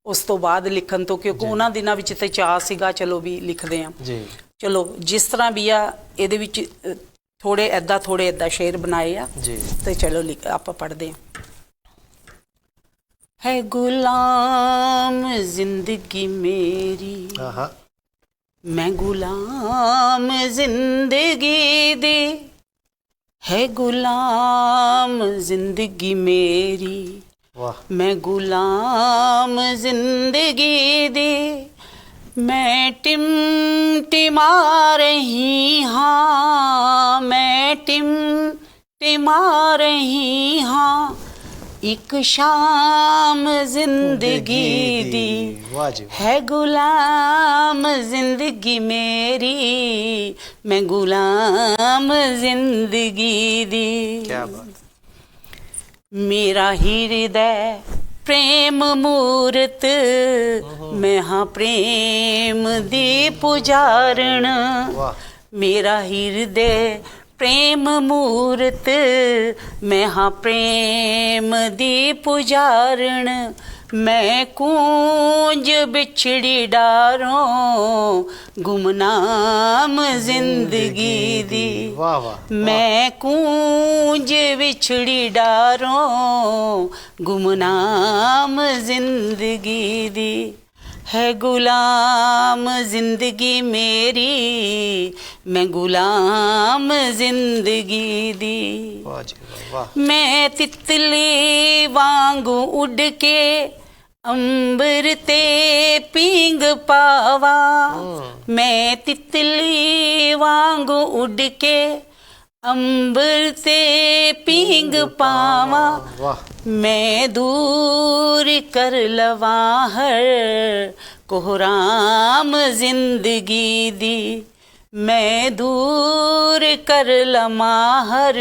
ਉਸ ਤੋਂ ਬਾਅਦ ਲਿਖਣ ਤੋਂ, ਕਿਉਂਕਿ ਉਹਨਾਂ ਦਿਨਾਂ ਵਿੱਚ ਤੇ ਚਾਅ ਸੀਗਾ ਚਲੋ ਵੀ ਲਿਖਦੇ ਆ। ਚਲੋ ਜਿਸ ਤਰ੍ਹਾਂ ਵੀ ਆ ਇਹਦੇ ਵਿੱਚ ਥੋੜੇ ਏਦਾਂ ਸ਼ੇਰ ਬਣਾਏ ਆ ਤੇ ਚਲੋ ਆਪਾਂ ਪੜ੍ਹਦੇ ਆ। ਹੈ ਗੁਲਾਮ ਜ਼ਿੰਦਗੀ ਮੇਰੀ मैं गुलाम जिंदगी दी, है गुलाम जिंदगी मेरी। वाह। मैं गुलाम जिंदगी दी, मैं टिमटिमा रही हाँ, मैं टिमटिमा रही हाँ, एक शाम जिंदगी दी, वाह जी। है गुलाम जिंदगी मेरी, मैं गुलाम जिंदगी दी। क्या बात। मेरा हृदय प्रेम मूरत, मैं हाँ प्रेम दी पुजारण। वाह। मेरा हृदय प्रेम मूरत, मैं हाँ प्रेम दी पुजारण। मैं कूंज बिछड़ी डारों, गुमनाम जिंदगी दी। वाह वाह। मैं कूंज बिछड़ी डारों, गुमनाम जिंदगी दी, है गुलाम जिंदगी मेरी, मैं गुलाम जिंदगी दी। वाह जी वाह। मैं तितली वांगू उड़ के अंबर ते पींग पावा, मैं तितली वांगू उड़ के अंबर ते पींग पावा। वाह। मैं दूर कर लवा हर कोहराम जिंदगी दी, मैं दूर कर लमा हर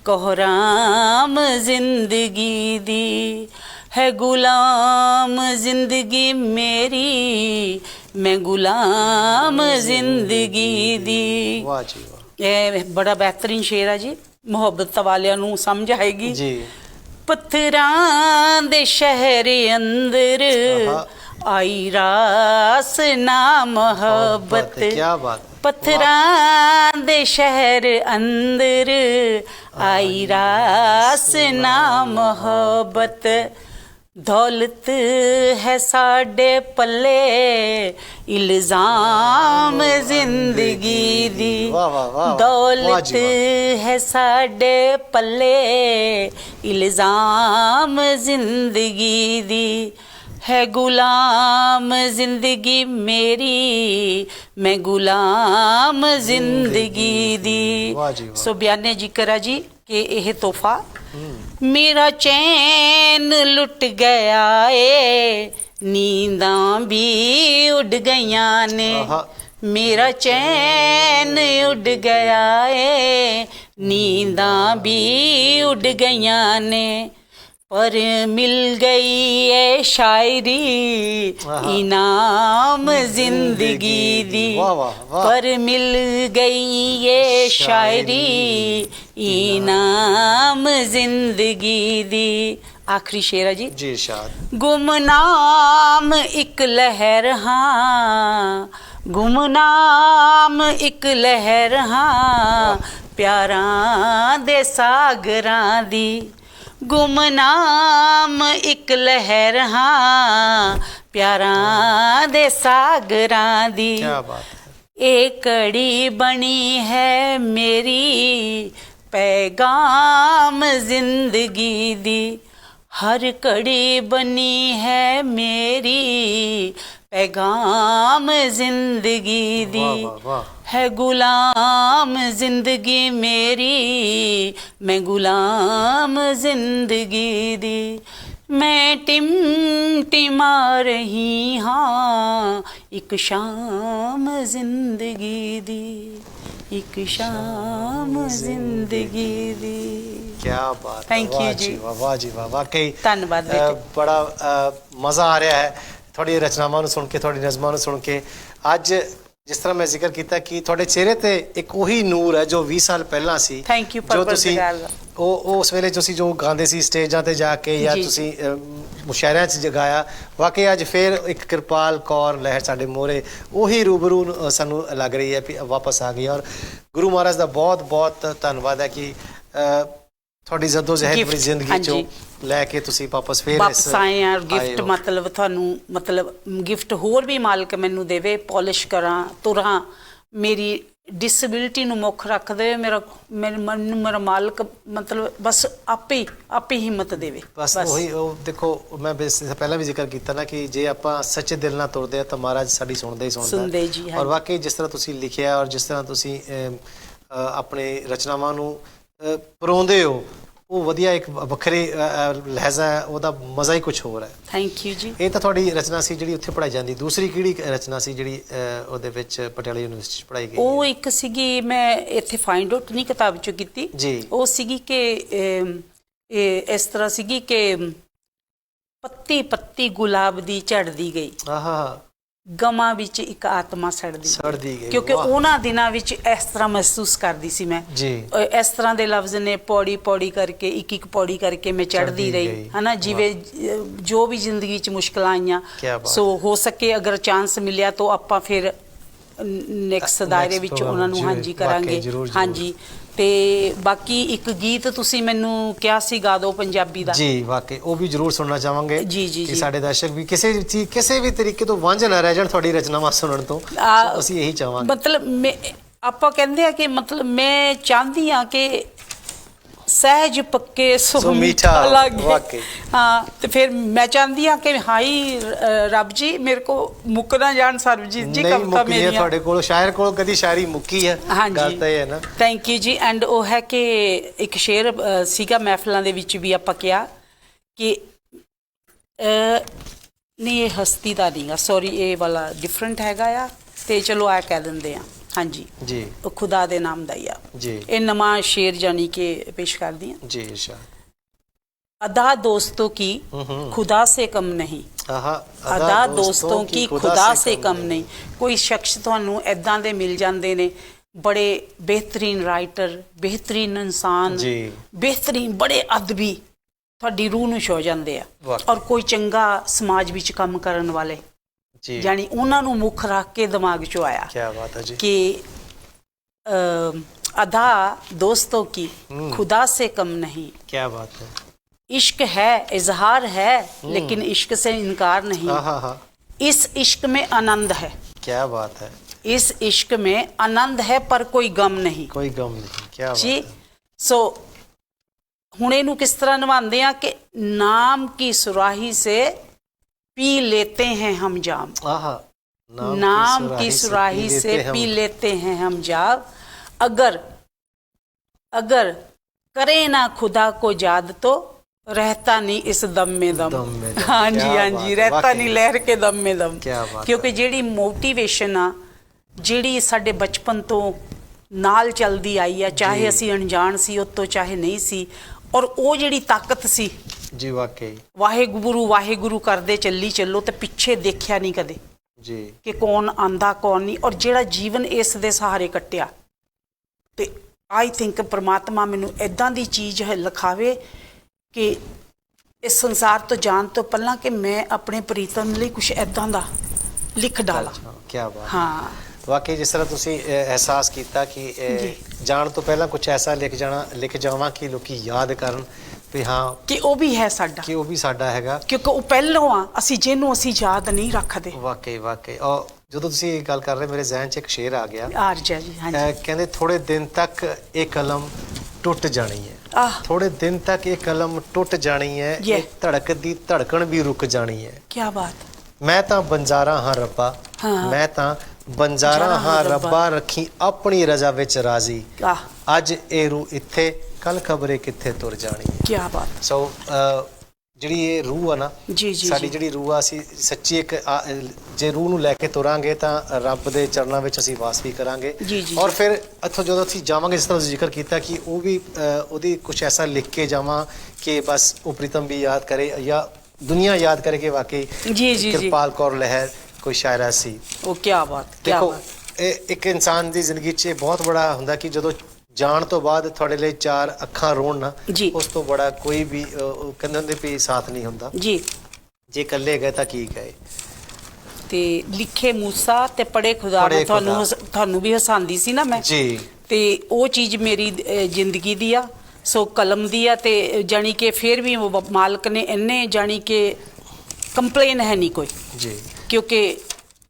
कोहराम जिंदगी दी, है गुलाम जिंदगी मेरी, मैं गुलाम जिंदगी दी। वाह जी वाह। ਇਹ ਬੜਾ बेहतरीन शेर है जी, ਮੁਹੱਬਤ ਵਾਲਿਆਂ ਨੂੰ ਸਮਝ ਆਏਗੀ जी। ਪੱਥਰਾਂ ਦੇ ਸ਼ਹਿਰ ਅੰਦਰ ਆਈ ਰਾਸ ਨਾ ਮੁਹੱਬਤ। क्या बात। ਪੱਥਰਾਂ ਦੇ ਸ਼ਹਿਰ ਅੰਦਰ ਆਈ ਰਾਸ ਨਾ ਮੁਹੱਬਤ। दौलत है साडे पल्ले, इल्जाम जिंदगी दी। वाह वाह वाह। दौलत है साडे पल्ले, इल्जाम जिंदगी दी, है गुलाम जिंदगी मेरी, मैं गुलाम जिंदगी दी। सो बयाने जिक्र है जी कि यह तोहफा मेरा चैन लुट गया ए, नींदां भी उड़ गईयां ने। मेरा चैन उड़ गया ए, नींदां भी उड़ गईयां ने। पर मिल गई ये शायरी इनाम जिंदगी दी, पर मिल गई ये शायरी इनाम जिंदगी दी। आखिरी शेर है जी। जी इरशाद। गुमनाम एक लहर हाँ, गुमनाम एक लहर हाँ, प्यारां दे सागरां दी। गुमनाम एक लहर हाँ, प्यारां दे सागरां दी। क्या बात है। एक कड़ी बनी है मेरी, पैगाम जिंदगी दी। हर कड़ी बनी है मेरी, पैगाम जिंदगी दी। है गुलाम जिंदगी मेरी, मैं गुलाम जिंदगी दी। मैं टिमटिमा रही हाँ, एक शाम जिंदगी दी, एक शाम जिंदगी दी। क्या बात। थैंक यू जी। वाह जी वाह। वाकई ਧੰਨਵਾਦ ਬੇਟੇ। ਬੜਾ ਮਜ਼ਾ ਆ ਰਿਹਾ ਹੈ ਤੁਹਾਡੀ ਰਚਨਾਵਾਂ ਨੂੰ ਸੁਣ ਕੇ, ਤੁਹਾਡੀ ਨਜ਼ਮਾਂ ਨੂੰ ਸੁਣ ਕੇ। ਅੱਜ ਜਿਸ ਤਰ੍ਹਾਂ ਮੈਂ ਜ਼ਿਕਰ ਕੀਤਾ ਕਿ ਤੁਹਾਡੇ ਚਿਹਰੇ ਤੇ ਇੱਕ ਉਹੀ ਨੂਰ ਹੈ ਜੋ 20 ਸਾਲ ਪਹਿਲਾਂ ਸੀ। ਥੈਂਕ ਯੂ ਜੋ ਤੁਸੀਂ ਉਹ ਉਸ ਵੇਲੇ ਤੁਸੀਂ ਜੋ ਗਾਉਂਦੇ ਸੀ ਸਟੇਜਾਂ ਤੇ ਜਾ ਕੇ ਜਾਂ ਤੁਸੀਂ ਮੁਸ਼ਾਇਰਿਆਂ 'ਚ ਜਗਾਇਆ। ਵਾਕਈ ਅੱਜ ਫਿਰ ਇੱਕ ਕਿਰਪਾਲ ਕੌਰ ਲਹਿਰ ਸਾਡੇ ਮੋਹਰੇ ਉਹੀ ਰੂਬਰੂ ਸਾਨੂੰ ਲੱਗ ਰਹੀ ਹੈ ਕਿ ਵਾਪਸ ਆ ਗਈ। ਔਰ ਗੁਰੂ ਮਹਾਰਾਜ ਦਾ ਬਹੁਤ ਬਹੁਤ ਧੰਨਵਾਦ ਹੈ ਕਿ ਤੁਹਾਡੀ ਜਦੋਜਹਿਦ Gift, ਆਪਣੀ ਜ਼ਿੰਦਗੀ ਹਾਂਜੀ। ਚੋਂ ਲੈ ਕੇ ਤੁਸੀਂ ਵਾਪਸ ਫੇਰ ਵਾਪਸ ਆਏ ਆ। ਗਿਫਟ ਹੋ। ਮਤਲਬ ਤੁਹਾਨੂੰ ਮਤਲਬ ਗਿਫਟ ਹੋਰ ਵੀ ਮਾਲਕ ਮੈਨੂੰ ਦੇਵੇ, ਪੋਲਿਸ਼ ਕਰਾਂ, ਤੁਰਾਂ, ਮੇਰੀ ਡਿਸੇਬਿਲਿਟੀ ਨੂੰ ਮੁੱਖ ਰੱਖ ਦੇਵੇ, ਮੇਰਾ ਮਾਲਕ ਮਤਲਬ ਬਸ ਆਪੇ ਹੀ ਹਿੰਮਤ ਦੇਵੇ। ਬਸ ਉਹੀ ਉਹ ਦੇਖੋ, ਮੈਂ ਪਹਿਲਾਂ ਵੀ ਜ਼ਿਕਰ ਕੀਤਾ ਨਾ ਕਿ ਜੇ ਆਪਾਂ ਸੱਚੇ ਦਿਲ ਨਾਲ ਤੁਰਦੇ ਆ ਤਾਂ ਮਹਾਰਾਜ ਸਾਡੀ ਸੁਣਦੇ ਸੁਣਦੇ ਜੀ। ਔਰ ਵਾਕਈ ਜਿਸ ਤਰ੍ਹਾਂ ਤੁਸੀਂ ਲਿਖਿਆ ਔਰ ਜਿਸ ਤਰ੍ਹਾਂ ਤੁਸੀਂ ਆਪਣੇ ਰਚਨਾਵਾਂ ਨੂੰ ਪਰੋਂਦੇ ਹੋ, ਉਹ ਵਧੀਆ ਇੱਕ ਵੱਖਰੇ ਲਹਿਜ਼ਾ ਹੈ, ਉਹਦਾ ਮਜ਼ਾ ਹੀ ਕੁਝ ਹੋਰ ਹੈ। ਥੈਂਕ ਯੂ ਜੀ। ਇਹ ਤਾਂ ਤੁਹਾਡੀ ਰਚਨਾ ਸੀ ਜਿਹੜੀ ਉੱਥੇ ਪੜ੍ਹਾਈ ਜਾਂਦੀ। ਦੂਸਰੀ ਕਿਹੜੀ ਰਚਨਾ ਸੀ ਜਿਹੜੀ ਉਹਦੇ ਵਿੱਚ ਪਟਿਆਲਾ ਯੂਨੀਵਰਸਿਟੀ 'ਚ ਪੜ੍ਹਾਈ ਗਈ? ਉਹ ਇੱਕ ਸੀਗੀ, ਮੈਂ ਇੱਥੇ ਫਾਈਂਡ ਆਊਟ ਨਹੀਂ ਕਿਤਾਬ 'ਚੋਂ ਕੀਤੀ ਜੀ। ਉਹ ਸੀਗੀ ਕਿ ਇਹ ਇਸ ਤਰ੍ਹਾਂ ਸੀਗੀ ਕਿ ਪੱਤੀ ਪੱਤੀ ਗੁਲਾਬ ਦੀ ਝੜਦੀ ਗਈ, ਆਹਾ, ਗਮਾਂ ਵਿੱਚ ਇੱਕ ਆਤਮਾ ਸੜਦੀ ਗਈ। ਕਿਉਂਕਿ ਉਹਨਾਂ ਦਿਨਾਂ ਵਿੱਚ ਇਸ ਤਰ੍ਹਾਂ ਮਹਿਸੂਸ ਕਰਦੀ ਸੀ ਮੈਂ ਜੀ। ਇਸ ਤਰ੍ਹਾਂ ਦੇ ਲਫ਼ਜ਼ ਨੇ, ਪੌੜੀ ਪੌੜੀ ਕਰਕੇ, ਇੱਕ ਪੌੜੀ ਕਰਕੇ ਮੈਂ ਚੜ੍ਹਦੀ ਰਹੀ, ਹਨਾ। ਜਿਵੇਂ ਜੋ ਵੀ ਜ਼ਿੰਦਗੀ 'ਚ ਮੁਸ਼ਕਲਾਂ ਆਈਆਂ, ਸੋ ਹੋ ਸਕੇ ਅਗਰ ਚਾਂਸ ਮਿਲਿਆ ਤਾਂ ਆਪਾਂ ਫਿਰ ਨੈਕਸਟ ਦਾਇਰੇ ਵਿੱਚ ਉਹਨਾਂ ਨੂੰ ਹਾਂਜੀ ਕਰਾਂਗੇ। ਹਾਂਜੀ। ਤੇ ਬਾਕੀ ਇੱਕ ਗੀਤ ਤੁਸੀਂ ਮੈਨੂੰ ਕਿਹਾ ਸੀ ਗਾ ਦਿਓ ਪੰਜਾਬੀ ਦਾ। ਜੀ ਵਾਕਈ ਉਹ ਵੀ ਜ਼ਰੂਰ ਸੁਣਨਾ ਚਾਹਾਂਗੇ ਕਿ ਸਾਡੇ ਦਰਸ਼ਕ ਵੀ ਕਿਸੇ ਵੀ ਤਰੀਕੇ ਤੋਂ ਵਾਂਝੇ ਨਾ ਰਹਿ ਜਾਣ ਤੁਹਾਡੀ ਰਚਨਾਵਾਂ ਸੁਣਨ ਤੋਂ। ਅਸੀਂ ਇਹੀ ਚਾਹਾਂਗੇ। ਮਤਲਬ ਆਪਾਂ ਕਹਿੰਦੇ ਆ ਕਿ ਮਤਲਬ ਮੈਂ ਚਾਹੁੰਦੀ ਹਾਂ ਕਿ ਸਹਿਜ ਪੱਕੇ ਸੋ ਮਿੱਠਾ ਲੱਗੇ। ਹਾਂ, ਤੇ ਫਿਰ ਮੈਂ ਚਾਹੁੰਦੀ ਹਾਂ ਕਿ ਹਾਈ ਰੱਬ ਜੀ ਮੇਰੇ ਕੋ ਮੁੱਕ ਨਾ ਜਾਣ ਸਰਬਜੀਤ ਜੀ ਕਵਿਤਾ ਮੇਰੀ। ਤੁਹਾਡੇ ਕੋਲ ਸ਼ਾਇਰ ਕੋਲ ਕਦੀ ਸ਼ਾਇਰੀ ਮੁੱਕੀ ਹੈ? ਗੱਲ ਤਾਂ ਇਹ ਹੈ ਨਾ। ਥੈਂਕ ਯੂ ਜੀ। ਐਂਡ ਉਹ ਹੈ ਕਿ ਇੱਕ ਸ਼ੇਰ ਸੀਗਾ ਮਹਿਫਲਾਂ ਦੇ ਵਿੱਚ ਵੀ ਆਪਾਂ ਕਿਹਾ ਕਿ ਨਹੀਂ ਇਹ ਹਸਤੀ ਦਾ ਨਹੀਂਗਾ, ਸੌਰੀ ਇਹ ਵਾਲਾ ਡਿਫਰੈਂਟ ਹੈਗਾ ਆ, ਤੇ ਚਲੋ ਆ ਕਹਿ ਦਿੰਦੇ ਆ। ਹਾਂਜੀ ਜੀ, ਉਹ ਖੁਦਾ ਦੇ ਨਾਮ ਦਾ ਹੀ ਆ ਜੀ। ਇਹ ਨਵਾਂ ਸ਼ੇਰ ਜਾਨੀ कि पेश कर दिया जी। अदा दोस्तों की खुदा से कम नहीं, अदा दोस्तों की खुदा से कम नहीं। कोई शख्स ਤੁਹਾਨੂੰ ਇਦਾਂ ਦੇ ਮਿਲ ਜਾਂਦੇ ਨੇ, ਬੜੇ ਬਿਹਤਰੀਨ ਰਾਈਟਰ, ਬਿਹਤਰੀਨ ਇਨਸਾਨ, ਬਿਹਤਰੀਨ ਬੜੇ ਅਦਬੀ, ਤੁਹਾਡੀ ਰੂਹ ਨੂੰ ਛੋ ਜਾਂਦੇ ਆ। ਔਰ ਕੋਈ ਚੰਗਾ ਸਮਾਜ ਵਿੱਚ ਕੰਮ ਕਰਨ ਵਾਲੇ, यानी उन्होंने मुख रख के दिमाग चो आया। क्या बात है जी। कि अदा दोस्तों की खुदा से कम नहीं। क्या बात है। इश्क है, इजहार है, लेकिन इश्क से इनकार नहीं। इस इश्क में आनंद है। क्या बात है। इस इश्क में आनंद है पर कोई गम नहीं। कोई गम नहीं। क्या जी। सो हुण इहनूं किस तरह निभांदे आ कि नाम की सुराही से पी लेते हैं हम जाम। नाम की सुराही से पी लेते हैं हम जाम। अगर अगर करे ना खुदा को याद तो रहता नहीं इस दम में दम। हाँ जी, हाँ जी, रहता नहीं लहर के दम में दम। क्योंकि जिहड़ी मोटिवेशन आ, जिहड़ी साडे बचपन तो नाल चलदी आई है, चाहे असी अनजान सी उतो चाहे नहीं सी, और वो जिहड़ी ताकत सी जी, वाकई वाहेगुरु करदे चली चलो, तो पिछे देखिया नहीं कदे जी कि कौन आंदा कौन नहीं। और जिहड़ा जीवन इस दे सहारे कट्टिया, तो आई थिंक परमात्मा मैनू इदां दी चीज़ है लिखावे कि इस संसार तो जान तो पहला कि मैं अपने प्रीतम लई कुछ इदां दा लिख डाला। क्या बात। हाँ वाकई जिस तरह तुसी एहसास किया कि जान तो पहला कुछ ऐसा लिख जावां कि लोग याद करन भी हाँ कि वो भी है साडा, कि वो भी साडा हैगा, क्योंकि वो पहलों आ असी जिन्हों असी याद नहीं रखते। वाकई वाकई। और ਜਦੋਂ ਤੁਸੀਂ ਇਹ ਗੱਲ ਕਰ ਰਹੇ ਮੇਰੇ ਜ਼ਹਿਨ 'ਚ ਇੱਕ ਸ਼ੇਰ ਆ ਗਿਆ। ਆਰਜਾ ਜੀ। ਹਾਂਜੀ। ਕਹਿੰਦੇ ਥੋੜੇ ਦਿਨ ਤੱਕ ਇਹ ਕਲਮ ਟੁੱਟ ਜਾਣੀ ਹੈ। ਥੋੜੇ ਦਿਨ ਤੱਕ ਇਹ ਕਲਮ ਟੁੱਟ ਜਾਣੀ ਹੈ, ਇਹ ਧੜਕਦੀ ਧੜਕਣ ਵੀ ਰੁਕ ਜਾਣੀ ਹੈ। ਕੀ ਬਾਤ। ਮੈਂ ਤਾਂ ਬੰਜਾਰਾ ਹਾਂ ਰੱਬਾ, ਮੈਂ ਤਾਂ ਬੰਜਾਰਾ ਹਾਂ ਰੱਬਾ, ਰੱਖੀ ਆਪਣੀ ਰਜ਼ਾ ਵਿੱਚ ਰਾਜ਼ੀ। ਅੱਜ ਇਹ ਰੂਹ ਇੱਥੇ, ਕੱਲ ਖਬਰੇ ਕਿੱਥੇ ਤੁਰ ਜਾਣੀ ਹੈ। ਕੀ ਬਾਤ। ਸੋ ਜਿਹੜੀ ਇਹ ਰੂਹ ਆ ਨਾ ਸਾਡੀ, ਜਿਹੜੀ ਰੂਹ ਆ, ਅਸੀਂ ਸੱਚੀ ਇੱਕ ਜੇ ਰੂਹ ਨੂੰ ਲੈ ਕੇ ਤੁਰਾਂਗੇ ਤਾਂ ਰੱਬ ਦੇ ਚਰਨਾਂ ਵਿੱਚ ਅਸੀਂ ਵਾਸ ਵੀ ਕਰਾਂਗੇ। ਔਰ ਫਿਰ ਇੱਥੋਂ ਜਦੋਂ ਅਸੀਂ ਜਾਵਾਂਗੇ, ਜਿਸ ਤਰ੍ਹਾਂ ਜ਼ਿਕਰ ਕੀਤਾ ਕਿ ਉਹ ਵੀ ਉਹਦੀ ਕੁਛ ਐਸਾ ਲਿਖ ਕੇ ਜਾਵਾਂ ਕਿ ਬਸ ਉਹ ਪ੍ਰੀਤਮ ਵੀ ਯਾਦ ਕਰੇ ਜਾਂ ਦੁਨੀਆ ਯਾਦ करे कि वाकई किरपाल कौर लहर कोई शायरा सी। वो क्या बात। देखो एक इंसान की जिंदगी च बहुत बड़ा हुंदा कि जदों जान तो बाद थोड़े लिए चार अखां रोण ना, उस तो बड़ा कोई भी कहंदे हुंदे भी साथ नहीं हुंदा जी। जे कल्ले गए तां की गए। ते लिखे मूसा ते पढ़े खुदा। ਤੁਹਾਨੂੰ ਵੀ ਹਸਾਂਦੀ ਸੀ ਨਾ ਮੈਂ ਜੀ, ਤੇ ਉਹ ਚੀਜ਼ ਮੇਰੀ ਜ਼ਿੰਦਗੀ ਦੀ ਆ। ਸੋ ਕਲਮ ਦੀ ਆ ਤੇ ਜਾਣੀ ਕਿ ਫਿਰ ਵੀ ਉਹ ਮਾਲਕ ਨੇ ਇੰਨੇ ਜਾਣੀ ਕਿ ਕੰਪਲੇਨ ਹੈ ਨਹੀਂ ਕੋਈ ਜੀ, ਕਿਉਂਕਿ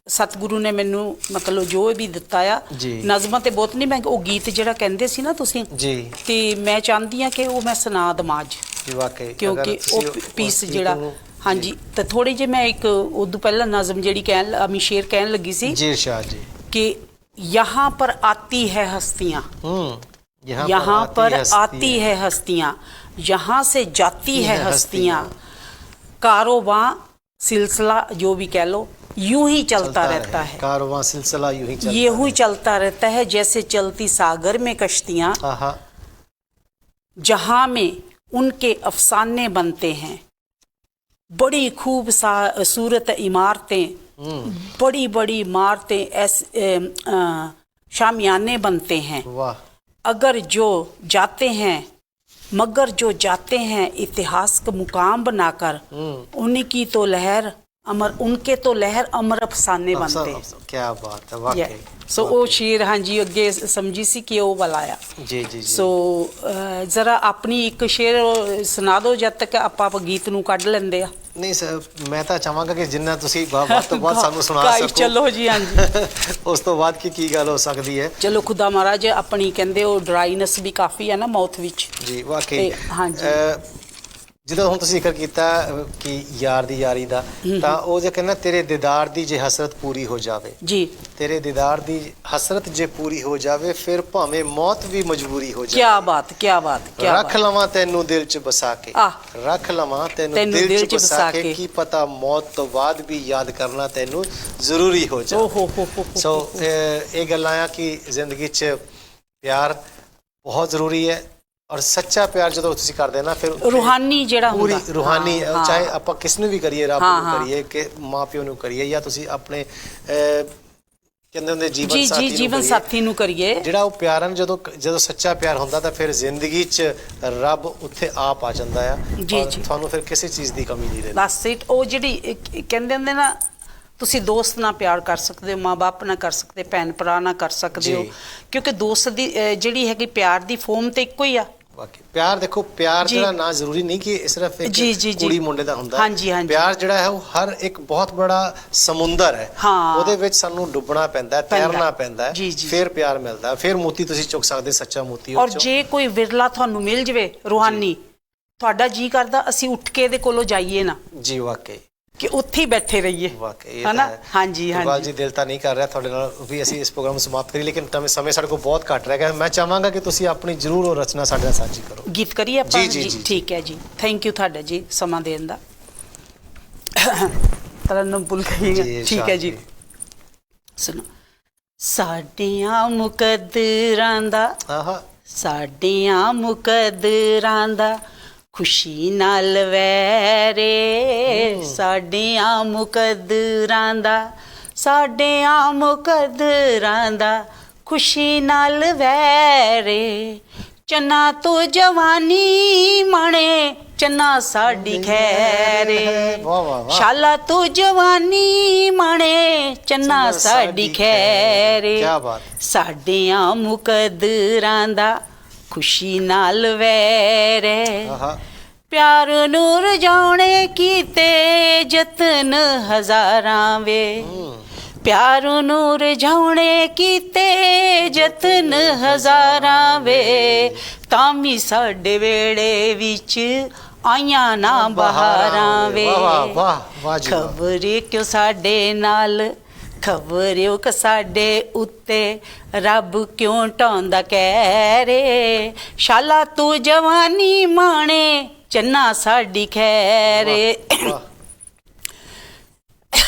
ਸਤਿਗੁਰੂ ਨੇ ਮੈਨੂੰ ਮਤਲਬ ਜੋ ਵੀ ਦਿੱਤਾ ਆ ਜੀ। ਨਜ਼ਮਾਂ ਤੇ ਬਹੁਤ ਨਹੀਂ, ਮੈਂ ਉਹ ਗੀਤ ਜਿਹੜਾ ਕਹਿੰਦੇ ਸੀ ਨਾ ਤੁਸੀਂ ਜੀ ਤੇ ਮੈਂ ਚਾਹੁੰਦੀ ਹਾਂ ਕਿ ਉਹ ਮੈਂ ਸੁਣਾ ਦੇਵਾਂ ਅੱਜ, ਜੀ ਵਾਕਈ ਕਿਉਂਕਿ ਉਹ ਪੀਸ ਜਿਹੜਾ ਹਾਂਜੀ ਤੇ ਥੋੜੀ ਜਿਹੀ ਮੈਂ ਇੱਕ ਉਦੋਂ ਪਹਿਲਾਂ ਨਜ਼ਮ ਜਿਹੜੀ ਕਹਿਣ ਅਮੀ ਸ਼ੇਰ ਕਹਿਣ ਲੱਗੀ ਸੀ ਜੀ ਇਰਸ਼ਾਦ ਜੀ ਕਿ यहाँ पर आती है हस्तियाँ, यहाँ पर आती है हस्तियाँ, यहाँ से जाती है हस्तियाँ, कारोबां सिलसिला जो भी कह लो यूं ही चलता रहता है, कारवां सिलसिला यूं ही चलता ये ही चलता रहता है जैसे चलती सागर में कश्तियाँ, जहाँ में उनके अफसाने बनते हैं, बड़ी खूबसूरत इमारतें, बड़ी बड़ी इमारतें ऐसे शामियाने बनते हैं, वाह। अगर जो जाते हैं मगर जो जाते हैं इतिहास का मुकाम बनाकर, उनकी तो लहर अमर, उनके तो लहर अमर अफसाने बनते हैं। क्या बात है वाकई। सो ਉਹ ਸ਼ੇਰ ਹਾਂਜੀ ਅੱਗੇ ਸਮਝੀ ਸੀ ਕਿ ਉਹ ਵਾਲਾ ਆ ਜੀ ਜੀ। ਸੋ ਜ਼ਰਾ ਆਪਣੀ ਇੱਕ ਸ਼ੇਰ ਸੁਣਾ ਦਿਓ ਜਦ ਤੱਕ ਆਪਾਂ ਗੀਤ ਨੂੰ ਕੱਢ ਲੈਂਦੇ ਆ। ਨਹੀਂ ਸਰ, ਮੈਂ ਤਾਂ ਚਾਹਾਂਗਾ ਕਿ ਜਿੰਨਾ ਤੁਸੀਂ ਵੱਧ ਤੋਂ ਵੱਧ ਸਾਨੂੰ ਸੁਣਾ ਸਕੋ। ਚਲੋ ਜੀ ਹਾਂਜੀ। ਉਸ ਤੋਂ ਬਾਅਦ ਕੀ ਗੱਲ ਹੋ ਸਕਦੀ ਹੈ। ਚਲੋ ਖੁਦਾ ਮਹਾਰਾਜ ਆਪਣੀ ਕਹਿੰਦੇ ਉਹ ਡਰਾਈਨੈਸ ਵੀ ਕਾਫੀ ਹੈ ਨਾ ਮਾਊਥ ਵਿੱਚ। ਜੀ ਵਾਕਈ। ਹਾਂਜੀ ਜਦੋਂ ਹੁਣ ਤੁਸੀਂ ਜ਼ਿਕਰ ਕੀਤਾ ਕਿ ਯਾਰ ਦੀ ਯਾਰੀ ਦਾ, ਤਾਂ ਉਹ ਜੇ ਕਹਿੰਦਾ ਤੇਰੇ ਦੀਦਾਰ ਦੀ ਜੇ ਹਸਰਤ ਪੂਰੀ ਹੋ ਜਾਵੇ ਜੀ, ਤੇਰੇ ਦੀਦਾਰ ਦੀ ਹਸਰਤ ਜੇ ਪੂਰੀ ਹੋ ਜਾਵੇ, ਫਿਰ ਭਾਵੇਂ ਮੌਤ ਵੀ ਮਜਬੂਰੀ ਹੋ ਜਾਵੇ। ਕੀ ਬਾਤ, ਕੀ ਬਾਤ, ਕੀ ਬਾਤ। ਰੱਖ ਲਵਾਂ ਤੈਨੂੰ ਦਿਲ 'ਚ ਵਸਾ ਕੇ, ਰੱਖ ਲਵਾਂ ਤੈਨੂੰ ਦਿਲ 'ਚ ਵਸਾ ਕੇ, ਕੀ ਪਤਾ ਮੌਤ ਤੋਂ ਬਾਅਦ ਵੀ ਯਾਦ ਕਰਨਾ ਤੈਨੂੰ ਜ਼ਰੂਰੀ ਹੋ ਜਾਵੇ। ਸੋ ਇਹ ਗੱਲਾਂ ਆ ਕਿ ਜ਼ਿੰਦਗੀ 'ਚ ਪਿਆਰ ਬਹੁਤ ਜ਼ਰੂਰੀ ਹੈ, ਔਰ ਸੱਚਾ ਪਿਆਰ ਜਦੋਂ ਤੁਸੀਂ ਕਰਦੇ ਨਾ ਫਿਰ ਰੂਹਾਨੀ ਜਿਹੜਾ ਹੁੰਦਾ, ਪੂਰੀ ਰੂਹਾਨੀ, ਚਾਹੇ ਆਪਾਂ ਕਿਸ ਨੂੰ ਵੀ ਕਰੀਏ, ਰੱਬ ਨੂੰ ਕਰੀਏ ਕਿ ਮਾਂ ਪਿਓ ਨੂੰ ਕਰੀਏ, ਜਾਂ ਤੁਸੀਂ ਆਪਣੇ ਕਹਿੰਦੇ ਹੁੰਦੇ ਜੀਵਨ ਸਾਥੀ ਨੂੰ ਕਰੀਏ, ਜਿਹੜਾ ਉਹ ਪਿਆਰ ਨੂੰ ਜਦੋਂ ਸੱਚਾ ਪਿਆਰ ਹੁੰਦਾ ਤਾਂ ਫਿਰ ਜ਼ਿੰਦਗੀ 'ਚ ਰੱਬ ਉੱਥੇ ਆਪ ਆ ਜਾਂਦਾ ਆ, ਤੁਹਾਨੂੰ ਫਿਰ ਕਿਸੇ ਚੀਜ਼ ਦੀ ਕਮੀ ਨਹੀਂ ਰਹਿੰਦੀ। ਬਸ ਉਹ ਜਿਹੜੀ ਕਹਿੰਦੇ ਹੁੰਦੇ ਨਾ, ਤੁਸੀਂ ਦੋਸਤ ਨਾਲ ਪਿਆਰ ਕਰ ਸਕਦੇ ਹੋ, ਮਾਂ ਬਾਪ ਨਾਲ ਕਰ ਸਕਦੇ, ਭੈਣ ਭਰਾ ਨਾਲ ਕਰ ਸਕਦੇ ਹੋ, ਕਿਉਂਕਿ ਦੋਸਤ ਦੀ ਜਿਹੜੀ ਹੈਗੀ ਪਿਆਰ ਦੀ ਫੋਰਮ ਤੇ ਇੱਕੋ ਹੀ ਆ। ਪਿਆਰ ਦੇਖੋ, ਪਿਆਰ ਜਿਹੜਾ ਨਾ ਜ਼ਰੂਰੀ ਨਹੀਂ ਕਿ ਸਿਰਫ ਇੱਕ ਕੁੜੀ ਮੁੰਡੇ ਦਾ ਹੁੰਦਾ ਹੈ। ਪਿਆਰ ਜਿਹੜਾ ਹੈ ਉਹ ਹਰ ਇੱਕ ਬਹੁਤ ਬੜਾ ਸਮੁੰਦਰ ਹੈ, ਉਹਦੇ ਵਿੱਚ ਸਾਨੂੰ ਡੁੱਬਣਾ ਪੈਂਦਾ, ਤੈਰਨਾ ਪੈਂਦਾ, ਫਿਰ ਪਿਆਰ ਮਿਲਦਾ, ਫਿਰ ਮੋਤੀ ਤੁਸੀਂ ਚੁੱਕ ਸਕਦੇ, ਸੱਚਾ ਮੋਤੀ। ਔਰ ਜੇ ਕੋਈ ਵਿਰਲਾ ਤੁਹਾਨੂੰ ਮਿਲ ਜਵੇ ਰੂਹਾਨੀ, ਤੁਹਾਡਾ ਜੀ ਕਰਦਾ ਅਸੀਂ ਉੱਠ ਕੇ ਇਹਦੇ ਕੋਲੋਂ ਜਾਈਏ ਨਾ ਜੀ, ਵਾਕਈ ਕਿ ਉੱਥੇ ਹੀ ਬੈਠੇ ਰਹੀਏ, ਵਾਕਈ ਹੈ ਨਾ। ਹਾਂਜੀ ਹਾਂਜੀ। ਦਿਲ ਤਾਂ ਨਹੀਂ ਕਰ ਰਿਹਾ ਤੁਹਾਡੇ ਨਾਲ ਵੀ ਅਸੀਂ ਇਸ ਪ੍ਰੋਗਰਾਮ ਨੂੰ ਸਮਾਪਤ ਕਰੀਏ, ਲੇਕਿਨ ਸਮੇਂ ਸਾਡੇ ਕੋਲ ਬਹੁਤ ਘੱਟ ਰਹਿ ਗਿਆ। ਮੈਂ ਚਾਹਾਂਗਾ ਕਿ ਤੁਸੀਂ ਆਪਣੀ ਜ਼ਰੂਰ ਉਹ ਰਚਨਾ ਸਾਡੇ ਨਾਲ ਸਾਂਝੀ ਕਰੋ। ਗੀਤ ਕਰੀਏ ਆਪਾਂ ਜੀ? ਠੀਕ ਹੈ ਜੀ, ਥੈਂਕ ਯੂ ਤੁਹਾਡਾ ਜੀ ਸਮਾਂ ਦੇਣ ਦਾ। ਤਰਨਮ ਭੁੱਲ ਗਈ। ਠੀਕ ਹੈ ਜੀ, ਸੁਣੋ। ਸਾਡੀਆਂ ਮੁਕੱਦਰਾਂ ਦਾ, ਸਾਡੀਆਂ ਮੁਕੱਦਰਾਂ ਦਾ ਖੁਸ਼ੀ ਨਾਲ ਵੈਰੇ, ਸਾਡੀਆਂ ਮੁਕੱਦਰਾਂ ਦਾ, ਸਾਡੀਆਂ ਮੁਕੱਦਰਾਂ ਦਾ ਖੁਸ਼ੀ ਨਾਲ ਵੈਰੇ, ਚੰਨਾ ਤੂੰ ਜਵਾਨੀ ਮਾਣੇ, ਚੰਨਾ ਸਾਡੀ ਖੈਰੇ, ਸ਼ਾਲਾ ਤੂੰ ਜਵਾਨੀ ਮਾਣੇ, ਚੰਨਾ ਸਾਡੀ ਖੈਰੇ, ਸਾਡੀਆਂ ਮੁਕੱਦਰਾਂ ਦਾ ਖੁਸ਼ੀ ਨਾਲ ਵੈਰੇ, ਪਿਆਰ ਨੂੰ ਰਜਾਉਣੇ ਕੀਤੇ ਜਤਨ ਹਜ਼ਾਰਾਂ ਵੇ, ਪਿਆਰ ਨੂੰ ਰਜਾਉਣੇ ਕੀਤੇ ਜਤਨ ਹਜ਼ਾਰਾਂ ਵੇ, ਤਾਂ ਵੀ ਸਾਡੇ ਵੇੜੇ ਵਿੱਚ ਆਈਆਂ ਨਾ ਬਹਾਰਾਂ ਵੇ, ਖਬਰੇ ਕਿਉਂ ਸਾਡੇ ਨਾਲ, ਖਬਰਿਓ ਕਿ ਸਾਡੇ ਉੱਤੇ ਰੱਬ ਕਿਉਂ ਢਾਉਂਦਾ ਕਹਿਰੇ, ਸ਼ਾਲਾ ਤੂੰ ਜਵਾਨੀ ਮਾਣੇ, ਚੰਨਾ ਸਾਡੀ ਖੈਰੇ,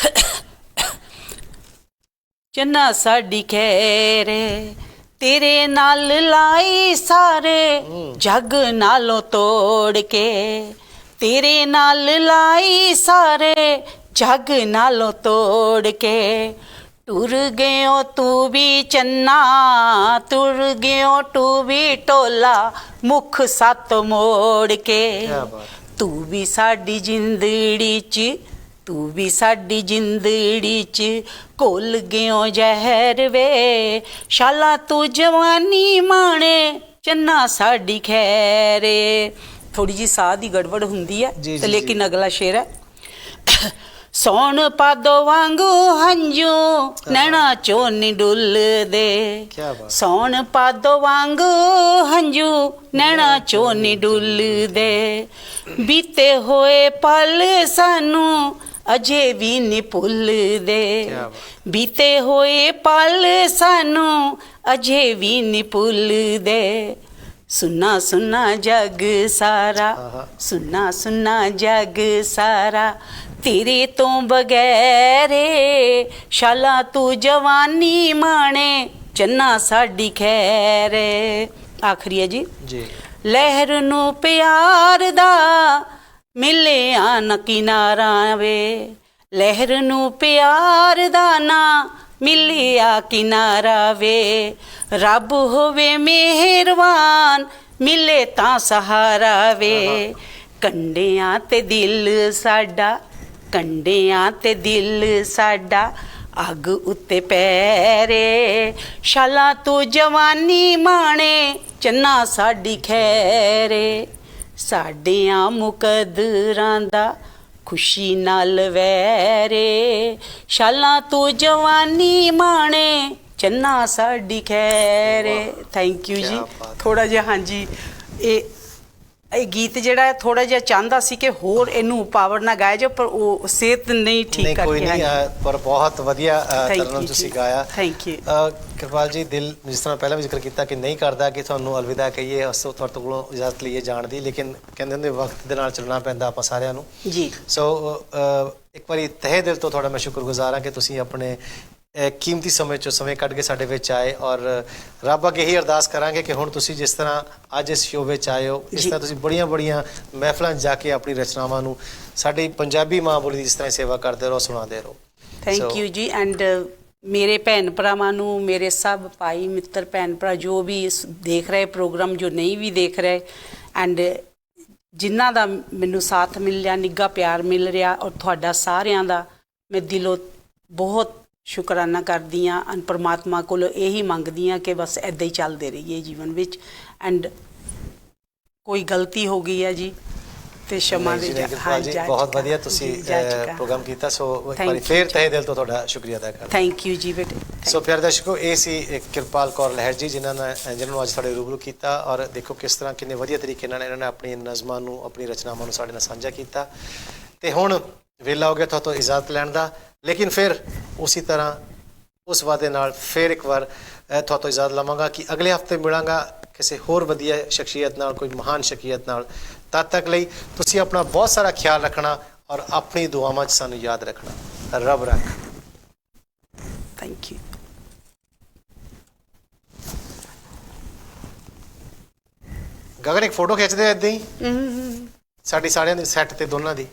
ਚੰਨਾ ਸਾਡੀ ਖੈਰੇ, ਤੇਰੇ ਨਾਲ ਲਾਈ ਸਾਰੇ ਜੱਗ ਨਾਲੋਂ ਤੋੜ ਕੇ, ਤੇਰੇ ਨਾਲ ਲਾਈ ਸਾਰੇ ਜੱਗ ਨਾਲੋਂ ਤੋੜ ਕੇ, ਟੁਰ ਗਿਓ ਤੂੰ ਵੀ ਚੰਨਾ, ਟੁਰ ਗਿਓ ਤੂੰ ਵੀ ਟੋਲਾ, ਮੁਖ ਸੱਤ ਮੋੜ ਕੇ, ਤੂੰ ਵੀ ਸਾਡੀ ਜ਼ਿੰਦੜੀ 'ਚ, ਤੂੰ ਵੀ ਸਾਡੀ ਜ਼ਿੰਦੜੀ 'ਚ ਘੁਲ ਗਿਓ ਜ਼ਹਿਰ ਵੇ, ਸ਼ਾਲਾ ਤੂੰ ਜਵਾਨੀ ਮਾਣੇ, ਚੰਨਾ ਸਾਡੀ ਖੈਰੇ। ਥੋੜੀ ਜੀ ਸਾਹ ਦੀ ਗੜਬੜ ਹੁੰਦੀ ਹੈ ਜੀ, ਤੇ ਜੀ, ਲੇਕਿਨ ਅਗਲਾ ਸ਼ੇਰ ਹੈ ਸੌਣ ਪਾਦੋ ਵਾਂਗੂ ਹੰਝੂ ਨੈਣਾ ਚੋਂ ਨੀ ਡੁੱਲਦੇ। ਕਿਆ ਬਾਤ। ਸੌਣ ਪਾਦੋ ਵਾਂਗੂ ਹੰਝੂ ਨੈਣਾ ਚੋਂ ਨੀ ਡੁੱਲਦੇ। ਬੀਤੇ ਹੋਏ ਪਲ ਸਾਨੂੰ ਅਜੇ ਵੀ ਨੀ ਭੁੱਲਦੇ। ਕਿਆ ਬਾਤ। ਬੀਤੇ ਹੋਏ ਪਲ ਸਾਨੂੰ ਅਜੇ ਵੀ ਨੀ ਭੁੱਲਦੇ। ਸੁਨਾ ਸੁਨਾ ਜਗ ਸਾਰਾ, ਸੁਨਾ ਸੁਨਾ ਜਗ ਸਾਰਾ ਤੇਰੇ ਤੋਂ ਬਗੈਰੇ। ਸ਼ਾਲਾ ਤੂੰ ਜਵਾਨੀ ਮਾਣੇ ਚੰਨਾ ਸਾਡੀ ਖੈਰੇ। ਆਖਰੀ ਹੈ ਜੀ। ਲਹਿਰ ਨੂੰ ਪਿਆਰ ਦਾ ਮਿਲਿਆ ਨਾ ਕਿਨਾਰਾ ਵੇ। ਲਹਿਰ ਨੂੰ ਪਿਆਰ ਦਾ ਨਾ ਮਿਲਿਆ ਕਿਨਾਰਾ ਵੇ। ਰੱਬ ਹੋਵੇ ਮਿਹਰਬਾਨ ਮਿਲੇ ਤਾਂ ਸਹਾਰਾ ਵੇ। ਕੰਡਿਆਂ ਤੇ ਦਿਲ ਸਾਡਾ, ਕੰਡਿਆਂ ਤੇ ਦਿਲ ਸਾਡਾ ਅੱਗ ਉੱਤੇ ਪੈਰੇ। ਸ਼ਾਲਾ ਤੂੰ ਜਵਾਨੀ ਮਾਣੇ ਚੰਨਾ ਸਾਡੀ ਖੈਰੇ। ਸਾਡਿਆਂ ਮੁਕੱਦਰਾਂ ਦਾ ਖੁਸ਼ੀ ਨਾਲ ਵੈਰੇ। ਸ਼ਾਲਾ ਤੂੰ ਜਵਾਨੀ ਮਾਣੇ ਚੰਨਾ ਸਾਡੀ ਖੈਰੇ। ਥੈਂਕ ਯੂ ਜੀ। ਥੋੜਾ ਜਿਹਾ ਹਾਂਜੀ ਇਹ ਗੀਤ ਜਿਹੜਾ ਥੋੜਾ ਜਿਹਾ ਚਾਹੁੰਦਾ ਸੀ ਕਿ ਹੋਰ ਇਹਨੂੰ ਪਾਵਰ ਨਾਲ ਗਾਇਆ ਜਾਓ, ਪਰ ਉਹ ਸਿਹਤ ਨਹੀਂ ਠੀਕ ਕਰਕੇ ਕੋਈ ਨਹੀਂ, ਪਰ ਬਹੁਤ ਵਧੀਆ ਤਰਨਮ ਤੁਸੀਂ ਗਾਇਆ। Thank you. ਕਿਰਪਾਲ ਜੀ, ਦਿਲ ਜਿਸ ਤਰ੍ਹਾਂ ਪਹਿਲਾਂ ਵੀ ਜ਼ਿਕਰ ਕੀਤਾ ਕਿ ਨਹੀਂ ਕਰਦਾ ਕਿ ਤੁਹਾਨੂੰ ਅਲਵਿਦਾ ਕਹੀਏ, ਅਸੀਂ ਤੁਹਾਡੇ ਕੋਲੋਂ ਇਜਾਜ਼ਤ ਲਈਏ ਜਾਣ ਦੀ, ਲੇਕਿਨ ਕਹਿੰਦੇ ਹੁੰਦੇ ਵਕਤ ਦੇ ਨਾਲ ਚੱਲਣਾ ਪੈਂਦਾ ਆਪਾਂ ਸਾਰਿਆਂ ਨੂੰ ਜੀ। ਸੋ ਇੱਕ ਵਾਰੀ ਤਹਿ ਦਿਲ ਤੋਂ ਤੁਹਾਡਾ ਮੈਂ ਸ਼ੁਕਰਗੁਜ਼ਾਰ ਹਾਂ ਕਿ ਤੁਸੀਂ ਆਪਣੇ ਕੀਮਤੀ ਸਮੇਂ 'ਚੋਂ ਸਮੇਂ ਕੱਢ ਕੇ ਸਾਡੇ ਵਿੱਚ ਆਏ। ਔਰ ਰੱਬ ਅੱਗੇ ਇਹੀ ਅਰਦਾਸ ਕਰਾਂਗੇ ਕਿ ਹੁਣ ਤੁਸੀਂ ਜਿਸ ਤਰ੍ਹਾਂ ਅੱਜ ਇਸ ਸ਼ੋਅ ਵਿੱਚ ਆਏ ਹੋ, ਇਸ ਤਰ੍ਹਾਂ ਤੁਸੀਂ ਬੜੀਆਂ ਬੜੀਆਂ ਮਹਿਫਲਾਂ 'ਚ ਜਾ ਕੇ ਆਪਣੀ ਰਚਨਾਵਾਂ ਨੂੰ ਸਾਡੀ ਪੰਜਾਬੀ ਮਾਂ ਬੋਲੀ ਦੀ ਜਿਸ ਤਰ੍ਹਾਂ ਸੇਵਾ ਕਰਦੇ ਰਹੋ, ਸੁਣਾਉਂਦੇ ਰਹੋ। ਥੈਂਕ ਯੂ ਜੀ। ਐਂਡ ਮੇਰੇ ਭੈਣ ਭਰਾਵਾਂ ਨੂੰ, ਮੇਰੇ ਸਭ ਭਾਈ ਮਿੱਤਰ ਭੈਣ ਭਰਾ ਜੋ ਵੀ ਦੇਖ ਰਹੇ ਪ੍ਰੋਗਰਾਮ, ਜੋ ਨਹੀਂ ਵੀ ਦੇਖ ਰਹੇ, ਐਂਡ ਜਿਨ੍ਹਾਂ ਦਾ ਮੈਨੂੰ ਸਾਥ ਮਿਲ ਰਿਹਾ, ਨਿੱਘਾ ਪਿਆਰ ਮਿਲ ਰਿਹਾ, ਔਰ ਤੁਹਾਡਾ ਸਾਰਿਆਂ ਦਾ ਮੈਂ ਦਿਲੋਂ ਬਹੁਤ ਸ਼ੁਕਰਾਨਾ ਕਰਦੀ ਹਾਂ। ਪਰਮਾਤਮਾ ਕੋਲੋਂ ਇਹੀ ਮੰਗਦੀ ਹਾਂ ਕਿ ਬਸ ਇੱਦਾਂ ਹੀ ਚੱਲਦੇ ਰਹੀਏ ਜੀਵਨ ਵਿੱਚ। ਐਂਡ ਕੋਈ ਗਲਤੀ ਹੋ ਗਈ ਹੈ ਜੀ ਤੇ ਸ਼ਮਾ ਦੇ ਬਹੁਤ ਵਧੀਆ ਤੁਸੀਂ ਪ੍ਰੋਗਰਾਮ ਕੀਤਾ। ਸੋ ਇੱਕ ਵਾਰੀ ਫੇਰ ਤਹਿ ਦਿਲ ਤੋਂ ਤੁਹਾਡਾ ਸ਼ੁਕਰੀਆ ਅਦਾ ਕਰਦਾ। ਥੈਂਕ ਯੂ ਜੀ ਬੇਟੇ। ਸੋ ਪਿਆਰੇ ਦਰਸ਼ਕੋ, ਇਹ ਸੀ ਕਿਰਪਾਲ ਕੌਰ ਲਹਿਰ ਜੀ ਜਿਹਨਾਂ ਨੂੰ ਅੱਜ ਸਾਡੇ ਰੂਬਰੂ ਕੀਤਾ। ਔਰ ਦੇਖੋ ਕਿਸ ਤਰ੍ਹਾਂ ਕਿੰਨੇ ਵਧੀਆ ਤਰੀਕੇ ਨਾਲ ਇਹਨਾਂ ਨੇ ਆਪਣੀਆਂ ਨਜ਼ਮਾਂ ਨੂੰ, ਆਪਣੀ ਰਚਨਾਵਾਂ ਨੂੰ ਸਾਡੇ ਨਾਲ ਸਾਂਝਾ ਕੀਤਾ। ਤੇ ਹੁਣ ਵੇਲਾ ਹੋ ਗਿਆ ਤੁਹਾਤੋਂ ਇਜਾਜ਼ਤ ਲੈਣ ਦਾ, ਲੇਕਿਨ ਫਿਰ ਉਸੇ ਤਰ੍ਹਾਂ ਉਸ ਵਾਅਦੇ ਨਾਲ ਫਿਰ ਇੱਕ ਵਾਰ ਤੁਹਾਤੋਂ ਇਜਾਜ਼ਤ ਲਵਾਂਗਾ ਕਿ ਅਗਲੇ ਹਫ਼ਤੇ ਮਿਲਾਂਗਾ ਕਿਸੇ ਹੋਰ ਵਧੀਆ ਸ਼ਖਸੀਅਤ ਨਾਲ, ਕੋਈ ਮਹਾਨ ਸ਼ਖਸੀਅਤ ਨਾਲ। ਤਦ ਤੱਕ ਲਈ ਤੁਸੀਂ ਆਪਣਾ ਬਹੁਤ ਸਾਰਾ ਖਿਆਲ ਰੱਖਣਾ ਔਰ ਆਪਣੀ ਦੁਆਵਾਂ 'ਚ ਸਾਨੂੰ ਯਾਦ ਰੱਖਣਾ। ਰੱਬ ਰੱਖ। Thank you. ਗਗਨ ਇੱਕ ਫੋਟੋ ਖਿੱਚਦੇ ਇੱਦਾਂ ਹੀ ਸਾਡੀ ਸਾਰਿਆਂ ਦੀ ਸੈੱਟ ਤੇ ਦੋਨਾਂ ਦੀ।